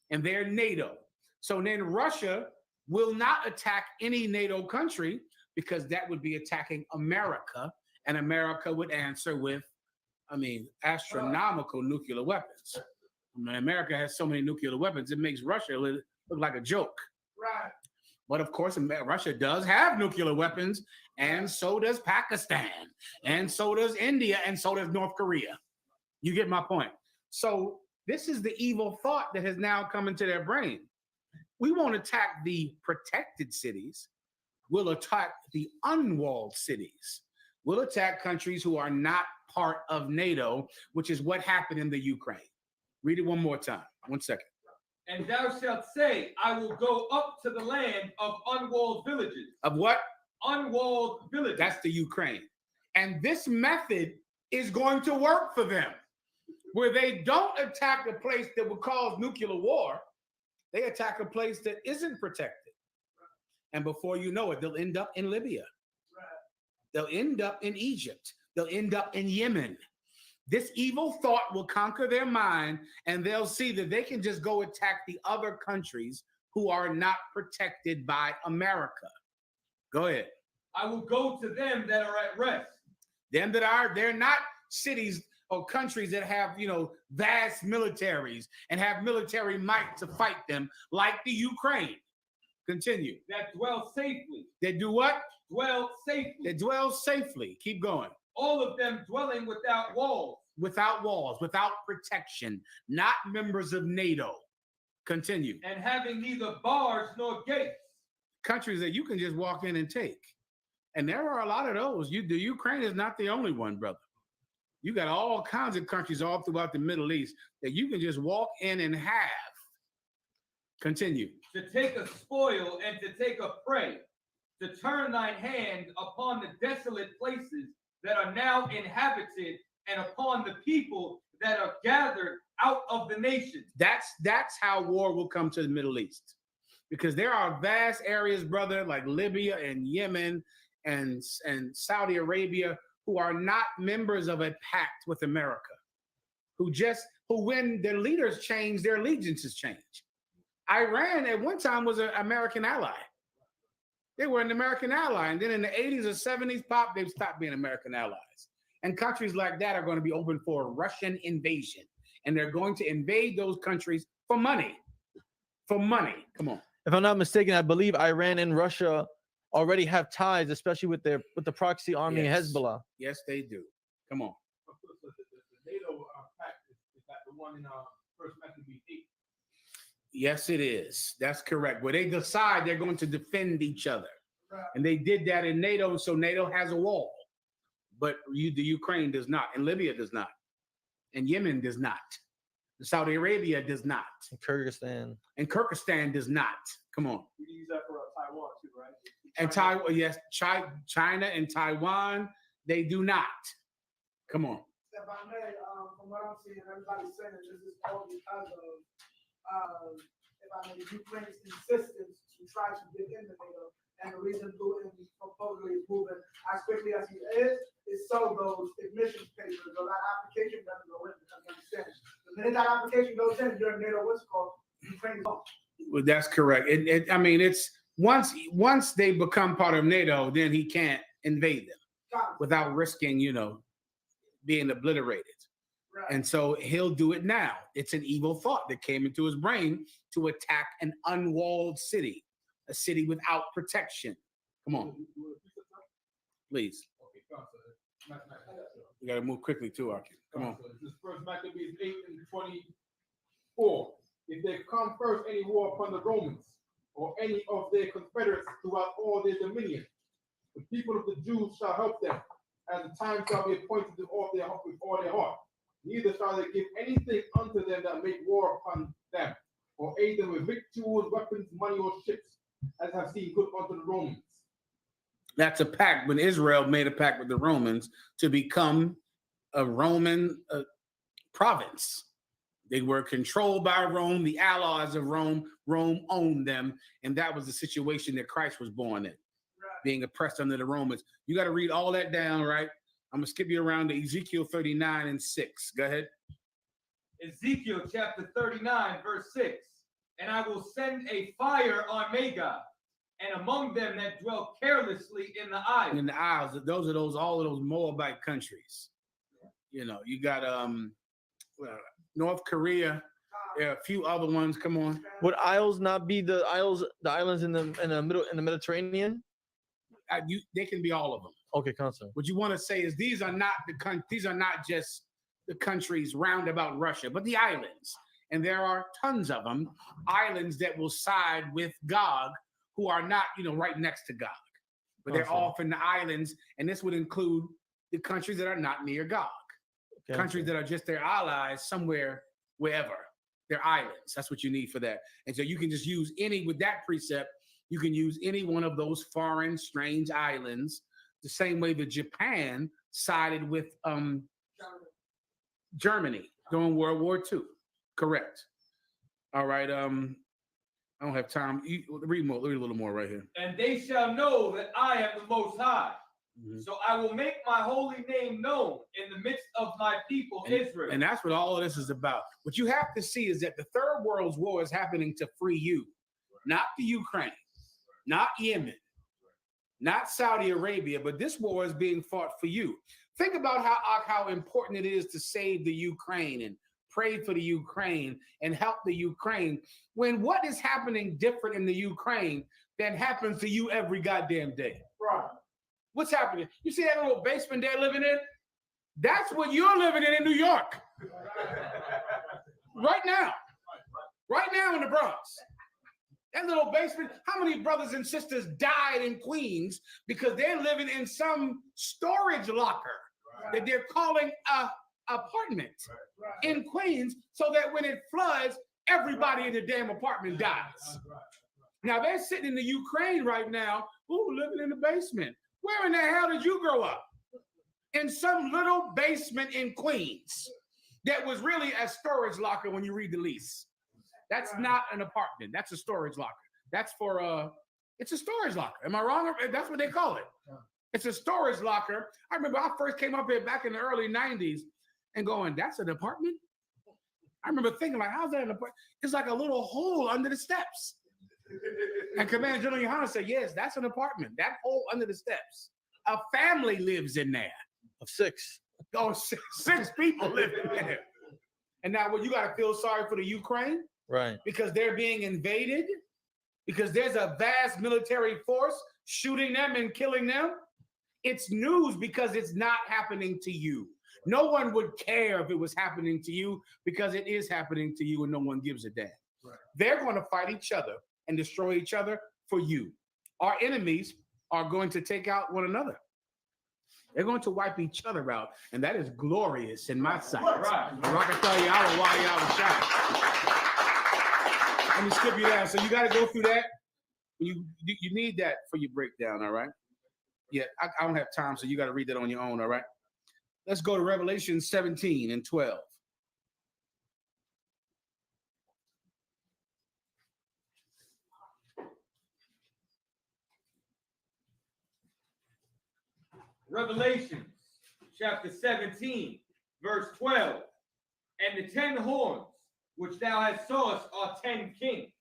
and they're NATO. So then Russia will not attack any NATO country because that would be attacking America, and America would answer with, astronomical nuclear weapons. America has so many nuclear weapons, it makes Russia look like a joke. Right. But of course, Russia does have nuclear weapons, and so does Pakistan, and so does India, and so does North Korea. You get my point. So this is the evil thought that has now come into their brain. We won't attack the protected cities. We'll attack the unwalled cities. We'll attack countries who are not part of NATO, which is what happened in the Ukraine. Read it one more time. 1 second. And thou shalt say, I will go up to the land of unwalled villages. Of what? Unwalled villages. That's the Ukraine. And this method is going to work for them, where they don't attack a place that would cause nuclear war. They attack a place that isn't protected. And before you know it, they'll end up in Libya. They'll end up in Egypt. They'll end up in Yemen. This evil thought will conquer their mind, and they'll see that they can just go attack the other countries who are not protected by America. Go ahead. I will go to them that are at rest. They're not cities or countries that have, vast militaries and have military might to fight them, like the Ukraine. Continue. That dwell safely. They do what? Dwell safely. They dwell safely. Keep going. All of them dwelling without walls. Without walls, without protection, not members of NATO. Continue. And having neither bars nor gates. Countries that you can just walk in and take. And there are a lot of those. The Ukraine is not the only one, brother. You got all kinds of countries all throughout the Middle East that you can just walk in and have. Continue. To take a spoil and to take a prey, to turn thine hand upon the desolate places that are now inhabited, and upon the people that are gathered out of the nations. That's how war will come to the Middle East. Because there are vast areas, brother, like Libya and Yemen and Saudi Arabia, who are not members of a pact with America, who when their leaders change, their allegiances change. Iran at one time was an American ally. They were an American ally. And then in the 80s or 70s, they've stopped being American allies. And countries like that are going to be open for a Russian invasion. And they're going to invade those countries for money. For money. Come on. If I'm not mistaken, I believe Iran and Russia already have ties, especially with the proxy army Hezbollah. Yes, they do. Come on. The NATO pact is that the one in First Maccabees 8. Yes, it is. That's correct. Where they decide they're going to defend each other. And they did that in NATO, so NATO has a wall. But the Ukraine does not, and Libya does not, and Yemen does not. Saudi Arabia does not. And Kyrgyzstan. And Kyrgyzstan does not. Come on. We use that for Taiwan too, right? And Taiwan, yes, China and Taiwan, they do not. Come on. If I may, from what I'm seeing, everybody's saying this is all because of, if I may, Ukraine's insistence to try to get into NATO, and the reason Putin supposedly is moving as quickly as he is so those admissions papers or that application doesn't go in, because you understand. The minute that application goes in, you're in NATO, what's it called? Ukraine's on. Well, that's correct. I mean, it's once they become part of NATO, then he can't invade them without risking, being obliterated. Right. And so he'll do it now. It's an evil thought that came into his brain to attack an unwalled city, a city without protection. Come on. Please. We got to move quickly too, Arkin. Come on. This is First Maccabees 8 and 24. If there come first any war upon the Romans or any of their confederates throughout all their dominion, the people of the Jews shall help them, and the time shall be appointed with all their heart. Neither shall they give anything unto them that make war upon them, or aid them with victuals, weapons, money, or ships, as have seen good unto the Romans. That's a pact when Israel made a pact with the Romans to become a Roman province. They were controlled by Rome, the allies of Rome. Rome owned them, and that was the situation that Christ was born in, being oppressed under the Romans. You got to read all that down, right? I'm going to skip you around to Ezekiel 39 and 6. Go ahead. Ezekiel chapter 39, verse 6. And I will send a fire on Magog, and among them that dwell carelessly in the isles. In the isles, all of those Moabite countries. You got North Korea. There are a few other ones. Come on. Would isles not be the islands in the Mediterranean? They can be all of them. Okay, Counselor. What you want to say is these are not just the countries round about Russia, but the islands. And there are tons of them, islands that will side with Gog, who are not, right next to Gog. But they're off in the islands, and this would include the countries that are not near Gog. Okay, countries that are just their allies somewhere, wherever. They're islands. That's what you need for that. And so you can just use with that precept, you can use any one of those foreign, strange islands, the same way that Japan sided with Germany during World War II. Correct. All right. I don't have time. Read a little more right here. And they shall know that I am the Most High. Mm-hmm. So I will make my holy name known in the midst of my people, Israel. And that's what all of this is about. What you have to see is that the Third World War is happening to free you, not the Ukraine, not Yemen, not Saudi Arabia, but this war is being fought for you. Think about how important it is to save the Ukraine and pray for the Ukraine and help the Ukraine, when what is happening different in the Ukraine than happens to you every goddamn day? Right. What's happening? You see that little basement they're living in? That's what you're living in New York. Right now. Right now in the Bronx. That little basement. How many brothers and sisters died in Queens because they're living in some storage locker that they're calling a apartment in Queens, so that when it floods, everybody in the damn apartment dies. Now they're sitting in the Ukraine right now, living in the basement. Where in the hell did you grow up? In some little basement in Queens that was really a storage locker when you read the lease. That's not an apartment. That's a storage locker. That's for it's a storage locker. Am I wrong? That's what they call it. It's a storage locker. I remember I first came up here back in the early 90s and going, that's an apartment? I remember thinking, like, how's that an apartment? It's like a little hole under the steps. And Commander General YAHANNA said, yes, that's an apartment. That hole under the steps. A family lives in there. Of 6. Oh, six people live in there. And now, you got to feel sorry for the Ukraine? Right. Because they're being invaded? Because there's a vast military force shooting them and killing them? It's news because it's not happening to you. No one would care if it was happening to you because it is happening to you and no one gives a damn. Right. They're going to fight each other and destroy each other for you. Our enemies are going to take out one another. They're going to wipe each other out, and that is glorious in my sight. Right. I can tell you, I will why y'all was shot. Let me skip you down. So you got to go through that. You need that for your breakdown, all right? Yeah, I don't have time, so you got to read that on your own, all right? Let's go to Revelation 17 and 12. Revelation chapter 17, verse 12. And the 10 horns which thou hast sawest are 10 kings,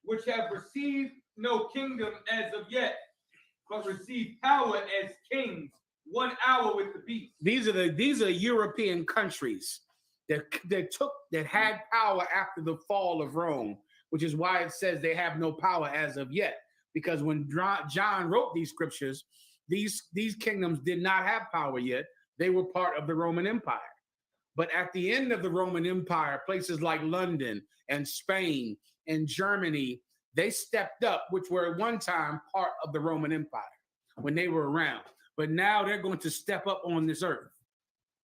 which have received no kingdom as of yet, but receive power as kings 1 hour with the beast. These are European countries that had power after the fall of Rome, which is why it says they have no power as of yet. Because when John wrote these scriptures, these kingdoms did not have power yet. They were part of the Roman Empire. But at the end of the Roman Empire, places like London and Spain and Germany, they stepped up, which were at one time part of the Roman Empire when they were around. But now they're going to step up on this earth.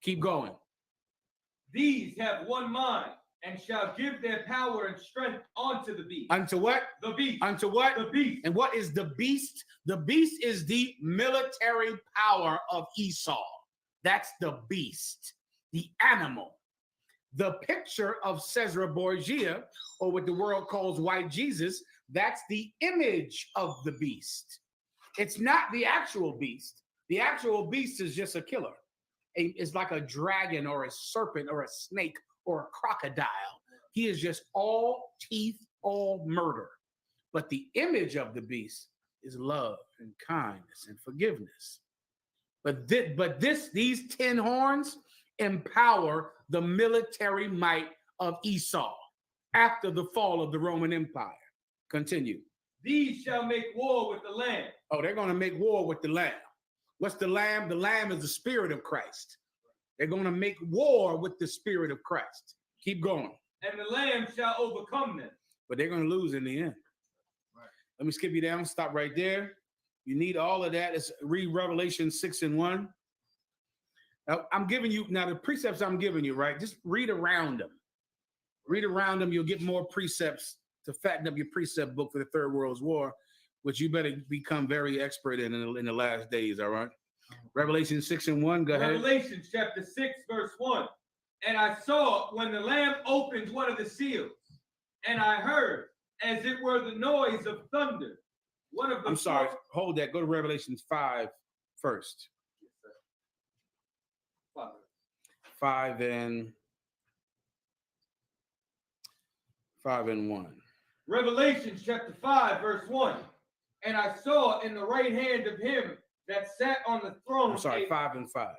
Keep going. These have one mind, and shall give their power and strength unto the beast. Unto what? The beast. Unto what? The beast. And what is the beast? The beast is the military power of Esau. That's the beast, the animal. The picture of Caesar Borgia, or what the world calls white Jesus, that's the image of the beast. It's not the actual beast. The actual beast is just a killer. It's like a dragon or a serpent or a snake or a crocodile. He is just all teeth, all murder. But the image of the beast is love and kindness and forgiveness. But these 10 horns empower the military might of Esau after the fall of the Roman Empire. Continue. These shall make war with the Lamb. Oh, they're going to make war with the Lamb. What's the Lamb? The Lamb is the Spirit of Christ. They're going to make war with the Spirit of Christ. Keep going. And the Lamb shall overcome them. But they're going to lose in the end. Right. Let me skip you down. Stop right there. You need all of that. Let's read Revelation 6 and 1. Now, I'm giving you, the precepts I'm giving you, right? Just read around them. Read around them. You'll get more precepts to fatten up your precept book for the Third World War, which you better become very expert in the last days, all right? Revelation 6 and 1, go ahead. Revelation chapter 6, verse 1. And I saw when the Lamb opened one of the seals, and I heard, as it were the noise of thunder. I'm sorry, hold that. Go to Revelation 5 first. 5 and 1. Revelation chapter 5, verse 1. And I saw in the right hand of him that sat on the throne. I'm sorry, 5 and 5.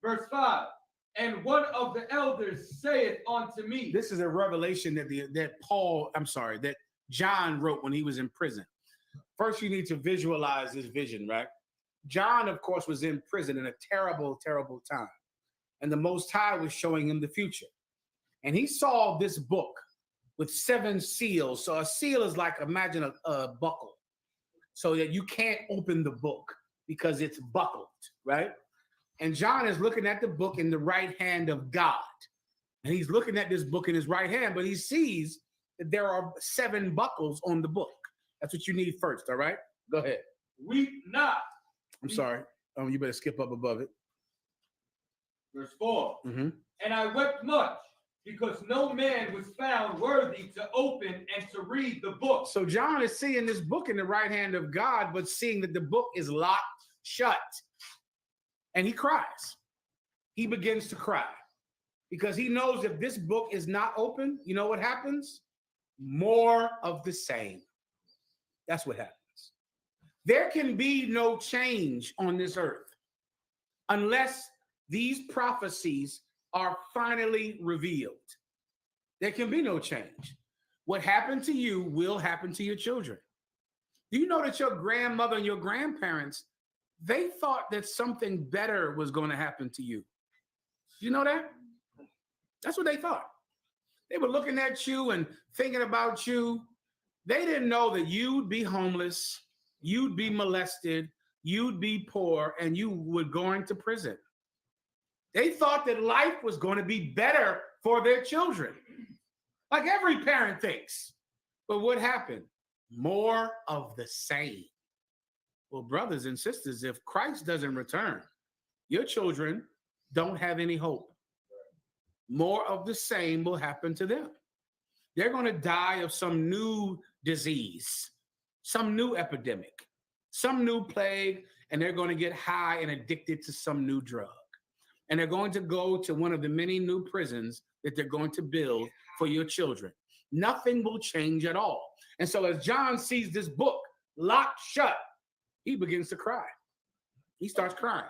Verse 5. And one of the elders saith unto me. This is a revelation that John wrote when he was in prison. First, you need to visualize this vision, right? John, of course, was in prison in a terrible, terrible time. And the Most High was showing him the future. And he saw this book with 7 seals. So a seal is like, imagine a buckle, so that you can't open the book because it's buckled, right? And John is looking at the book in the right hand of God. And he's looking at this book in his right hand, but he sees that there are 7 buckles on the book. That's what you need first, all right? Go ahead. Weep not. I'm sorry. You better skip up above it. Verse 4. Mm-hmm. And I wept much, because no man was found worthy to open and to read the book. So John is seeing this book in the right hand of God, but seeing that the book is locked shut. And he cries. He begins to cry because he knows if this book is not open, you know what happens? More of the same. That's what happens. There can be no change on this earth unless these prophecies are finally revealed. There can be no change. What happened to you will happen to your children. Do you know that your grandmother and your grandparents, they thought that something better was going to happen to you? You know that? That's what they thought. They were looking at you and thinking about you. They didn't know that you'd be homeless, you'd be molested, you'd be poor, and you would go into prison. They thought that life was going to be better for their children, like every parent thinks. But what happened? More of the same. Well, brothers and sisters, if Christ doesn't return, your children don't have any hope. More of the same will happen to them. They're going to die of some new disease, some new epidemic, some new plague, and they're going to get high and addicted to some new drug. And they're going to go to one of the many new prisons that they're going to build for your children. Nothing will change at all. And so as John sees this book locked shut, he begins to cry. He starts crying.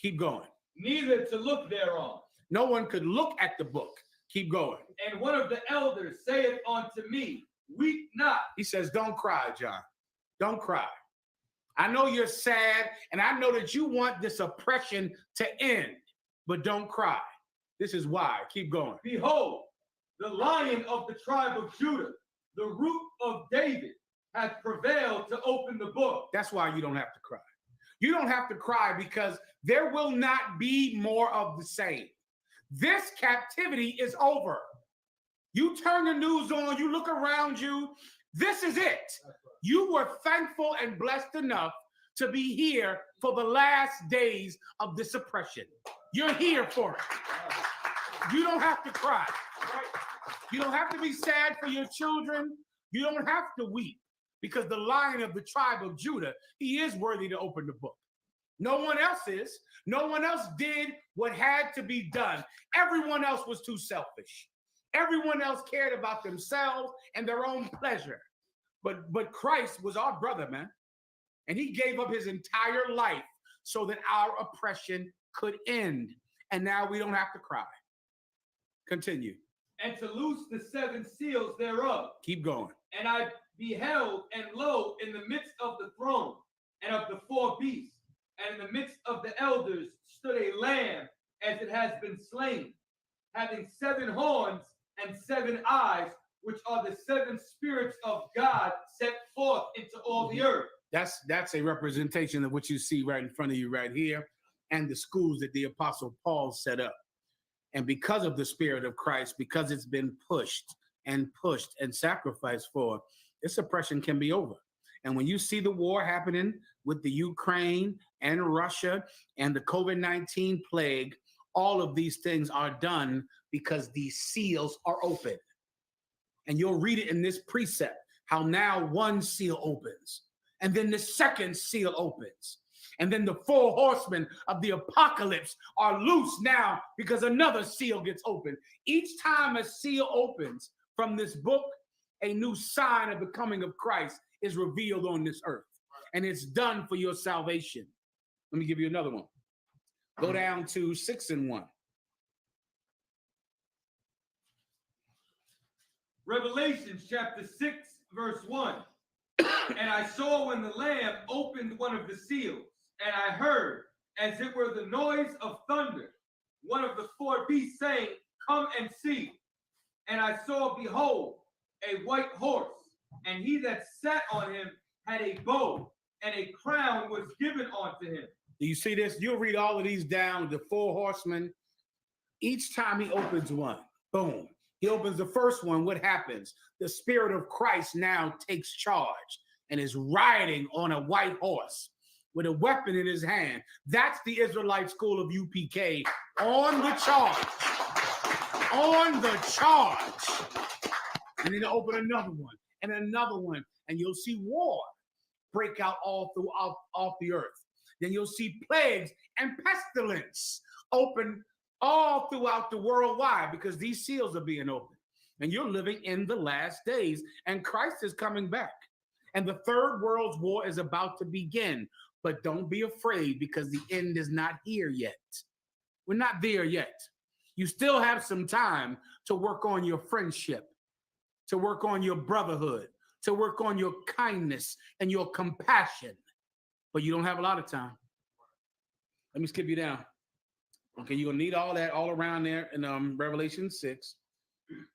Keep going. Neither to look thereon. No one could look at the book. Keep going. And one of the elders saith unto me, weep not. He says, don't cry, John. Don't cry. I know you're sad, and I know that you want this oppression to end, but don't cry. This is why. Keep going. Behold, the Lion of the tribe of Judah, the root of David, hath prevailed to open the book. That's why you don't have to cry. You don't have to cry because there will not be more of the same. This captivity is over. You turn the news on, you look around you. This is it. You were thankful and blessed enough to be here for the last days of this oppression. You're here for it. You don't have to cry. You don't have to be sad for your children. You don't have to weep because the Lion of the tribe of Judah, he is worthy to open the book. No one else is. No one else did what had to be done. Everyone else was too selfish. Everyone else cared about themselves and their own pleasure. But Christ was our brother, man. And he gave up his entire life so that our oppression could end. And now we don't have to cry. Continue. And to loose the 7 seals thereof. Keep going. And I beheld, and lo, in the midst of the throne and of the 4 beasts, and in the midst of the elders stood a lamb as it has been slain, having 7 horns and 7 eyes, which are the 7 spirits of God set forth into all the earth. That's a representation of what you see right in front of you right here, and the schools that the Apostle Paul set up. And because of the Spirit of Christ, because it's been pushed and sacrificed for, this oppression can be over. And when you see the war happening with the Ukraine and Russia and the COVID-19 plague, all of these things are done because these seals are open. And you'll read it in this precept, how now one seal opens, and then the second seal opens. And then the 4 horsemen of the apocalypse are loose now because another seal gets opened. Each time a seal opens from this book, a new sign of the coming of Christ is revealed on this earth. And it's done for your salvation. Let me give you another one. Go down to 6 and 1. Revelation chapter 6, verse 1. And I saw when the Lamb opened one of the seals, and I heard, as it were the noise of thunder, one of the 4 beasts saying, come and see. And I saw, behold, a white horse, and he that sat on him had a bow, and a crown was given unto him. Do you see this? You'll read all of these down, the four horsemen. Each time he opens one, boom. He opens the first one, what happens? The Spirit of Christ now takes charge and is riding on a white horse with a weapon in his hand. That's the Israelite school of UPK on the charge. On the charge. And then open another one and another one, and you'll see war break out all throughout the earth. Then you'll see plagues and pestilence open all throughout the world. Why? Because these seals are being opened. And you're living in the last days, and Christ is coming back. And the third world's war is about to begin. But don't be afraid, because the end is not here yet. We're not there yet. You still have some time to work on your friendship, to work on your brotherhood, to work on your kindness and your compassion. But you don't have a lot of time. Let me skip you down. Okay, you're gonna need all that all around there in Revelation 6.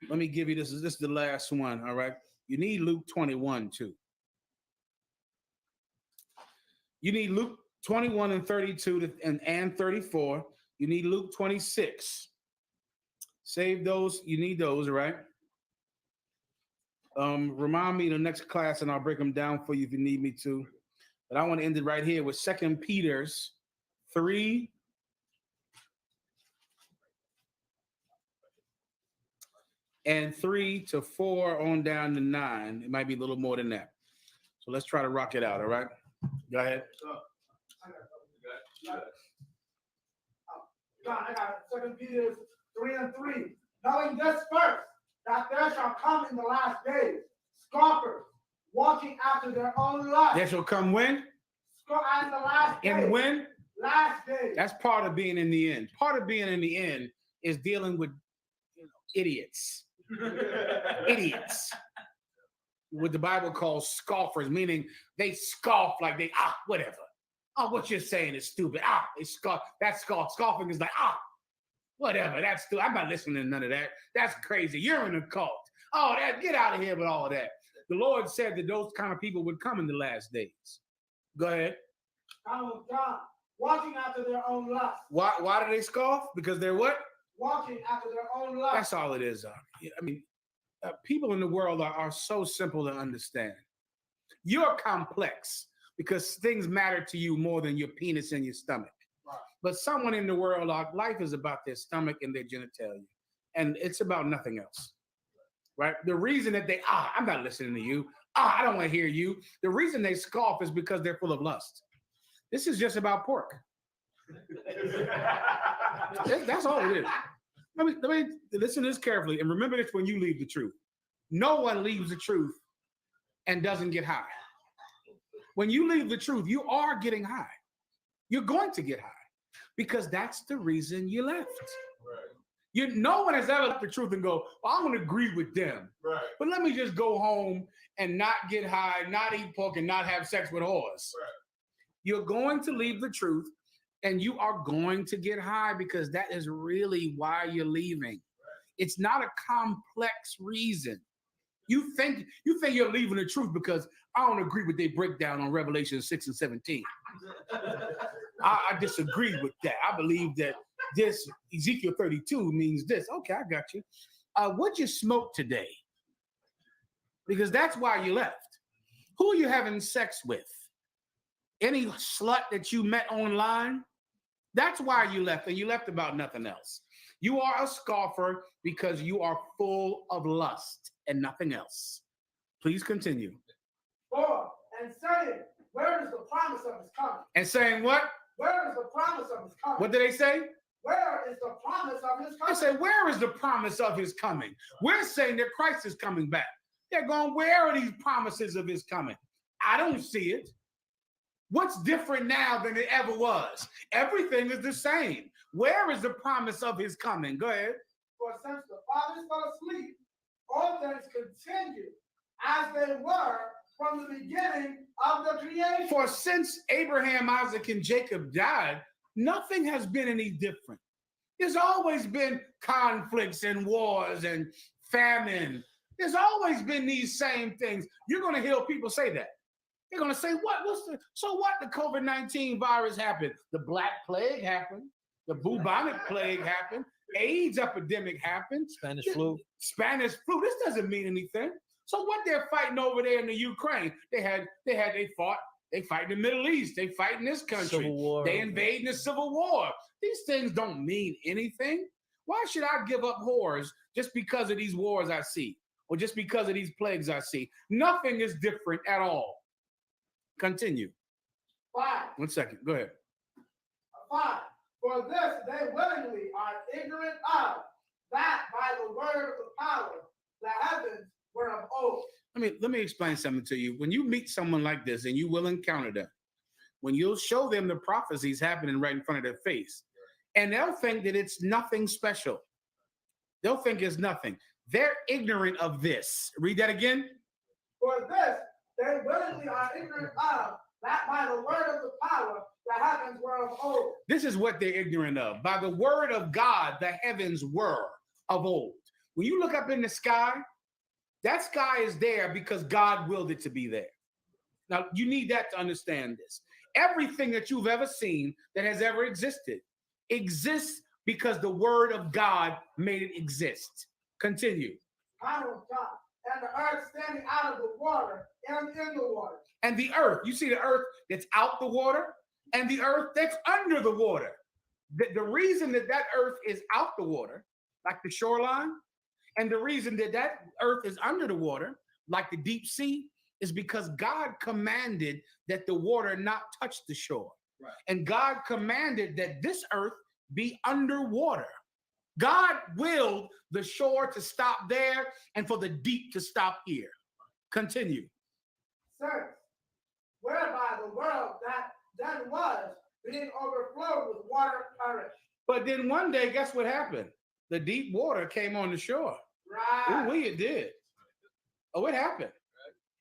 Let me give you this. This is the last one. All right. You need Luke 21 too. You need Luke 21 and 32 and 34. You need Luke 26. Save those. You need those, right? Remind me in the next class, and I'll break them down for you if you need me to. But I want to end it right here with 2 Peter's 3. And 3 to 4 on down to 9. It might be a little more than that. So let's try to rock it out, all right? Go ahead. I got 2 Peter 3 and 3. Knowing this first, that there shall come in the last days scoffers, walking after their own lust. There shall come when? In the last days. And when? Last days. That's part of being in the end. Part of being in the end is dealing with idiots. Idiots. What the Bible calls scoffers, meaning they scoff like they, whatever. Oh, what you're saying is stupid. They scoff. That's scoff. Scoffing is like, whatever. That's stupid. I'm not listening to none of that. That's crazy. You're in a cult. Oh, get out of here with all of that. The Lord said that those kind of people would come in the last days. Go ahead. God, walking after their own lust. Why do they scoff? Because they're what? Walking after their own lust. That's all it is. I mean, people in the world are so simple to understand. You're complex because things matter to you more than your penis and your stomach. Right. But someone in the world, life is about their stomach and their genitalia, and it's about nothing else. Right? The reason that they, I'm not listening to you. I don't want to hear you. The reason they scoff is because they're full of lust. This is just about pork. That's all it is. Let me listen to this carefully and remember this when you leave the truth. No one leaves the truth and doesn't get high. When you leave the truth, you are getting high. You're going to get high because that's the reason you left. Right. No one has ever left the truth and go, well, I'm going to agree with them. Right. But let me just go home and not get high, not eat pork, and not have sex with whores. Right. You're going to leave the truth. And you are going to get high because that is really why you're leaving. It's not a complex reason. You think you're leaving the truth because I don't agree with their breakdown on Revelation 6 and 17. I disagree with that. I believe that this Ezekiel 32 means this. Okay, I got you. What'd you smoke today? Because that's why you left. Who are you having sex with? Any slut that you met online? That's why you left, and you left about nothing else. You are a scoffer because you are full of lust and nothing else. Please continue. 4, and saying, where is the promise of his coming? And saying what? Where is the promise of his coming? What did they say? Where is the promise of his coming? They say, where is the promise of his coming? We're saying that Christ is coming back. They're going, where are these promises of his coming? I don't see it. What's different now than it ever was? Everything is the same. Where is the promise of his coming? Go ahead. For since the fathers fell asleep, all things continue as they were from the beginning of the creation. For since Abraham, Isaac, and Jacob died, nothing has been any different. There's always been conflicts and wars and famine. There's always been these same things. You're going to hear people say that. They're going to say, so what? The COVID-19 virus happened. The Black Plague happened. The bubonic plague happened. AIDS epidemic happened. Spanish flu. Spanish flu. This doesn't mean anything. So what they're fighting over there in the Ukraine? They fought. They fight in the Middle East. They fight in this country. Civil war. They invade in the Civil War. These things don't mean anything. Why should I give up whores just because of these wars I see, or just because of these plagues I see? Nothing is different at all. Continue. 5. 1 second. Go ahead. 5. For this they willingly are ignorant of, that by the word of the power the heavens were of old. Let me explain something to you. When you meet someone like this, and you will encounter them, when you'll show them the prophecies happening right in front of their face, and they'll think that it's nothing special. They'll think it's nothing. They're ignorant of this. Read that again. For this they willingly are ignorant of, that by the word of the power the heavens were of old. This is what they're ignorant of. By the word of God, the heavens were of old. When you look up in the sky, that sky is there because God willed it to be there. Now, you need that to understand this. Everything that you've ever seen that has ever existed exists because the word of God made it exist. Continue. Power of God, and the earth standing out of the water and in the water. And the earth, you see the earth that's out the water and the earth that's under the water. The reason that earth is out the water, like the shoreline, and the reason that earth is under the water, like the deep sea, is because God commanded that the water not touch the shore. Right. And God commanded that this earth be underwater. God willed the shore to stop there and for the deep to stop here. Continue. Sirs, whereby the world that then was, being overflowed with water, perished. But then one day, guess what happened? The deep water came on the shore. Right. Ooh, it did. Oh, it happened.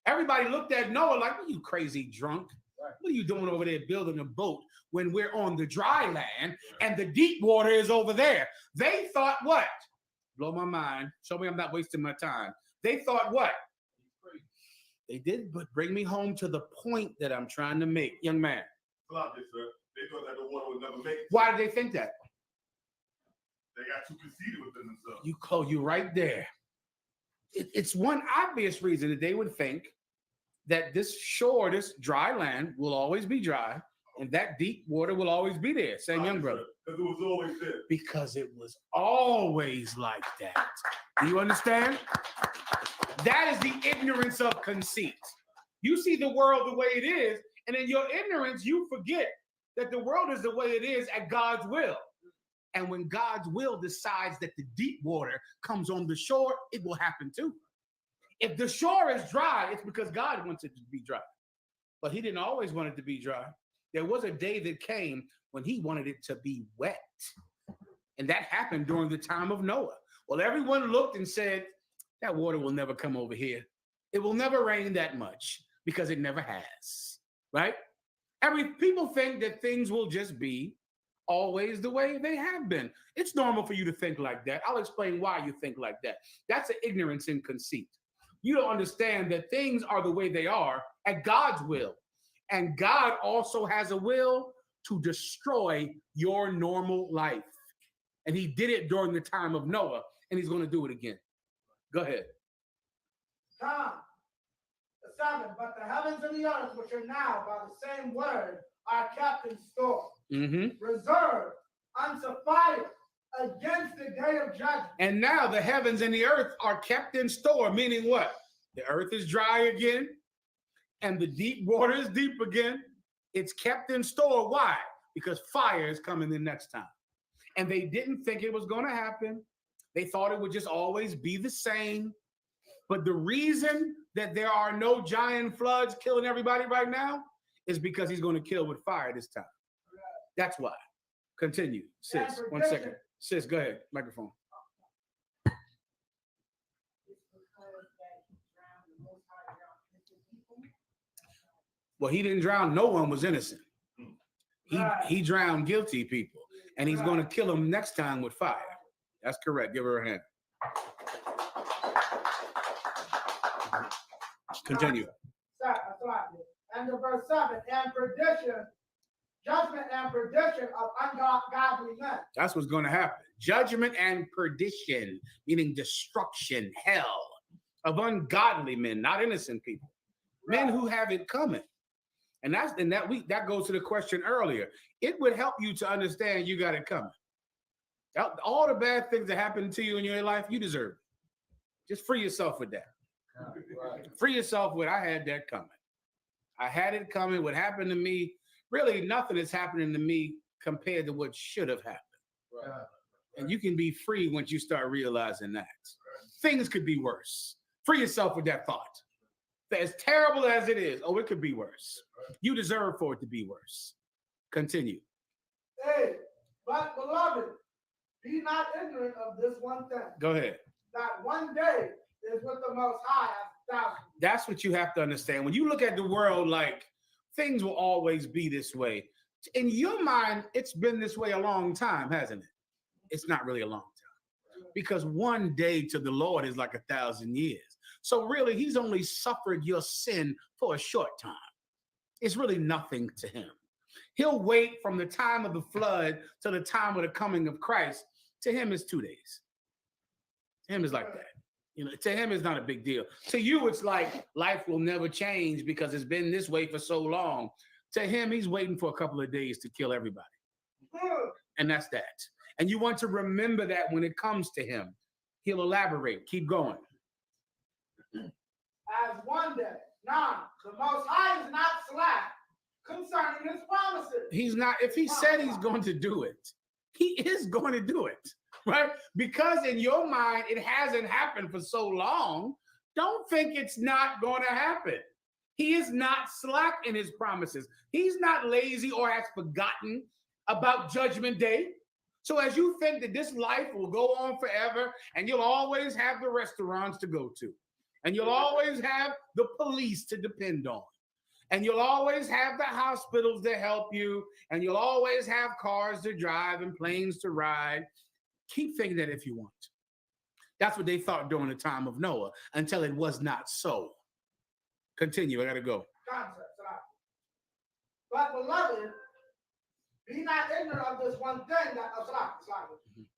Everybody looked at Noah like, "What, you crazy drunk? What are you doing over there building a boat when we're on the dry land and the deep water is over there?" They thought what? Blow my mind. Show me I'm not wasting my time. They thought what? They did, but bring me home to the point that I'm trying to make, young man. Sloppy, sir. They thought that the water would never make it. Why did they think that? They got too conceited within themselves. You right there. It's one obvious reason that they would think that this shore, this dry land, will always be dry, and that deep water will always be there. Same young brother. Because it was always there. Because it was always like that. Do you understand? That is the ignorance of conceit. You see the world the way it is, and in your ignorance, you forget that the world is the way it is at God's will. And when God's will decides that the deep water comes on the shore, it will happen too. If the shore is dry, it's because God wants it to be dry. But he didn't always want it to be dry. There was a day that came when he wanted it to be wet. And that happened during the time of Noah. Well, everyone looked and said, that water will never come over here. It will never rain that much because it never has, right? People think that things will just be always the way they have been. It's normal for you to think like that. I'll explain why you think like that. That's an ignorance and conceit. You don't understand that things are the way they are at God's will. And God also has a will to destroy your normal life. And he did it during the time of Noah, and he's going to do it again. Go ahead. Come. The 7, but the heavens and the earth, which are now by the same word, are kept in store, reserved unto fire against the day of judgment. And now the heavens and the earth are kept in store, meaning what? The earth is dry again, and the deep water is deep again. It's kept in store. Why? Because fire is coming the next time. And they didn't think it was going to happen. They thought it would just always be the same. But the reason that there are no giant floods killing everybody right now is because he's going to kill with fire this time. That's why. Continue. Sis, 1 second. Sis, go ahead. Microphone. Well, he didn't drown. No one was innocent. He drowned guilty people. And he's going to kill them next time with fire. That's correct. Give her a hand. Continue. And the verse 7, and perdition, judgment and perdition of ungodly men. That's what's going to happen. Judgment and perdition, meaning destruction, hell, of ungodly men, not innocent people. Men who have it coming. And that goes to the question earlier. It would help you to understand you got it coming. All the bad things that happen to you in your life, you deserve it. Just free yourself with that. Free yourself with, I had that coming. I had it coming. What happened to me, really nothing is happening to me compared to what should have happened. And you can be free once you start realizing that. Things could be worse. Free yourself with that thought. As terrible as it is, it could be worse. You deserve for it to be worse. Continue. Hey, but beloved, be not ignorant of this one thing. Go ahead. That one day is with the Most High as 1,000. That's what you have to understand. When you look at the world like things will always be this way, in your mind, it's been this way a long time, hasn't it? It's not really a long time. Because one day to the Lord is like 1,000 years. So really, he's only suffered your sin for a short time. It's really nothing to him. He'll wait from the time of the flood to the time of the coming of Christ. To him, it's 2 days. To him, it's like that. To him, it's not a big deal. To you, it's like life will never change because it's been this way for so long. To him, he's waiting for a couple of days to kill everybody. And that's that. And you want to remember that when it comes to him. He'll elaborate. Keep going. As one day. Now, the Most High is not slack concerning his promises. He's not. If he said he's going to do it, he is going to do it. Right? Because in your mind, it hasn't happened for so long. Don't think it's not going to happen. He is not slack in his promises. He's not lazy or has forgotten about Judgment Day. So as you think that this life will go on forever and you'll always have the restaurants to go to, and you'll always have the police to depend on, and you'll always have the hospitals to help you, and you'll always have cars to drive and planes to ride, keep thinking that if you want. That's what they thought during the time of Noah, until it was not so. Continue, I gotta go. But beloved, be not ignorant of this one thing that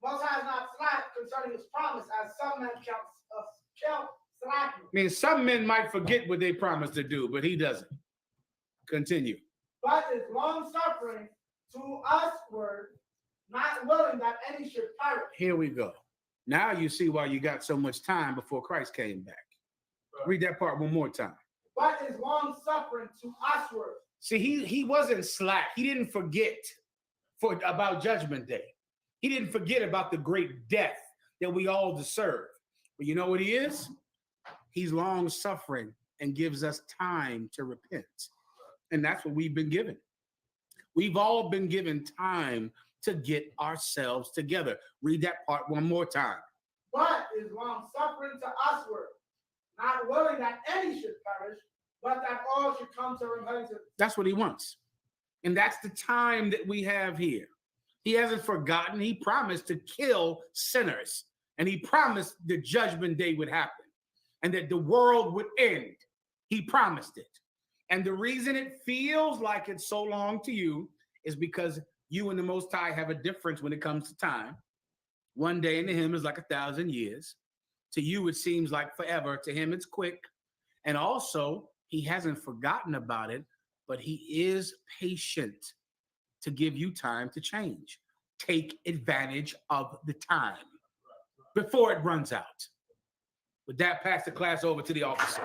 Most High is not slack concerning his promise, as some men count slackness. I mean, some men might forget what they promised to do, but he doesn't. Continue. But is long suffering to usward, not willing that any should perish. Here we go. Now you see why you got so much time before Christ came back. Read that part one more time. But is long suffering to usward. See, he wasn't slack. He didn't forget about Judgment Day. He didn't forget about the great death that we all deserve. But you know what he is? He's long suffering and gives us time to repent. And that's what we've been given. We've all been given time to get ourselves together. Read that part one more time. But is long suffering to usward, not willing that any should perish, but that all should come to repentance. That's what he wants. And that's the time that we have here. He hasn't forgotten. He promised to kill sinners. And he promised the Judgment Day would happen and that the world would end. He promised it. And the reason it feels like it's so long to you is because you and the Most High have a difference when it comes to time. One day into him is like 1,000 years. To you, it seems like forever. To him, it's quick. And also, he hasn't forgotten about it, but he is patient to give you time to change. Take advantage of the time before it runs out. With that, pass the class over to the officer.